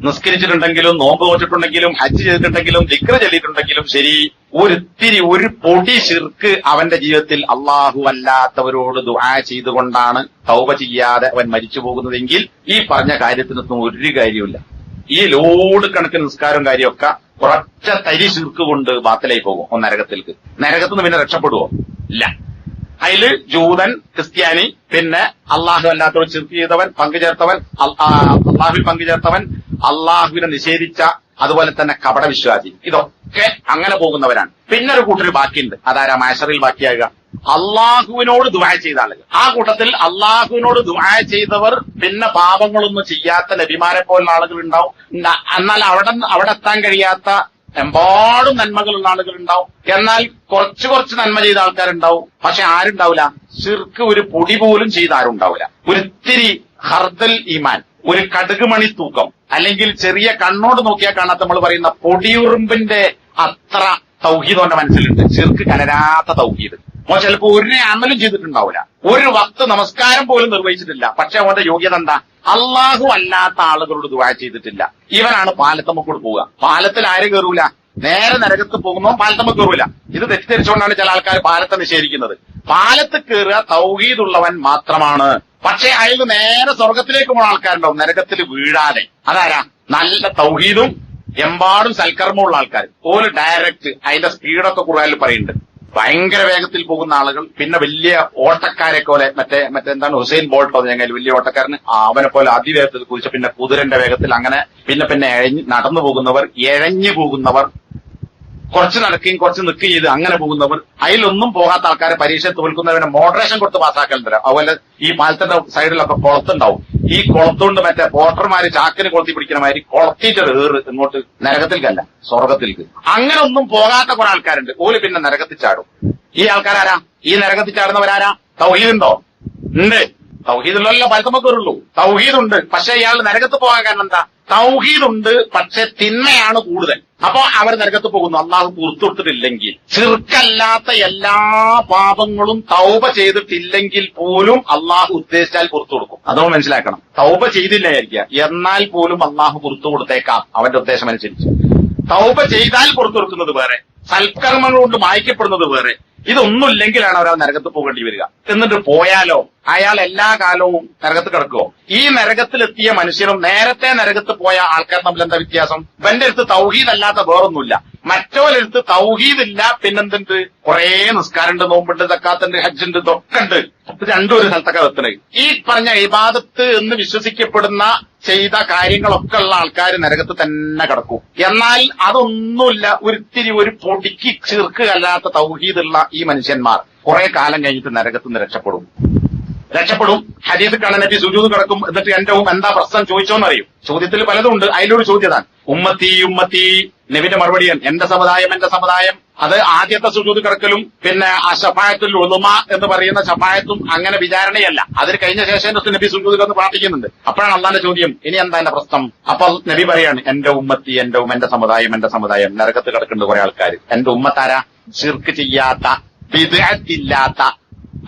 നിസ്കരിച്ചിട്ടുണ്ടെങ്കിലും, നോമ്പ് നോച്ചിട്ടുണ്ടെങ്കിലും, ഹജ്ജ് ചെയ്തിട്ടുണ്ടെങ്കിലും, ദിക്ർ ചൊല്ലിയിട്ടുണ്ടെങ്കിലും ശരി, ഒരു പൊടി ശിർക്ക് അവന്റെ ജീവിതത്തിൽ അള്ളാഹു അല്ലാത്തവരോട് ദുആ ചെയ്തുകൊണ്ടാണ് തൗബ ചെയ്യാതെ അവൻ മരിച്ചു പോകുന്നതെങ്കിൽ ഈ പറഞ്ഞ കാര്യത്തിനൊന്നും ഒരു കാര്യമില്ല. ഈ ലോഡ് കണക്കിന് നിസ്കാരവും കാര്യമൊക്കെ ഒരൊറ്റ തരി ശിർക്ക് കൊണ്ട് ബാത്തിലായി പോകും നരകത്തിലേക്ക്. നരകത്തുനിന്ന് പിന്നെ രക്ഷപ്പെടുവോ? ഇല്ല. അതില് ജൂതൻ, ക്രിസ്ത്യാനി, പിന്നെ അള്ളാഹു അല്ലാത്തവർ ശിർക്ക് ചെയ്തവൻ, പങ്കുചേർത്തവൻ, അള്ളാഹുവിൽ പങ്കുചേർത്തവൻ, അള്ളാഹുവിനെ നിഷേധിച്ച, അതുപോലെ തന്നെ കപടവിശ്വാസി, ഇതൊക്കെ അങ്ങനെ പോകുന്നവരാണ്. പിന്നെ ഒരു കൂട്ടർ ബാക്കിയുണ്ട്. അതാരാ മഹ്ശറിൽ ബാക്കിയാകുക? അള്ളാഹുവിനോട് ദുആ ചെയ്ത ആളുകൾ. ആ കൂട്ടത്തിൽ അള്ളാഹുവിനോട് ദുആ ചെയ്തവർ പിന്നെ പാപങ്ങളൊന്നും ചെയ്യാത്ത നബിമാരെ പോലുള്ള ആളുകൾ ഉണ്ടാവും. എന്നാൽ അവിടെ എത്താൻ കഴിയാത്ത എമ്പാടും നന്മകളുള്ള ആളുകൾ ഉണ്ടാവും. എന്നാൽ കുറച്ച് നന്മ ചെയ്ത ആൾക്കാരുണ്ടാവും. പക്ഷെ ആരുണ്ടാവില്ല? ശിർക്ക് ഒരു പൊടി പോലും ചെയ്ത ആരും ഉണ്ടാവില്ല. ഒരിത്തിരി ഹർദൽ ഈമാൻ, ഒരു കടുകുമണി തൂക്കം, അല്ലെങ്കിൽ ചെറിയ കണ്ണോട് നോക്കിയാൽ കാണാത്ത നമ്മൾ പറയുന്ന പൊടിയുറുമ്പിന്റെ അത്ര തൗഹീദ് അവന്റെ മനസ്സിലുണ്ട്. ശിർക്ക് കലരാത്ത തൗഹീദ്. അവൻ ചിലപ്പോ ഒരു അമലും ചെയ്തിട്ടുണ്ടാവില്ല, ഒരു വക്ത് നമസ്കാരം പോലും നിർവഹിച്ചിട്ടില്ല. പക്ഷെ അവന്റെ യോഗ്യത എന്താ? അള്ളാഹു അല്ലാത്ത ആളുകളോട് ദുആ ചെയ്തിട്ടില്ല. ഇവനാണ് പാലത്തമ്മക്കൂട് പോവുക. പാലത്തിൽ ആരും കയറൂല, നേരെ നരകത്ത് പോകുന്നോ പാലത്തമ്മ കയറൂല. ഇത് തെറ്റിദ്ധരിച്ചുകൊണ്ടാണ് ചില ആൾക്കാർ പാലത്തെ നിഷേധിക്കുന്നത്. പാലത്ത് കയറുക തൗഹീദുള്ളവൻ മാത്രമാണ്. പക്ഷെ അയാൾ നേരെ സ്വർഗത്തിലേക്ക് പോകുന്ന ആൾക്കാരുണ്ടാവും, നരകത്തിൽ വീഴാതെ. അതാരാ? നല്ല തൗഹീദും എമ്പാടും സൽക്കർമ്മമുള്ള ആൾക്കാർ. ഓല് ഡയറക്റ്റ് അതിന്റെ സ്പീഡൊക്കെ ഖുർആനിൽ പറയുന്നുണ്ട്. ഭയങ്കര വേഗത്തിൽ പോകുന്ന ആളുകൾ, പിന്നെ വലിയ ഓട്ടക്കാരെ പോലെ, മറ്റെന്താണ് ഹുസൈൻ ബോൾട്ടോ ഞങ്ങൾ വലിയ ഓട്ടക്കാരന്, അവനെ പോലെ അതിവേഗത്തിൽ കുതിച്ച്, പിന്നെ കുതിരന്റെ വേഗത്തിൽ, അങ്ങനെ പിന്നെ നടന്നു പോകുന്നവർ, എഴഞ്ഞു പോകുന്നവർ, കുറച്ച് നടക്കുകയും കുറച്ച് നിൽക്കുകയും ചെയ്ത് അങ്ങനെ പോകുന്നവർ, അതിലൊന്നും പോകാത്ത ആൾക്കാരെ പരീക്ഷ തോൽക്കുന്നവരെ മോഡറേഷൻ കൊടുത്ത് പാസ്സാക്കൽ തരാം. അതുപോലെ ഈ പാലത്തിന്റെ സൈഡിലൊക്കെ കുളത്തുണ്ടാവും. ഈ കുളത്തുകൊണ്ട് പോട്ടർമാര് ചാക്കിന് കൊളുത്തി പിടിക്കുന്ന മാതിരി കൊളത്തിയിട്ടൊരു ഏറ് ഇങ്ങോട്ട് നരകത്തിൽക്കല്ല, സ്വർഗത്തിൽക്ക്. അങ്ങനെ ഒന്നും പോകാത്ത കുറെ ആൾക്കാരുണ്ട്. ഓല് പിന്നെ നരകത്തിൽ ചാടും. ഈ ആൾക്കാരാരാ? ഈ നരകത്തിൽ ചാടുന്നവരാരാ? തൗഹീദുണ്ടോ? ഉണ്ട്. തൗഹീദുള്ളല്ലോ പലതമൊക്കെയുള്ളൂ. തൗഹീദുണ്ട്, പക്ഷെ ഇയാൾ നരകത്ത് പോകാൻ കാരണം എന്താ? തൗഹീദുണ്ട്, പക്ഷെ തിന്മയാണ് കൂടുതൽ. അപ്പൊ അവർ നരകത്ത് പോകുന്നു. അള്ളാഹു പുറത്തു കൊടുത്തിട്ടില്ലെങ്കിൽ, ശിർക്കല്ലാത്ത എല്ലാ പാപങ്ങളും തൗബ ചെയ്തിട്ടില്ലെങ്കിൽ പോലും അള്ളാഹു ഉദ്ദേശിച്ചാൽ പുറത്തു കൊടുക്കും. അതോ മനസ്സിലാക്കണം. തൗബ ചെയ്തില്ലായിരിക്കുക, എന്നാൽ പോലും അള്ളാഹു പുറത്തു കൊടുത്തേക്കാം അവന്റെ ഉദ്ദേശം അനുസരിച്ച്. തൗബ ചെയ്താൽ പുറത്തു കൊടുക്കുന്നത് വേറെ, സൽക്കർമ്മങ്ങൾ കൊണ്ട് മായ്ക്കപ്പെടുന്നത് വേറെ. ഇതൊന്നുമില്ലെങ്കിലാണ് ഒരാൾ നരകത്ത് പോകേണ്ടി വരിക. എന്നിട്ട് പോയാലോ അയാൾ എല്ലാ കാലവും നരകത്ത് കിടക്കുവോ? ഈ നരകത്തിലെത്തിയ മനുഷ്യരും നേരത്തെ നരകത്ത് പോയ ആൾക്കാർ തമ്മിൽ എന്താ വ്യത്യാസം? ഇവന്റെ അടുത്ത് തൗഹീദ് അല്ലാത്ത വേറൊന്നുമില്ല, മറ്റോരെടുത്ത് തൗഹീദ് ഇല്ല. പിന്നെന്തുണ്ട്? കുറെ നിസ്കാരമുണ്ട്, നോമ്പുണ്ട്, സക്കാത്തുണ്ട്, ഹജ്ജുണ്ട്, ഇതൊക്കെ ഉണ്ട്. രണ്ടും ഒരു സ്ഥലത്തൊക്കെ വെത്തണേ. ഈ പറഞ്ഞ ഇബാദത്ത് എന്ന് വിശ്വസിക്കപ്പെടുന്ന ചെയ്ത കാര്യങ്ങളൊക്കെ ഉള്ള ആൾക്കാർ നരകത്ത് തന്നെ കിടക്കും. എന്നാൽ അതൊന്നുമില്ല, ഒരു പൊടിക്ക് ചിർക്ക് അല്ലാത്ത തൗഹീദുള്ള ഈ മനുഷ്യന്മാർ കുറെ കാലം കഴിഞ്ഞിട്ട് നരകത്ത് നിന്ന് രക്ഷപ്പെടും. ഹദീസ് കാണാൻ നബി സുജൂദ് കിടക്കും. എന്നിട്ട് എന്റെ എന്താ പ്രശ്നം ചോദിച്ചോന്നറിയും. ചോദ്യത്തിൽ പലതും ഉണ്ട്. അതിലൊരു ചോദ്യതാണ് ഉമ്മത്തി ഉമ്മത്തി. നബിന്റെ മറുപടിയാണ് എന്റെ സമുദായം, അത് ആദ്യത്തെ സുജൂദ് കിടക്കലും പിന്നെ ആ ശഫായത്തുൽ ഉളുമ എന്ന് പറയുന്ന ശഫായത്തും അങ്ങനെ വിചാരണയല്ല. അതിന് കഴിഞ്ഞ ശേഷം നബി സുജൂദ് കിടന്ന് പ്രാർത്ഥിക്കുന്നുണ്ട്. അപ്പോഴാണ് അള്ളാന്റെ ചോദ്യം, ഇനി എന്താ എന്റെ പ്രശ്നം? അപ്പോൾ നബി പറയാണ്, എന്റെ ഉമ്മത്തി, എന്റെ സമുദായം നരകത്ത് കിടക്കുന്നുണ്ട് കുറെ ആൾക്കാർ. എന്റെ ഉമ്മത്താരാ? ശിർക്ക് ചെയ്യാത്ത, ബിദ്അത്തില്ലാത്ത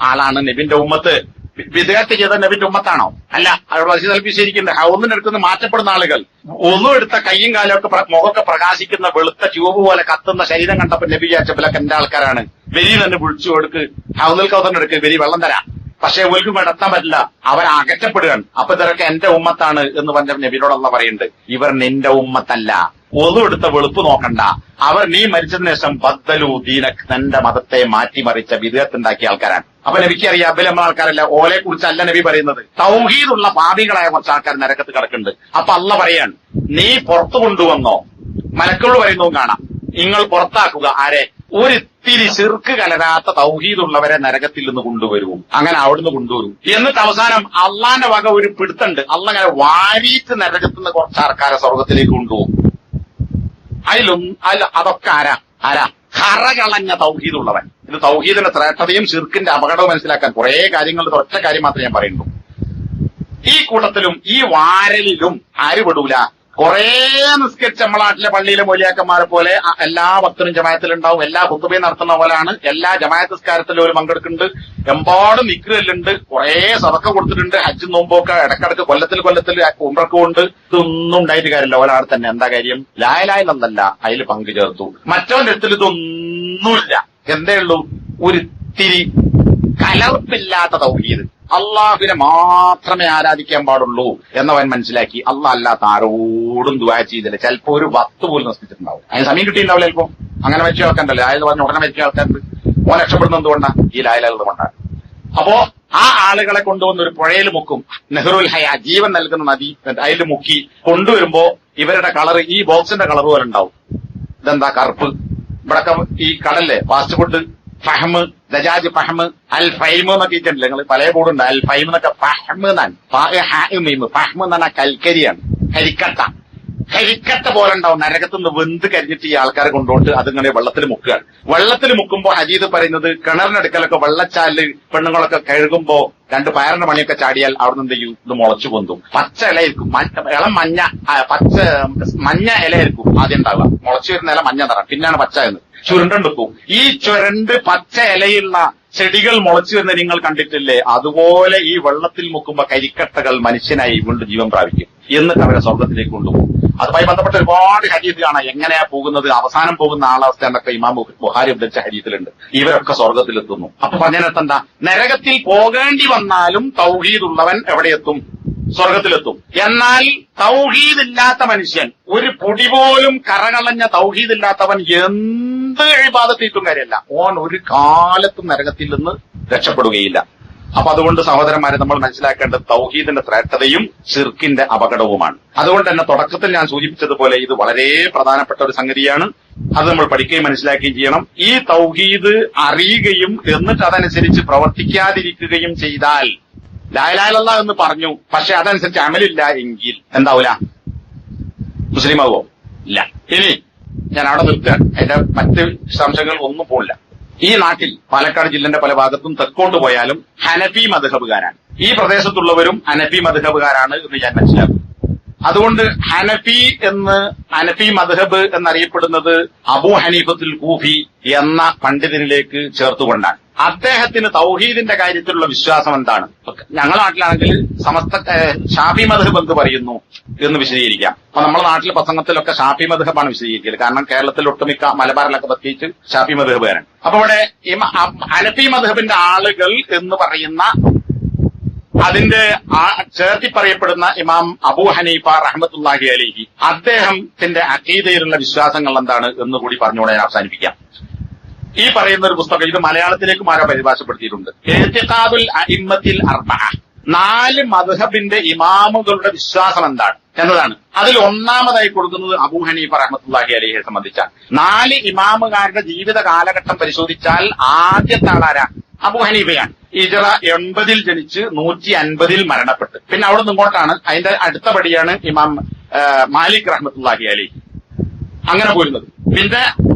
ആളാണ് നബിന്റെ ഉമ്മത്ത്. വിദേഹത്ത് ചെയ്ത നബിന്റെ ഉമ്മത്താണോ? അല്ല. റഷീദ് അൽഫി ശരിക്കുണ്ട്. ഒന്നിനെടുക്കുന്ന മാറ്റപ്പെടുന്ന ആളുകൾ, ഒന്നും എടുത്ത കയ്യും കാലൊക്കെ മുഖമൊക്കെ പ്രകാശിക്കുന്ന വെളുത്ത ട്യൂബ് പോലെ കത്തുന്ന ശരീരം കണ്ടപ്പോ നബി വിചാരിച്ചപ്പോഴൊക്കെ എന്റെ ആൾക്കാരാണ്, വെരി തന്നെ വിളിച്ചു കൊടുക്ക്, ഹൗദൽ കൗസറിന്റെ എടുക്ക്, വെരി വെള്ളം തരാം. പക്ഷെ ഒരിക്കും എത്താൻ പറ്റില്ല, അവർ അകറ്റപ്പെടുകയാണ്. അപ്പൊ ഇതൊക്കെ എന്റെ ഉമ്മത്താണ് എന്ന് പറഞ്ഞ നബിയോടുള്ള പറയുന്നുണ്ട്, ഇവർ നിന്റെ ഉമ്മത്തല്ല. ഒന്നും എടുത്ത വെളുപ്പ് നോക്കണ്ട. അവർ നീ മരിച്ചതിന് ശേഷം ബദ്ദലു ദീനക്, തന്റെ മതത്തെ മാറ്റിമറിച്ച വിദേഹത്തുണ്ടാക്കിയ ആൾക്കാരാണ്. അപ്പൊ നബിക്ക് അറിയാം, അബിൽ നമ്മളെ ആൾക്കാരല്ല, ഓലെ കുറിച്ചല്ല നബി പറയുന്നത്. തൗഹീദുള്ള പാപികളായ കുറച്ച് ആൾക്കാർ നരകത്ത് കിടക്കുന്നുണ്ട്. അപ്പൊ അള്ള പറയാണ്, നീ പുറത്തു കൊണ്ടുവന്നോ? മലക്കളോട് പറയുന്നതും കാണാം, നിങ്ങൾ പുറത്താക്കുക. ആരെ? ഒരിത്തിരി ശിർക്ക് കലരാത്ത തൗഹീദുള്ളവരെ നരകത്തിൽ നിന്ന് കൊണ്ടുവരും. അങ്ങനെ അവിടുന്ന് കൊണ്ടുവരും. എന്നിട്ട് അവസാനം അള്ളാന്റെ വക ഒരു പിടുത്തുണ്ട്. അള്ള അങ്ങനെ വാരീത്ത് നരകത്തുനിന്ന് കുറച്ച് ആൾക്കാരെ സ്വർഗത്തിലേക്ക് കൊണ്ടുപോകും. അതൊക്കെ ആരാ? കറകളഞ്ഞ തൗഹീദുള്ളവൻ. ഇത് തൗഹീദിന്റെ ശ്രേഷ്ഠതയും ശിർക്കിന്റെ അപകടവും മനസ്സിലാക്കാൻ കുറെ കാര്യങ്ങളുടെ ഒറ്റ കാര്യം മാത്രമേ ഞാൻ പറയുന്നു. ഈ കൂട്ടത്തിലും ഈ വാരലിലും ആര് പെടൂല? കുറെ നിസ്കരിച്ച നമ്മളെ നാട്ടിലെ പള്ളിയിലെ മൊലിയാക്കന്മാരെ പോലെ എല്ലാ ഭക്തരും ജമായത്തിലുണ്ടാവും. എല്ലാ ഖുതുബയും നടത്തുന്ന പോലെയാണ്. എല്ലാ ജമായത്ത് നിസ്കാരത്തിലും ഒരു പങ്കെടുക്കുന്നുണ്ട്. എമ്പാടും നിക്രല്ലുണ്ട്. കുറെ സദക്ക കൊടുത്തിട്ടുണ്ട്. ഹജ്ജ് നോമ്പൊക്കെ ഇടക്കിടക്ക് കൊല്ലത്തിൽ ഉംറക്കും ഉണ്ട്. ഇതൊന്നും ഉണ്ടായിട്ട് കാര്യമില്ല. ഒരാൾ തന്നെ എന്താ കാര്യം? ലായലായെന്നല്ല, അതിൽ പങ്കു ചേർത്തു. മറ്റവന്റെ അടുത്തിൽ ഇതൊന്നുമില്ല. എന്തേ ഉള്ളൂ? ഒരിത്തിരി കലർപ്പില്ലാത്ത തൗഹീദ്. അള്ളാഹുവിനെ മാത്രമേ ആരാധിക്കാൻ പാടുള്ളൂ എന്നവൻ മനസ്സിലാക്കി. അള്ളാഹ് അല്ലാത്ത ആരോടും ദുആ ചെയ്തില്ല. ചിലപ്പോ ഒരു വത്ത് പോലും നശിച്ചിട്ടുണ്ടാവും. അതിന് സമയം കിട്ടിയിട്ടുണ്ടാവില്ല. ചിലപ്പോ അങ്ങനെ മരിച്ച ആൾക്കാരുണ്ടല്ലോ, ആയത് പറഞ്ഞ ഉടനെ മരിച്ച ആൾക്കാരുണ്ട്. ഓൻ രക്ഷപ്പെടുന്നത് എന്തുകൊണ്ടാണ്? ഈ ലായലായത് കൊണ്ടാണ്. അപ്പോ ആ ആളുകളെ കൊണ്ടുവന്ന് ഒരു പുഴയിൽ മുക്കും. നെഹ്റുൽ ഹയാ, ജീവൻ നൽകുന്ന നദി, അതിൽ മുക്കി കൊണ്ടുവരുമ്പോ ഇവരുടെ കളർ ഈ ബോക്സിന്റെ കളർ പോലെ ഉണ്ടാവും. ഇതെന്താ കറുപ്പ്? ഇവിടൊക്കെ ഈ കടല്ലേ ഫാസ്റ്റ് ഫുഡ്, ഫഹ്മ്, ദജാജ് ഫഹ്മ്, അൽ ഫൈമ് എന്നൊക്കെ ഇട്ടുണ്ട്. നിങ്ങൾ പല കൂടുണ്ട്. അൽ ഫൈം എന്നൊക്കെ ഫഹ്മ് എന്നാണ്. ഫഹ്മ് എന്ന് പറഞ്ഞാൽ കൽക്കരിയാണ്, കരിക്കട്ട പോലെ ഉണ്ടാവും. നരകത്തുനിന്ന് വെന്ത് കരിഞ്ഞിട്ട് ഈ ആൾക്കാരെ കൊണ്ടുപോയിട്ട് അതിങ്ങനെ വെള്ളത്തിൽ മുക്കുകയാണ്. വെള്ളത്തിൽ മുക്കുമ്പോ ഹദീദ് പറയുന്നത്, കിണറിനടുക്കലൊക്കെ വെള്ളച്ചാലില് പെണ്ണുങ്ങളൊക്കെ കഴുകുമ്പോ രണ്ട് പയറിന്റെ മണിയൊക്കെ ചാടിയാൽ അവിടെ നിന്ന് ഇത് മുളച്ചു പൊന്തും. പച്ച ഇലയിരിക്കും, ഇളം മഞ്ഞ ഇലയായിരിക്കും ആദ്യം ഉണ്ടാവുക. മുളച്ചു വരുന്ന ഇല മഞ്ഞ നിറം, പിന്നാണ് പച്ച എന്ന് ചുരുണ്ടെടുക്കും. ഈ ചുരണ്ട് പച്ച ഇലയുള്ള ചെടികൾ മുളച്ചു വരുന്ന നിങ്ങൾ കണ്ടിട്ടില്ലേ? അതുപോലെ ഈ വെള്ളത്തിൽ മുക്കുമ്പോ കരിക്കട്ടകൾ മനുഷ്യനായി വീണ്ടും ജീവൻ പ്രാപിക്കും. എന്നിട്ട് അവരെ സ്വർഗത്തിലേക്ക് കൊണ്ടുപോകും. അതുമായി ബന്ധപ്പെട്ട ഒരുപാട് ഹദീസ് കാണാം. എങ്ങനെയാ പോകുന്നത്, അവസാനം പോകുന്ന ആളവസ്ഥ എന്നൊക്കെ ഇമാം ബുഖാരി ഉദ്ധരിച്ച ഹദീസിലുണ്ട്. ഇവരൊക്കെ സ്വർഗത്തിലെത്തുന്നു. അപ്പൊ പറഞ്ഞതിനകത്തെന്താ? നരകത്തിൽ പോകേണ്ടി വന്നാലും തൗഹീദുള്ളവൻ എവിടെയെത്തും? സ്വർഗത്തിലെത്തും. എന്നാൽ തൗഹീദില്ലാത്ത മനുഷ്യൻ, ഒരു പൊടി പോലും കറകളഞ്ഞ തൗഹീദില്ലാത്തവൻ എന്ത് ഇബാദത്തും കാര്യമല്ല, ഓൻ ഒരു കാലത്തും നരകത്തിൽ നിന്ന് രക്ഷപ്പെടുകയില്ല. അപ്പൊ അതുകൊണ്ട് സഹോദരന്മാരെ, നമ്മൾ മനസ്സിലാക്കേണ്ടത് തൗഹീദിന്റെ ശ്രേഷ്ഠതയും ശിർക്കിന്റെ അപകടവുമാണ്. അതുകൊണ്ട് തന്നെ തുടക്കത്തിൽ ഞാൻ സൂചിപ്പിച്ചതുപോലെ ഇത് വളരെ പ്രധാനപ്പെട്ട ഒരു സംഗതിയാണ്. അത് നമ്മൾ പഠിക്കുകയും മനസ്സിലാക്കുകയും ചെയ്യണം. ഈ തൗഹീദ് അറിയുകയും എന്നിട്ട് അതനുസരിച്ച് പ്രവർത്തിക്കാതിരിക്കുകയും ചെയ്താൽ, ലാ ഇലാഹ ഇല്ലല്ലാഹ് എന്ന് പറഞ്ഞു, പക്ഷെ അതനുസരിച്ച് അമലില്ല എങ്കിൽ എന്താവൂല? മുസ്ലിം ആവോ? ഇല്ല. ഇനി ഞാൻ അവിടെ നിർത്തുകയാണ്. അതിന്റെ മറ്റ് വിശദാംശങ്ങൾ ഒന്നും പോകില്ല. ഈ നാട്ടിൽ പാലക്കാട് ജില്ലന്റെ പല ഭാഗത്തും തെക്കോട്ട് പോയാലും ഹനഫി മദ്ഹബുകാരാണ്. ഈ പ്രദേശത്തുള്ളവരും ഹനഫി മദ്ഹബുകാരാണ് എന്ന് ഞാൻ മനസ്സിലാക്കും. അതുകൊണ്ട് ഹനഫി മദ്ഹബ് എന്നറിയപ്പെടുന്നത് അബൂ ഹനീഫത്തുൽ കൂഫി എന്ന പണ്ഡിതനിലേക്ക് ചേർത്തുകൊണ്ടാണ്. അദ്ദേഹത്തിന് തൗഹീദിന്റെ കാര്യത്തിലുള്ള വിശ്വാസം എന്താണ്? ഞങ്ങളുടെ നാട്ടിലാണെങ്കിൽ ഷാഫി മദ്ഹബ് എന്ത് പറയുന്നു എന്ന് വിശദീകരിക്കാം. അപ്പൊ നമ്മുടെ നാട്ടിലെ പ്രസംഗത്തിലൊക്കെ ഷാഫി മദ്ഹബാണ് വിശദീകരിക്കൽ. കാരണം കേരളത്തിൽ ഒട്ടുമിക്ക മലബാറിലൊക്കെ പ്രത്യേകിച്ച് ഷാഫി മദ്ഹബുകാരാണ്. അപ്പൊ ഇവിടെ ഹനഫി മദ്ഹബിന്റെ ആളുകൾ എന്ന് പറയുന്ന അതിന്റെ ചേർത്തി പറയപ്പെടുന്ന ഇമാം അബൂ ഹനീഫ റഹ്മത്തുള്ളാഹി അലൈഹി, അദ്ദേഹത്തിന്റെ അഖീദയിലുള്ള വിശ്വാസങ്ങൾ എന്താണ് എന്ന് കൂടി പറഞ്ഞുകൊണ്ട് ഞാൻ അവസാനിപ്പിക്കാം. ഈ പറയുന്ന ഒരു പുസ്തകം, ഇത് മലയാളത്തിലേക്ക് മാറാൻ പരിഭാഷപ്പെടുത്തിയിട്ടുണ്ട്. ഇഅ്തിഖാദുൽ അഇമ്മത്തിൽ അർബഅ, 4 മദ്ഹബിന്റെ ഇമാമുകളുടെ വിശ്വാസം എന്താണ് എന്നതാണ്. അതിൽ ഒന്നാമതായി കൊടുക്കുന്നത് അബൂ ഹനീഫ റഹ്മത്തുള്ളാഹി അലൈഹിയെ സംബന്ധിച്ചാണ്. 4 ഇമാമുകാരുടെ ജീവിത കാലഘട്ടം പരിശോധിച്ചാൽ ആദ്യത്തെ ആളാരാ? അബൂ ഹനീഫയാണ്. ഹിജ്റ 80 ജനിച്ച് 150 മരണപ്പെട്ട്. പിന്നെ അവിടെ നിന്ന് ഇങ്ങോട്ടാണ് അതിന്റെ അടുത്ത പടിയാണ് ഇമാം മാലിക് റഹ്മത്തുള്ളാഹി അലൈഹി അങ്ങനെ പോരുന്നത്. പിന്നെ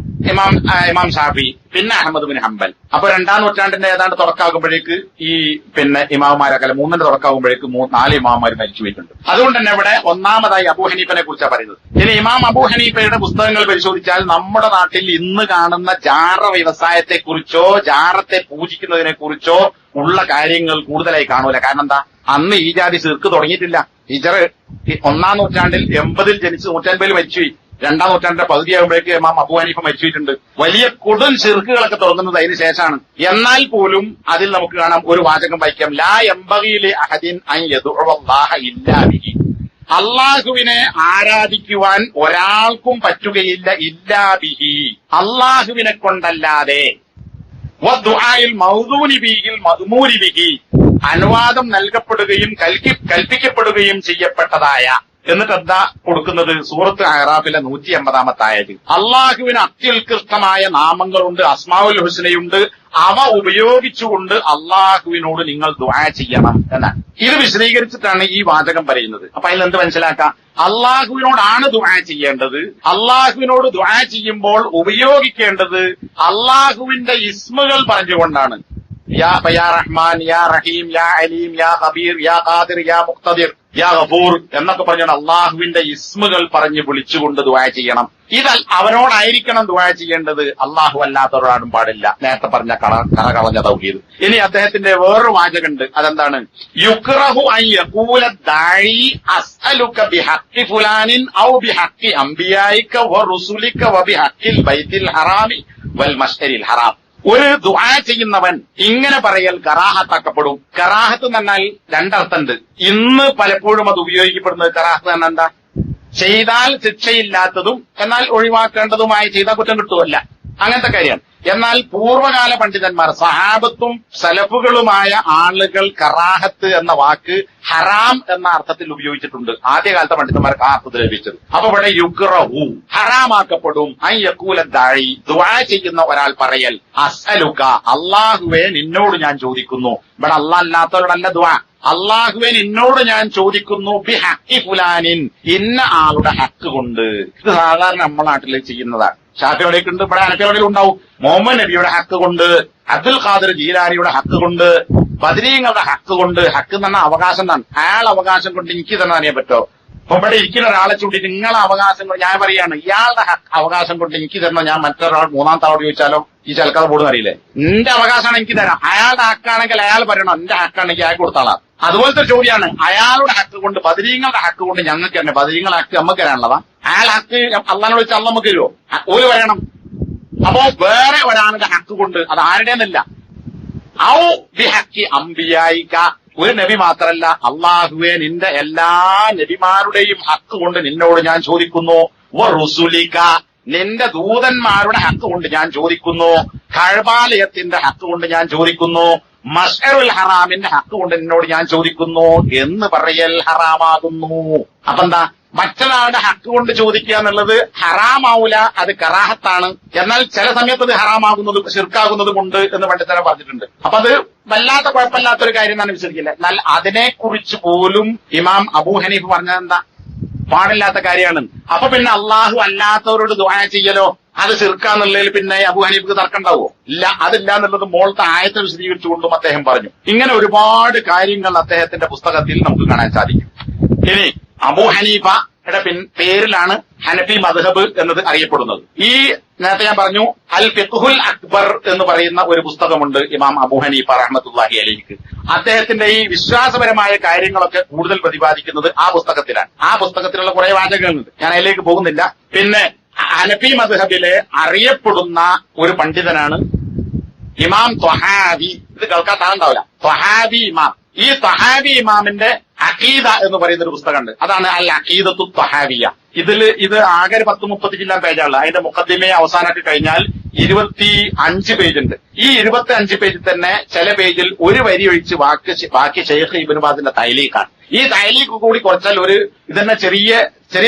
ഇമാം ഷാഫി, പിന്നെ അഹമ്മദ് ബിൻ ഹംബൽ. അപ്പൊ 2-ാം നൂറ്റാണ്ടിന്റെ ഏതാണ്ട് തുടക്കാകുമ്പോഴേക്ക് ഈ ഇമാമുമാരൊക്കെ 3ന്റെ തുടക്കാകുമ്പോഴേക്ക് 4 ഇമാമുമാർ മരിച്ചു പോയിട്ടുണ്ട്. അതുകൊണ്ട് തന്നെ ഇവിടെ ഒന്നാമതായി അബൂ ഹനീഫനെ കുറിച്ചാണ് പറയുന്നത്. ഇനി ഇമാം അബൂ ഹനീഫയുടെ പുസ്തകങ്ങൾ പരിശോധിച്ചാൽ നമ്മുടെ നാട്ടിൽ ഇന്ന് കാണുന്ന ജാറ വ്യവസായത്തെക്കുറിച്ചോ ജാറത്തെ പൂജിക്കുന്നതിനെ കുറിച്ചോ ഉള്ള കാര്യങ്ങൾ കൂടുതലായി കാണൂല. കാരണം എന്താ, അന്ന് ഈ ജാതി ശിർക്ക് തുടങ്ങിയിട്ടില്ല. ഹിജറ 1-ാം നൂറ്റാണ്ടിൽ 80-ൽ ജനിച്ച് 150-ൽ മരിച്ചുപോയി. 2-ാം നൂറ്റാണ്ടിന്റെ പകുതിയാകുമ്പോഴേക്ക് ഇമാം അബൂ ഹനീഫ മരിച്ചിട്ടുണ്ട്. വലിയ കൊടും ശിർക്കുകളൊക്കെ തുടങ്ങുന്നത് അതിന് ശേഷമാണ്. എന്നാൽ പോലും അതിൽ നമുക്ക് കാണാം ഒരു വാചകം വായിക്കാം, ലാ യംബഗി ലി അഹദിൻ അൻ യദുഅല്ലാഹ ഇല്ലാ ബിഹി. അള്ളാഹുവിനെ ആരാധിക്കുവാൻ ഒരാൾക്കും പറ്റുകയില്ല ഇല്ലാ ബിഹി, അള്ളാഹുവിനെ കൊണ്ടല്ലാതെ. വദ്ദുആഇൽ മൗദൂനി ബിഹിൽ മദ്മൂരി ബിഹി, അനുവാദം നൽകപ്പെടുകയും കൽപ്പിക്കപ്പെടുകയും ചെയ്യപ്പെട്ടതായ. എന്നിട്ട് എന്താ കൊടുക്കുന്നത്? സൂറത്ത് അഹ്റാഫിലെ 180-ാമത്തെ ആയത്ത്. അള്ളാഹുവിന് അത്യുത്കൃഷ്ടമായ നാമങ്ങളുണ്ട്, അസ്മാഉൽ ഹുസ്നയുണ്ട്. അവ ഉപയോഗിച്ചുകൊണ്ട് അള്ളാഹുവിനോട് നിങ്ങൾ ദുആ ചെയ്യണം എന്നാണ്. ഇത് വിശദീകരിച്ചിട്ടാണ് ഈ വാചകം പറയുന്നത്. അപ്പൊ അതിൽ എന്ത് മനസ്സിലാക്കാം? അള്ളാഹുവിനോടാണ് ദുആ ചെയ്യേണ്ടത്. അള്ളാഹുവിനോട് ദുആ ചെയ്യുമ്പോൾ ഉപയോഗിക്കേണ്ടത് അള്ളാഹുവിന്റെ ഇസ്മുകൾ പറഞ്ഞുകൊണ്ടാണ്. യാ റഹ്മാൻ, യാ റഹീം, യാ അലീം, യാ ഖബീർ, യാ ഖാദിർ, യാ മുഖ്തദിർ, യാ ഗഫൂർ എന്നൊക്കെ പറഞ്ഞാൽ അള്ളാഹുവിന്റെ ഇസ്മുകൾ പറഞ്ഞ് വിളിച്ചുകൊണ്ട് ദുആ ചെയ്യണം. ഇത് അവനോടായിരിക്കണം ദുആ ചെയ്യേണ്ടത്, അള്ളാഹു അല്ലാത്തവരോടും പാടില്ല. നേരത്തെ പറഞ്ഞ കറകളഞ്ഞ തൗഹീദ്. ഇനി അദ്ദേഹത്തിന്റെ വേറൊരു വാചകമുണ്ട്. അതെന്താണ്? യുക്റഹു അൻ യഖൂല ദാഇ അസ്അലുക ബിഹഖി ഫുലാനിൻ ഔ ബിഹഖി അംബിയായിക വറുസുലിക വബിഹഖിൽ ബൈത്തിൽ ഹറാമി വൽ മസ്ജിദിൽ ഹറാം. ഒരു ദുആ ചെയ്യുന്നവൻ ഇങ്ങനെ പറയൽ കറാഹത്താക്കപ്പെടും. കറാഹത്ത് എന്ന് പറഞ്ഞാൽ 2 അർത്ഥമുണ്ട്. ഇന്ന് പലപ്പോഴും അത് ഉപയോഗിക്കപ്പെടുന്നത് കറാഹത്ത് എന്ന് എന്താ? ചെയ്താൽ ശിക്ഷയില്ലാത്തതും എന്നാൽ ഒഴിവാക്കേണ്ടതുമായ ചെയ്താൽ കുറ്റം കിട്ടുമല്ല, അങ്ങനത്തെ കാര്യമാണ്. എന്നാൽ പൂർവ്വകാല പണ്ഡിതന്മാർ സഹാബത്തും സലഫുകളുമായ ആളുകൾ കറാഹത്ത് എന്ന വാക്ക് ഹറാം എന്ന അർത്ഥത്തിൽ ഉപയോഗിച്ചിട്ടുണ്ട്. ആദ്യകാലത്തെ പണ്ഡിതന്മാർക്ക് ആ അർത്ഥത്തിൽ ലഭിച്ചത്. അപ്പൊ ഇവിടെ യുക്റഹു ഹറാമാക്കപ്പെടും. അൻ യഖൂല ദാഇ, ദുആ ചെയ്യുന്ന ഒരാൾ പറയൽ, അസ്അലുക അല്ലാഹുവേ നിന്നോട് ഞാൻ ചോദിക്കുന്നു. ഇവിടെ അല്ലാഹ് അല്ലാത്തവരോടല്ല ദുആ. അല്ലാഹുവേ നിന്നോട് ഞാൻ ചോദിക്കുന്നു ബിഹഖി ഫുലാനിൻ, ഇന്ന ആളുടെ ഹക്ക് കൊണ്ട്. ഇത് സാധാരണ നമ്മുടെ നാട്ടിൽ ചെയ്യുന്നതാണ്. ഷാഫിയോടേക്ക് ഉണ്ട്, ഇവിടെ ഹനഫിയോടേലും ഉണ്ടാവും. മുഹമ്മദ് നബിയുടെ ഹക്ക് കൊണ്ട്, അബ്ദുൽ ഖാദിർ ജീലാനിയുടെ ഹക്ക് കൊണ്ട്, ബദരീങ്ങളുടെ ഹക്ക് കൊണ്ട്. ഹക്ക് എന്ന് പറഞ്ഞാൽ അവകാശം എന്നാണ്. അയാൾ അവകാശം കൊണ്ട് എനിക്ക് തന്നെ അറിയാൻ പറ്റോ? അപ്പൊ ഇവിടെ ഇരിക്കുന്ന ഒരാളെ ചൂണ്ടി നിങ്ങളെ അവകാശം കൊണ്ട് ഞാൻ പറയാണ്, ഇയാളുടെ അവകാശം കൊണ്ട് എനിക്ക് തരണോ? ഞാൻ മറ്റൊരാൾ 3-ാമത്തെ ആളോട് ചോദിച്ചാലോ? ഈ ചലക്കാതെ പോടുന്ന അറിയില്ലേ? എന്റെ അവകാശമാണ് എനിക്ക് തരാം. അയാളുടെ ഹക്കാണെങ്കിൽ അയാൾ പറയണോ? എന്റെ ഹക്കാണെങ്കിൽ അയാൾ കൊടുത്താളാ. അതുപോലത്തെ ചോദ്യമാണ്. അയാളുടെ ഹക്ക് കൊണ്ട്, ബദരീങ്ങളുടെ ഹക്ക് കൊണ്ട് ഞങ്ങൾക്ക് തന്നെ, ബദരീങ്ങളുടെ ഹക്ക് നമുക്ക് തരാനുള്ളതാ. അയാൾ ഹക്ക് അള്ളാഹിനോട് വെച്ചാൽ അള്ള നമുക്ക് തരുമോ? ഓര് പറയണം. അപ്പോ വേറെ ഒരാളുടെ ഹക്ക് കൊണ്ട്, അത് ആരുടേന്നല്ല. ഔ ബിഹഖി അംബിയായിക, ഒരു നബി മാത്രല്ല, അള്ളാഹുവേ നിന്റെ എല്ലാ നബിമാരുടെയും ഹക്ക് കൊണ്ട് നിന്നോട് ഞാൻ ചോദിക്കുന്നു. വറുസുലിക, നിന്റെ ദൂതന്മാരുടെ ഹക്ക് കൊണ്ട് ഞാൻ ചോദിക്കുന്നു. കഅബാലയത്തിന്റെ ഹക്ക് കൊണ്ട് ഞാൻ ചോദിക്കുന്നു. മസ്ജിദുൽ ഹറാമിന്റെ ഹക്ക് കൊണ്ട് നിന്നോട് ഞാൻ ചോദിക്കുന്നു എന്ന് പറയൽ ഹറാമാകുന്നു. അപ്പൊ എന്താ? മറ്റൊരാളുടെ ഹക്ക് കൊണ്ട് ചോദിക്കുക എന്നുള്ളത് ഹറാമാവൂല, അത് കറാഹത്താണ്. എന്നാൽ ചില സമയത്ത് അത് ഹറാമാകുന്നത് ശിർക്കാകുന്നതുമുണ്ട് എന്ന് പണ്ഡിതരെ പറഞ്ഞിട്ടുണ്ട്. അപ്പൊ അത് വല്ലാത്ത കുഴപ്പമില്ലാത്തൊരു കാര്യം എന്നാണ് വിശ്വസിക്കില്ല. എന്നാൽ അതിനെക്കുറിച്ച് പോലും ഇമാം അബൂ ഹനീഫ് പറഞ്ഞത് എന്താ? പാടില്ലാത്ത കാര്യമാണ്. അപ്പൊ പിന്നെ അള്ളാഹു അല്ലാത്തവരോട് ദുആ ചെയ്യലോ അത് ശിർക്കാന്നുള്ളതിൽ പിന്നെ അബൂ ഹനീഫിക്ക് തർക്കമുണ്ടാവോ? ഇല്ല, അതില്ല എന്നുള്ളത് മോളത്തെ ആയത്തെ വിശദീകരിച്ചുകൊണ്ടും അദ്ദേഹം പറഞ്ഞു. ഇങ്ങനെ ഒരുപാട് കാര്യങ്ങൾ അദ്ദേഹത്തിന്റെ പുസ്തകത്തിൽ നമുക്ക് കാണാൻ സാധിക്കും. ഇനി അബൂ ഹനീഫയുടെ പേരിലാണ് ഹനഫി മദ്ഹബ് എന്നത് അറിയപ്പെടുന്നത്. ഈ നേരത്തെ ഞാൻ പറഞ്ഞു അൽ ഫിഖ്ഹുൽ അക്ബർ എന്ന് പറയുന്ന ഒരു പുസ്തകമുണ്ട് ഇമാം അബൂ ഹനീഫ റഹ്മത്തുള്ളാഹി അലൈഹിക്ക്. അദ്ദേഹത്തിന്റെ ഈ വിശ്വാസപരമായ കാര്യങ്ങളൊക്കെ കൂടുതൽ പ്രതിപാദിക്കുന്നത് ആ പുസ്തകത്തിലാണ്. ആ പുസ്തകത്തിലുള്ള കുറെ വാചകങ്ങളുണ്ട്, ഞാൻ അതിലേക്ക് പോകുന്നില്ല. പിന്നെ ഹനഫി മദ്ഹബിലെ അറിയപ്പെടുന്ന ഒരു പണ്ഡിതനാണ് ഇമാം ത്വഹാവി. ഇത് കേൾക്കാത്ത ആളുണ്ടാവില്ല. ത്വഹാവി ഇമാം. ഈ ത്വഹാവി ഇമാമിന്റെ അഖീദ എന്ന് പറയുന്ന ഒരു പുസ്തകമുണ്ട്. അതാണ് അൽ അഖീദത്തു ത്വഹാവിയ. ഇത് ആകെ 10-30 ജില്ലാ പേജാണ്. അതിന്റെ മുഖദ്ദിമയെ അവസാനമാക്കി കഴിഞ്ഞാൽ 25 പേജുണ്ട്. ഈ 25 പേജിൽ തന്നെ ചില പേജിൽ ഒരു വരി ഒഴിച്ച് ബാക്കി ഷെയ്ഖ് ഇബ്നു ബാസിന്റെ തൈലീഖാണ്. ഈ തൈലീക്ക് കൂടി കുറച്ചാൽ ഒരു ഇതന്നെ ചെറിയ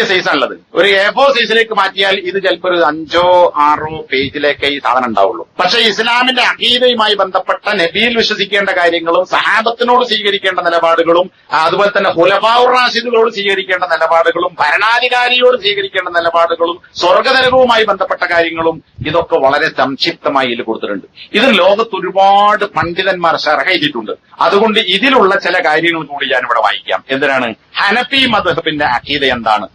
സൈസാണുള്ളത്. ഒരു A4 സൈസിലേക്ക് മാറ്റിയാൽ ഇത് ചിലപ്പോൾ ഒരു 5 6 പേജിലേക്ക് ഈ സാധനം ഉണ്ടാവുള്ളൂ. പക്ഷെ ഇസ്ലാമിന്റെ അഖീദയുമായി ബന്ധപ്പെട്ട നബിയിൽ വിശ്വസിക്കേണ്ട കാര്യങ്ങളും സഹാബത്തിനോട് സ്വീകരിക്കേണ്ട നിലപാടുകളും അതുപോലെ തന്നെ ഖുലഫാഉർ റാഷിദുകളോട് സ്വീകരിക്കേണ്ട നിലപാടുകളും ഭരണാധികാരിയോട് സ്വീകരിക്കേണ്ട നിലപാടുകളും സ്വർഗനരകവുമായി ബന്ധപ്പെട്ട കാര്യങ്ങളും ഇതൊക്കെ വളരെ സംക്ഷിപ്തമായി ഇതിൽ കൊടുത്തിട്ടുണ്ട്. ഇതിന് ലോകത്ത് ഒരുപാട് പണ്ഡിതന്മാർ ശർഹ ചെയ്തിട്ടുണ്ട്. അതുകൊണ്ട് ഇതിലുള്ള ചില കാര്യങ്ങൾ കൂടി ഞാൻ ഇവിടെ വായിക്കാം. എന്തിനാണ്? ഹനഫി മദ്ഹബിന്റെ അഖീദ എന്താണ്,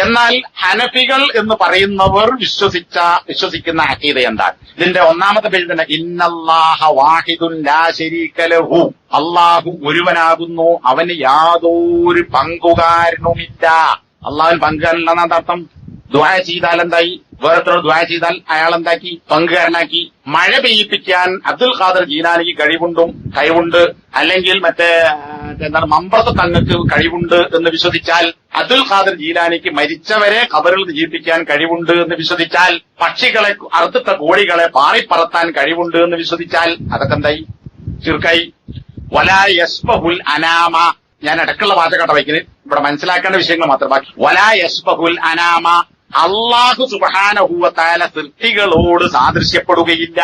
എന്നാൽ ഹനഫികൾ എന്ന് പറയുന്നവർ വിശ്വസിക്കുന്ന അഖീദ എന്താണ്? ഇതിന്റെ ഒന്നാമത്തെ പേജിൽ തന്നെ ഇന്നല്ലാഹ വാഹിദുൻ ലാ ശരീക ലഹു, അള്ളാഹു ഒരുവനാകുന്നു, അവന് യാതൊരു പങ്കുകാരനുമില്ല. അള്ളാഹുവിന് പങ്കുകാരനില്ലെന്നാണ് അർത്ഥം. ദുആ ചെയ്താൽ എന്തായി? വേറെത്തോട് ദുആ ചെയ്താൽ അയാൾ എന്താക്കി? പങ്കുകാരനാക്കി. മഴ പെയ്യിപ്പിക്കാൻ അബ്ദുൽ ഖാദർ ജീലാനിക്ക് കഴിവുണ്ട്, അല്ലെങ്കിൽ മമ്പറത്ത് തങ്ങൾക്ക് കഴിവുണ്ട് എന്ന് വിശ്വസിച്ചാൽ, അബ്ദുൽ ഖാദർ ജീലാനിക്ക് മരിച്ചവരെ ഖബറിൽ ജീവിപ്പിക്കാൻ കഴിവുണ്ട് എന്ന് വിശ്വസിച്ചാൽ, പക്ഷികളെ അറുത്തിട്ട കോഴികളെ പാറിപ്പറത്താൻ കഴിവുണ്ട് എന്ന് വിശ്വസിച്ചാൽ അതൊക്കെ എന്തായി? ശിർക്കായി. വലാ യസ്ബഹുൽ അനാമ, ഞാൻ ഇടക്കുള്ള വാചകട്ട വയ്ക്കുന്നത്, ഇവിടെ മനസ്സിലാക്കേണ്ട വിഷയങ്ങൾ മാത്രം ബാക്കി. വലാ യസ്ബഹുൽ അനാമ, അള്ളാഹു സുബ്ഹാനഹു വ തആല സൃഷ്ടികളോട് സാദൃശ്യപ്പെടുകയില്ല.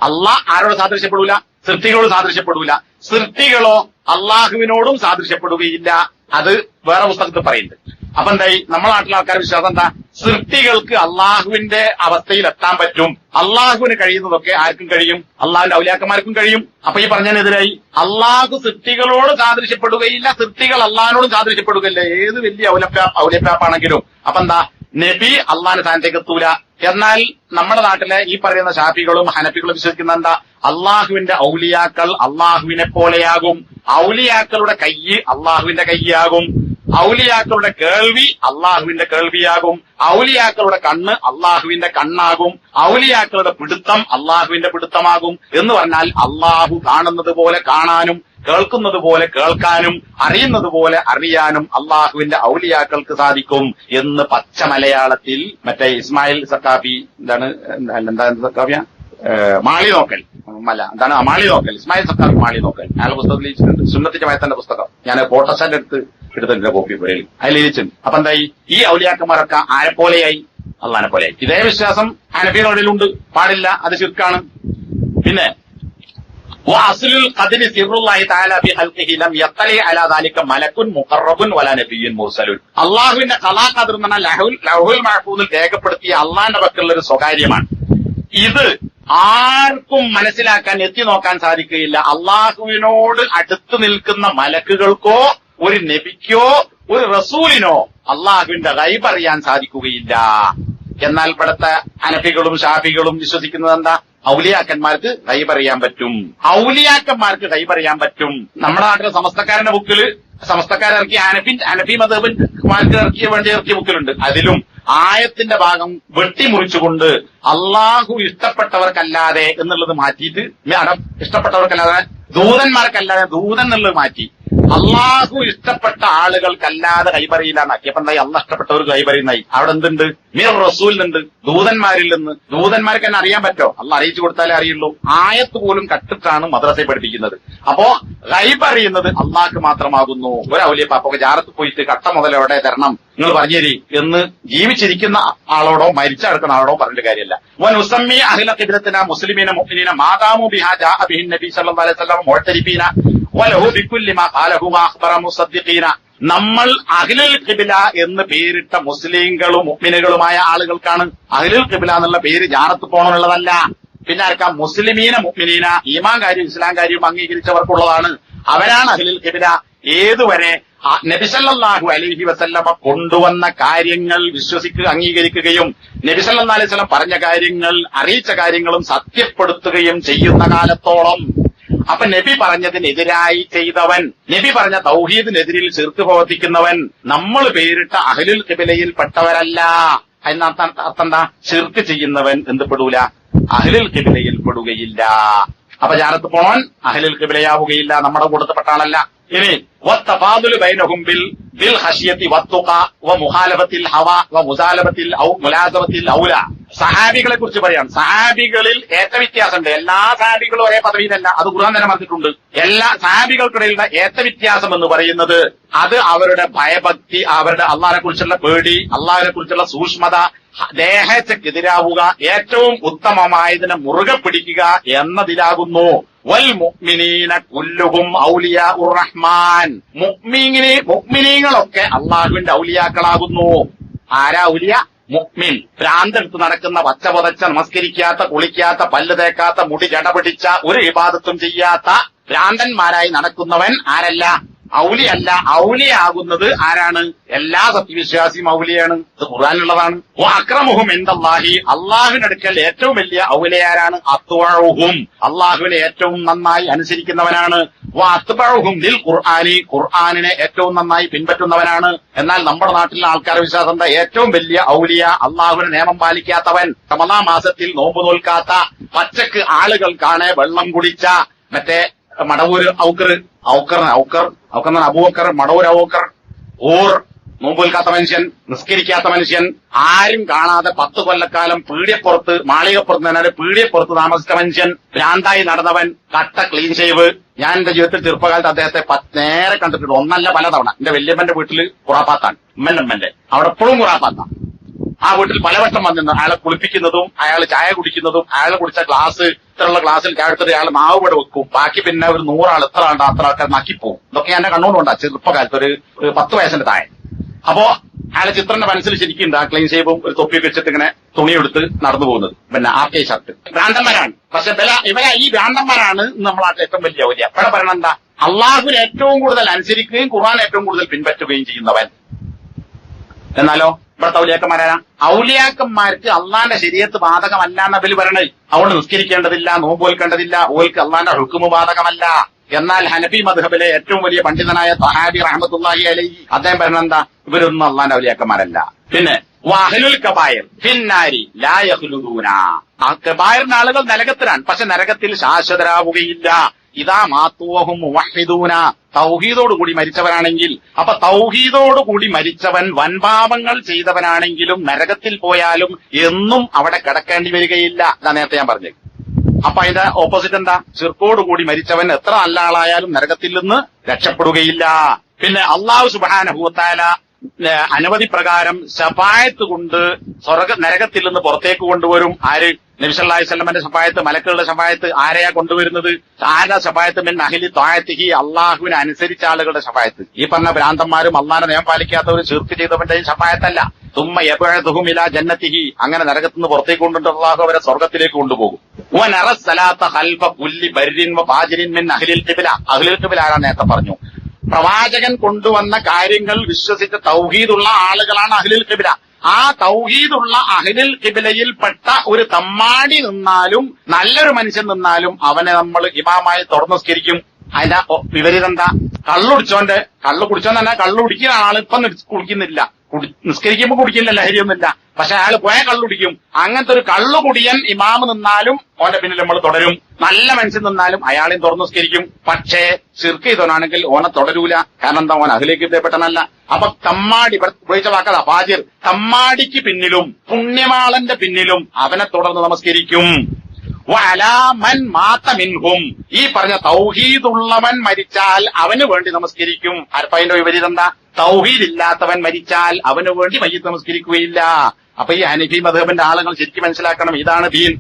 അള്ളാഹ് ആരോട് സാദൃശ്യപ്പെടൂല? സൃഷ്ടികളോട് സാദൃശ്യപ്പെടൂല. സൃഷ്ടികളോ അള്ളാഹുവിനോടും സാദൃശ്യപ്പെടുകയില്ല. അത് വേറെ പുസ്തകത്തിൽ പറയുന്നുണ്ട്. അപ്പൊ എന്തായി? നമ്മളെ നാട്ടിലെ ആൾക്കാരുടെ വിശ്വാസം എന്താ? സൃഷ്ടികൾക്ക് അള്ളാഹുവിന്റെ അവസ്ഥയിൽ എത്താൻ പറ്റും. അള്ളാഹുവിന് കഴിയുന്നതൊക്കെ ആർക്കും കഴിയും, അള്ളാഹുവിന്റെ ഔലിയാക്കന്മാർക്കും കഴിയും. അപ്പൊ ഈ പറഞ്ഞതിനെതിരായി അള്ളാഹു സൃഷ്ടികളോട് സാദൃശ്യപ്പെടുകയില്ല, സൃഷ്ടികൾ അള്ളാഹിനോടും സാദൃശ്യപ്പെടുകയില്ല. ഏത് വലിയ ഔലിയാപ്പാണെങ്കിലും. അപ്പൊ എന്താ? നബി അള്ളാഹിന്റെ സ്ഥാനത്തേക്ക് എത്തൂല. എന്നാൽ നമ്മുടെ നാട്ടിലെ ഈ പറയുന്ന ഷാഫികളും ഹനഫികളും വിശ്വസിക്കുന്ന എന്താ? അള്ളാഹുവിന്റെ ഔലിയാക്കൾ അള്ളാഹുവിനെ പോലെയാകും. ഔലിയാക്കളുടെ കയ്യ് അള്ളാഹുവിന്റെ കയ്യാകും. ഔലിയാക്കളുടെ കേൾവി അള്ളാഹുവിന്റെ കേൾവിയാകും. ഔലിയാക്കളുടെ കണ്ണ് അള്ളാഹുവിന്റെ കണ്ണാകും. ഔലിയാക്കളുടെ പിടുത്തം അള്ളാഹുവിന്റെ പിടുത്തമാകും. എന്ന് പറഞ്ഞാൽ അള്ളാഹു കാണുന്നത് പോലെ കാണാനും കേൾക്കുന്നത് പോലെ കേൾക്കാനും അറിയുന്നത് പോലെ അറിയാനും അള്ളാഹുവിന്റെ ഔലിയാക്കൾക്ക് സാധിക്കും എന്ന് പച്ച മലയാളത്തിൽ മറ്റേ ഇസ്മായിൽ സക്കാഫി എന്താ സക്കാഫിയ മാളി നോക്കൽ മാളി നോക്കൽ ഇസ്മായിൽ സക്കാഫി മാളി നോക്കൽ അയാളുടെ പുസ്തകത്തിൽ ഇരിച്ചിട്ടുണ്ട്. സുന്നത്തി ജമാഅത്തിന്റെ പുസ്തകം ഞാൻ ഫോട്ടോസ്റ്റാറ്റ് എടുത്തിട്ടുണ്ട്, കോപ്പി പുരയിൽ അതിൽ ഇരിച്ചിട്ടുണ്ട്. അപ്പൊ എന്തായി? ഈ ഔലിയാക്കന്മാരൊക്കെ ആരെപ്പോലെയായി? അള്ളാഹിനെ പോലെയായി. ഇതേ വിശ്വാസം ഹനഫികളുണ്ട്. പാടില്ല, അത് ശിർക്കാണ്. പിന്നെ വഅസ്ലുൽ ഖദ്രി സിർറുല്ലാഹി തആല ഫി ഖൽഖിഹി ലം യത്തലി അലാ ദാലിക മലക്കുൻ മുഖറബുൻ വലാ നബിയ്യുൻ മുർസലുൻ. അല്ലാഹുവിന്റെ ഖലാ ഖദർ എന്ന ലൗഹുൽ മഹ്ഫൂദിൽ രേഖപ്പെടുത്തിയ അള്ളാഹിന്റെ പക്കലുള്ള ഒരു സ്വകാര്യമാണ്. ഇത് ആർക്കും മനസ്സിലാക്കാൻ എത്തി നോക്കാൻ സാധിക്കുകയില്ല. അള്ളാഹുവിനോട് അടുത്ത് നിൽക്കുന്ന മലക്കുകൾക്കോ ഒരു നബിക്കോ ഒരു റസൂലിനോ അള്ളാഹുവിന്റെ ഗൈബ് അറിയാൻ സാധിക്കുകയില്ല. എന്നാൽ ഇവിടുത്തെ ഹനഫികളും ഷാഫികളും വിശ്വസിക്കുന്നത് എന്താ? ഔലിയാക്കന്മാർക്ക് ഗൈബ് അറിയാൻ പറ്റും. ഔലിയാക്കന്മാർക്ക് ഗൈബ് അറിയാൻ പറ്റും. നമ്മുടെ നാട്ടിലെ സമസ്തക്കാരന്റെ ബുക്കിൽ സമസ്തക്കാരിറക്കിയ ഹനഫി മദ്ഹബിന്മാർക്ക് ഇറക്കിയ ബുക്കിലുണ്ട്. അതിലും ആയത്തിന്റെ ഭാഗം വെട്ടിമുറിച്ചുകൊണ്ട് അള്ളാഹു ഇഷ്ടപ്പെട്ടവർക്കല്ലാതെ എന്നുള്ളത് മാറ്റിയിട്ട് ഇഷ്ടപ്പെട്ടവർക്കല്ലാതെ ദൂതന്മാർക്കല്ലാതെ ദൂതൻ എന്നുള്ളത് മാറ്റി അള്ളാഹു ഇഷ്ടപ്പെട്ട ആളുകൾക്കല്ലാതെ കൈപറിയില്ല എന്നാക്കി. അപ്പൊ എന്തായി? അള്ളാഹ് ഇഷ്ടപ്പെട്ടവർക്ക് കൈപറിയുന്നായി. അവിടെ എന്തുണ്ട്? മിർ റസൂലിനുണ്ട്, ദൂതന്മാരിൽ നിന്ന്. ദൂതന്മാർക്ക് തന്നെ അറിയാൻ പറ്റോ? അള്ളാഹ് അറിയിച്ചു കൊടുത്താലേ അറിയുള്ളൂ. ആയത്ത് പോലും കട്ടിട്ടാണ് മദ്രസയെ പഠിപ്പിക്കുന്നത്. അപ്പോ ഗൈബ് അറിയുന്നത് അള്ളാഹ്ക്ക് മാത്രമാകുന്നു. ഒരു ഔലിയപ്പാപ്പൊക്കെ ജാറത്ത് പോയിട്ട് കട്ട മുതൽ എവിടെ തരണം നിങ്ങൾ പറഞ്ഞേരി എന്ന് ജീവിച്ചിരിക്കുന്ന ആളോടോ മരിച്ചടക്കുന്ന ആളോടോ പറഞ്ഞിട്ട് കാര്യമല്ല. വനുസമ്മി അഹ്ല ഖിബ്ലത്തിന മുസ്ലിമീന മുഅ്മിനീന മാദാമു ബിഹാ ജാഅ ബിഹിൻ നബി സല്ലല്ലാഹു അലൈഹി വസല്ലം മുഅ്തരിഫീന വലഹു ബികുല്ലി മാ ഖാലഹു അഖ്ബറ മുസദ്ദിഖീന. നമ്മൾ അഹ്ലുൽ ഖിബ്ല എന്ന് പേരിട്ട മുസ്ലിങ്ങളും മുഅ്മിനുകളുമായ ആളുകൾക്കാണ്. അഹ്ലുൽ ഖിബ്ല എന്നുള്ള പേര് ജാറത്ത് പോകണമെന്നുള്ളതല്ല. പിന്നെ ആർക്കാം? മുസ്ലിമീന മുഅ്മിനീന, ഈമാൻ കാര്യം ഇസ്ലാം കാര്യവും അംഗീകരിച്ചവർക്കുള്ളതാണ്. അവരാണ് അഹ്ലുൽ ഖിബ്ല. ഏതുവരെ നബി സല്ലല്ലാഹു അലൈഹി വസല്ലമ കൊണ്ടുവന്ന കാര്യങ്ങൾ വിശ്വസിക്കുക അംഗീകരിക്കുകയും നബി സല്ലല്ലാഹു അലൈഹി വസല്ലം പറഞ്ഞ കാര്യങ്ങൾ അറിയിച്ച കാര്യങ്ങളും സത്യപ്പെടുത്തുകയും ചെയ്യുന്ന കാലത്തോളം. അപ്പൊ നബി പറഞ്ഞതിനെതിരായി ചെയ്തവൻ, നബി പറഞ്ഞ തൗഹീദിനെതിരിൽ ശിർക്ക് പ്രവർത്തിക്കുന്നവൻ നമ്മൾ പേരിട്ട അഹ്ലുൽ ഖിബ്ലയിൽ പെട്ടവരല്ല. അതിനർത്ഥം എന്താ? ശിർക്ക് ചെയ്യുന്നവൻ എന്ത് പെടൂല? അഹ്ലുൽ ഖിബ്ലയിൽ പെടുകയില്ല. അപ്പൊ ജാറത്ത് പോണവൻ അഹ്ലുൽ ഖിബ്ലയാവുകയില്ല, നമ്മുടെ കൂട്ടത്തിൽപ്പെട്ട ആളല്ല. ഇനി വത്തഫാദുലു ബൈനഹും ബിൽ ഖശിയത്തി വത്തുഖ വമുഖാലഫത്തിൽ ഹവ വമുസാലബത്തിൽ ഔ മുലാസബത്തിൽ ഔല. സഹാബികളെ കുറിച്ച് പറയാം. സഹാബികളിൽ ഏറ്റ വ്യത്യാസമുണ്ട്. എല്ലാ സഹാബികളും ഒരേ പദവിയിലല്ല, അത് ഖുർആൻ തന്നെ പറഞ്ഞിട്ടുണ്ട്. എല്ലാ സഹാബികൾക്കിടയിലുള്ള ഏറ്റ വ്യത്യാസം എന്ന് പറയുന്നത് അത് അവരുടെ ഭയഭക്തി, അവരുടെ അള്ളാഹിനെ കുറിച്ചുള്ള പേടി, അള്ളാഹിനെ കുറിച്ചുള്ള സൂക്ഷ്മത, ദേഹത്തെതിരാവുക, ഏറ്റവും ഉത്തമമായതിനെ മുറുകെ പിടിക്കുക എന്നതിലാകുന്നു. വൽ മുഅ്മിനീന കുല്ലുഹും ഔലിയാഉർ റഹ്മാൻ, മുഅ്മിനീങ്ങളൊക്കെ അള്ളാഹുവിന്റെ ഔലിയാക്കളാകുന്നു. ആരാ ഔലിയ? മുഅ്മിൻ. ഭ്രാന്തെടുത്ത് നടക്കുന്ന, പച്ച പുതച്ച, നമസ്കരിക്കാത്ത, കുളിക്കാത്ത, പല്ല് തേക്കാത്ത, മുടി ജടപിടിച്ച, ഒരു ഇബാദത്തും ചെയ്യാത്ത ഭ്രാന്തന്മാരായി നടക്കുന്നവൻ ആരല്ല? ഔലിയല്ല. ഔലിയാകുന്നത് ആരാണ്? എല്ലാ സത്യവിശ്വാസിയും ഔലിയാണ്. ഇത് ഖുർആനിലുള്ളതാണ്. അക്രമുഹും ഇൻദല്ലാഹി, അള്ളാഹുവിനടുക്കൽ ഏറ്റവും വലിയ ഔലിയാരാണ്? അത്വഉഹും, അള്ളാഹുവിനെ ഏറ്റവും നന്നായി അനുസരിക്കുന്നവനാണ്. അത്ബഉഹും ലിൽ ഖുർആനി, ഖുർആനിനെ ഏറ്റവും നന്നായി പിൻപറ്റുന്നവനാണ്. എന്നാൽ നമ്മുടെ നാട്ടിലെ ആൾക്കാരുടെ വിശ്വാസം എന്താ? ഏറ്റവും വലിയ ഔലിയ അള്ളാഹുവിന്റെ നിയമം പാലിക്കാത്തവൻ, റമളാൻ മാസത്തിൽ നോമ്പ് നോൽക്കാത്ത, പച്ചക്ക് ആളുകൾ കാണെ വെള്ളം കുടിച്ച, മറ്റേ മടവൂര് ഔക്കർ അബൂബക്കർ, മടവൂർ അബൂബക്കർ, നോമ്പുൽക്കാത്ത മനുഷ്യൻ, നിസ്കരിക്കാത്ത മനുഷ്യൻ, ആരും കാണാതെ 10 കൊല്ലക്കാലം പീടിയപ്പുറത്ത്, മാളികപ്പുറത്ത് തന്നെ പീടിയപ്പുറത്ത് താമസിച്ച മനുഷ്യൻ, ഭ്രാന്തായി നടന്നവൻ, കട്ട ക്ലീൻ ഷേവ്. ഞാൻ എന്റെ ജീവിതത്തിൽ ചെറുപ്പകാലത്ത് അദ്ദേഹത്തെ നേരെ കണ്ടിട്ടുണ്ട്, ഒന്നല്ല പലതവണ. എന്റെ വല്യമ്മന്റെ വീട്ടിൽ ഖുറാഫാത്താണ്, ഉമ്മന്റെ അവിടെ എപ്പോഴും ഖുറാഫാത്താണ്. ആ വീട്ടിൽ പലവട്ടം വന്നിരുന്നു. അയാളെ കുളിപ്പിക്കുന്നതും, അയാൾ ചായ കുടിക്കുന്നതും, അയാൾ കുടിച്ച ഗ്ലാസ്, ഇത്രയുള്ള ഗ്ലാസ്സിൽ ചായ എടുത്തിട്ട് അയാൾ നാവുപടെ വെക്കും. ബാക്കി പിന്നെ ഒരു 100 ആൾ, എത്ര ആളുണ്ട് അത്ര ആൾക്കാർ നക്കിപ്പോവും. ഇതൊക്കെ എന്റെ കണ്ണുകൊണ്ടുണ്ടാ ചെറുപ്പകാലത്ത്, ഒരു 10 വയസ്സിന്റെ താഴെ. അപ്പോ അയാളെ ചിത്രന്റെ മനസ്സിൽ ശരിക്കുണ്ട് ആ ക്ലീൻ ഷേപ്പും ഒരു തൊപ്പിയൊക്കെ വെച്ചിട്ട് ഇങ്ങനെ തുണിയെടുത്ത് നടന്നു പോകുന്നത്. പിന്നെ ആർക്കെ ഷർട്ട്. ഭ്രാന്തന്മാരാണ്. പക്ഷെ ഇവരെ ഈ ഭ്രാന്തന്മാരാണ് നമ്മുടെ നാട്ടിൽ ഏറ്റവും വലിയ ഔലിയ. ഇവിടെ പറയണ എന്താ? അള്ളാഹുവിനെ ഏറ്റവും കൂടുതൽ അനുസരിക്കുകയും ഖുർആൻ ഏറ്റവും കൂടുതൽ പിൻപറ്റുകയും ചെയ്യുന്നവൻ. എന്നാലോ ഇവിടുത്തെ ഔലിയാക്കന്മാരാ? ഔലിയാക്കന്മാർക്ക് അള്ളാന്റെ ശരീഅത്ത് ബാധകമല്ല എന്ന ബലി പറയണേ. അതുകൊണ്ട് നിസ്കരിക്കേണ്ടതില്ല, നോമ്പ് നോൽക്കേണ്ടതില്ല, ഓൽക്ക് അള്ളാന്റെ ഹുക്മ് ബാധകമല്ല. എന്നാൽ ഹനഫി മദ്ഹബിലെ ഏറ്റവും വലിയ പണ്ഡിതനായ തഹാബി റഹ്മത്തുള്ളാഹി അലൈഹി അദ്ദേഹം പറയുന്നത് എന്താ? ഇവരൊന്നും അള്ളാന്റെ ഔലിയാക്കന്മാരല്ല. പിന്നെ വഅഹ്ലുൽ കബായിർ ഫിന്നാരി ലാ യഖ്ലുദൂന, ആ കബായിറിന്റെ ആളുകൾ നരകത്തിലാണ്, പക്ഷെ നരകത്തിൽ ശാശ്വതരാവുകയില്ല. ഇതാ മാത്തുവഹും മുവഹിദൂന, തൗഹീദോടുകൂടി മരിച്ചവരാണെങ്കിൽ. അപ്പൊ തൗഹീദോടുകൂടി മരിച്ചവൻ വൻപാപങ്ങൾ ചെയ്തവനാണെങ്കിലും നരകത്തിൽ പോയാലും എന്നും അവിടെ കിടക്കേണ്ടി വരികയില്ല. ഇതാ നേരത്തെ ഞാൻ പറഞ്ഞത്. അപ്പൊ അതിന്റെ ഓപ്പോസിറ്റ് എന്താ? ശിർക്കോടുകൂടി മരിച്ചവൻ എത്ര നല്ല ആളായാലും നരകത്തിൽ നിന്ന് രക്ഷപ്പെടുകയില്ല. പിന്നെ അല്ലാഹു സുബ്ഹാനഹു വ തആല അനവധി പ്രകാരം ശഫായത്ത് കൊണ്ട് നരകത്തിൽ നിന്ന് പുറത്തേക്ക് കൊണ്ടുവരും. ആര്? നബി സല്ലല്ലാഹു അലൈഹി വസല്ലമയുടെ ശഫായത്ത്, മലക്കുകളുടെ ശഫായത്ത്. ആരെയാ കൊണ്ടുവരുന്നത്? ആരാ ശഫായത്ത്? മിൻ അഹ്ലി ത്വാഅത്തിഹി, അള്ളാഹുവിനെ അനുസരിച്ച ആളുകളുടെ ശഫായത്ത്. ഈ പറഞ്ഞ ഭ്രാന്തന്മാരും അള്ളാഹിനെ നിയമം പാലിക്കാത്തവരും ശിർക്ക് ചെയ്തവന്റെയും ശഫായത്തല്ല. തുമ്മ യബ്അദുഹും ഇലാ ജന്നത്തിഹി, അങ്ങനെ നരകത്തിൽ നിന്ന് പുറത്തേക്ക് കൊണ്ടുവന്നിട്ട് അള്ളാഹു അവരെ സ്വർഗ്ഗത്തിലേക്ക് കൊണ്ടുപോകും. വനറ സലാത്ത ഖൽഫ കുല്ലി ബർരിൻ വ ഫാജിരിൻ മിൻ അഹ്ലിൽ ഖിബ്ല, അഹ്ലുൽ ഖിബ്ല ആരാ നേരത്തെ പറഞ്ഞു. പ്രവാചകൻ കൊണ്ടുവന്ന കാര്യങ്ങൾ വിശ്വസിച്ച തൗഹീദുള്ള ആളുകളാണ് അഹ്ലുൽ ഖിബ്ല. ആ തൗഹീദുള്ള അഹ്ലുൽ ഖിബ്ലയിൽപ്പെട്ട ഒരു തമ്മാടി നിന്നാലും നല്ലൊരു മനുഷ്യൻ നിന്നാലും അവനെ നമ്മൾ ഇമാമായി തുറന്നുസ്കരിക്കും. അതിന്റെ വിപരീതം കള്ളു കുടിച്ചോൻ തന്നെ കള്ളു കുടിക്കുന്ന ആൾ ഇപ്പം കുടിക്കുന്നില്ല, നിസ്കരിക്കുമ്പോ കുടിക്കില്ല, ലഹരിയൊന്നുമില്ല. പക്ഷെ അയാൾ പോയാൽ കള്ളുടിക്കും. അങ്ങനത്തെ ഒരു കള്ളുകുടിയൻ ഇമാമ് നിന്നാലും ഓന്റെ പിന്നിൽ നമ്മൾ തുടരും. നല്ല മനുഷ്യൻ നിന്നാലും അയാളെയും തുറന്നു നിസ്കരിക്കും. പക്ഷേ ശിർക്ക് ചെയ്തവനാണെങ്കിൽ ഓനെ തുടരൂല. കാരണം എന്താ? ഓൻ അതിലേക്ക് എത്തിപ്പെട്ടനല്ല. അപ്പൊ തമ്മാടി ഉപയോഗിച്ച വാക്കതാ ഫാജിർ. തമ്മാടിക്ക് പിന്നിലും പുണ്യമാളന്റെ പിന്നിലും അവനെ തുടർന്ന് നമസ്കരിക്കും. വഅലാമൻ മാത മിൻഹും, ഈ പറഞ്ഞ തൗഹീദുള്ളവൻ മരിച്ചാൽ അവന് വേണ്ടി നമസ്കരിക്കും. അർപ്പതിന്റെ വിപരീതം എന്താ? തൗഹീദ് ഇല്ലാത്തവൻ മരിച്ചാൽ അവന് വേണ്ടി മയ്യിത്ത് നമസ്കരിക്കുകയില്ല. അപ്പൊ ഈ ഹനഫി മദ്ഹബിന്റെ ആളുകൾ ശരിക്കും മനസ്സിലാക്കണം, ഇതാണ് ദീൻ.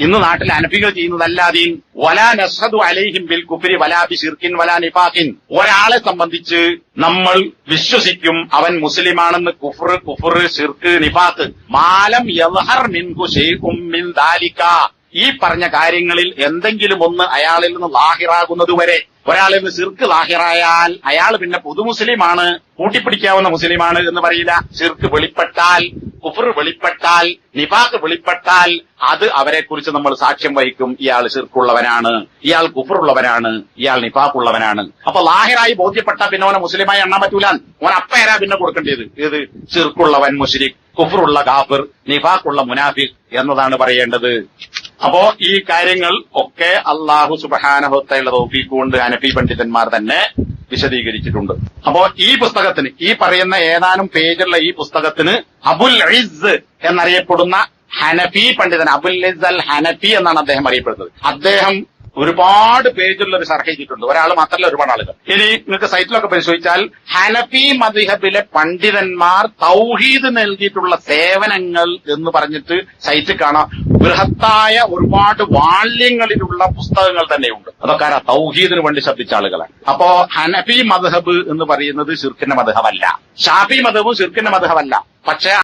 ഇന്ന് നാട്ടിൽ ഹനഫികൾ ചെയ്യുന്നതല്ല ദീൻ. വലാ നഷ്ഹദു അലൈഹിം ബിൽ കുഫ്രി വലാ ബിശിർക്കിൻ വലാ നിഫാഖിൻ, ഒരാളെ സംബന്ധിച്ച് നമ്മൾ വിശ്വസിക്കും അവൻ മുസ്ലിമാണെന്ന്. കുഫ്ർ ശിർക്ക് നിഫാഖ് മാലം യദ്ഹർ മിൻഹു ശൈഉം മിൻ ദാലിക, ഈ പറഞ്ഞ കാര്യങ്ങളിൽ എന്തെങ്കിലും ഒന്ന് അയാളിൽ നിന്ന് ലാഹിറാകുന്നതുവരെ. ഒരാളിൽ നിന്ന് ശിർക്ക് ലാഹിറായാൽ അയാൾ പിന്നെ പുതുമുസ്ലിമാണ്, കൂട്ടിപ്പിടിക്കാവുന്ന മുസ്ലിമാണ് എന്ന് പറയില്ല. ശിർക്ക് വെളിപ്പെട്ടാൽ, കുഫ്ർ വെളിപ്പെട്ടാൽ, നിഫാഖ് വെളിപ്പെട്ടാൽ അത് അവരെക്കുറിച്ച് നമ്മൾ സാക്ഷ്യം വഹിക്കും. ഇയാൾ ശിർക്കുള്ളവനാണ്, ഇയാൾ കുഫറുള്ളവനാണ്, ഇയാൾ നിഫാഖുള്ളവനാണ്. അപ്പൊ ലാഹിറായി ബോധ്യപ്പെട്ട പിന്നെ ഓനെ മുസ്ലിമായി എണ്ണാൻ പറ്റൂല. ഓൻ അപ്പേരാ പിന്നെ കൊടുക്കേണ്ടത്. ഏത്? ശിർക്കുള്ളവൻ മുശ്രിക്, കുഫറുള്ള കാഫിർ, നിഫാഖുള്ള മുനാഫിഖ് എന്നതാണ് പറയേണ്ടത്. അപ്പോ ഈ കാര്യങ്ങൾ ഒക്കെ അല്ലാഹു സുബ്ഹാനഹു വ തആല തൗഫീഖ് കൊണ്ട് ഹനഫി പണ്ഡിതന്മാർ തന്നെ വിശദീകരിച്ചിട്ടുണ്ട്. അപ്പോ ഈ പുസ്തകത്തിന്, ഈ പറയുന്ന ഏതാനും പേജുള്ള ഈ പുസ്തകത്തിന് അബുൽ ഇസ് എന്നറിയപ്പെടുന്ന ഹനഫി പണ്ഡിതൻ, അബുൽ അൽ ഹനഫി എന്നാണ് അദ്ദേഹം അറിയപ്പെടുന്നത്. അദ്ദേഹം ഒരുപാട് പേജുള്ള ഒരു ഷർഹ് ചെയ്തിട്ടുണ്ട്. ഒരാൾ മാത്രമല്ല, ഒരുപാട് ആളുകൾ. ഇനി നിങ്ങൾക്ക് സൈറ്റിലൊക്കെ പരിശോധിച്ചാൽ ഹനഫി മദ്ഹബിലെ പണ്ഡിതന്മാർ തൗഹീദ് നൽകിയിട്ടുള്ള സേവനങ്ങൾ എന്ന് പറഞ്ഞിട്ട് സൈറ്റിൽ കാണാം. ബൃഹത്തായ ഒരുപാട് വാള്യങ്ങളിലുള്ള പുസ്തകങ്ങൾ തന്നെയുണ്ട്. അതൊക്കെ തൗഹീദിന് വേണ്ടി ശബ്ദിച്ച ആളുകളാണ്. അപ്പോ ഹനഫി മദ്ഹബ് എന്ന് പറയുന്നത് ശിർക്കിന്റെ മദ്ഹബല്ല, ഷാഫി മദ്ഹബും ശിർക്കിന്റെ മദ്ഹബല്ല. പക്ഷെ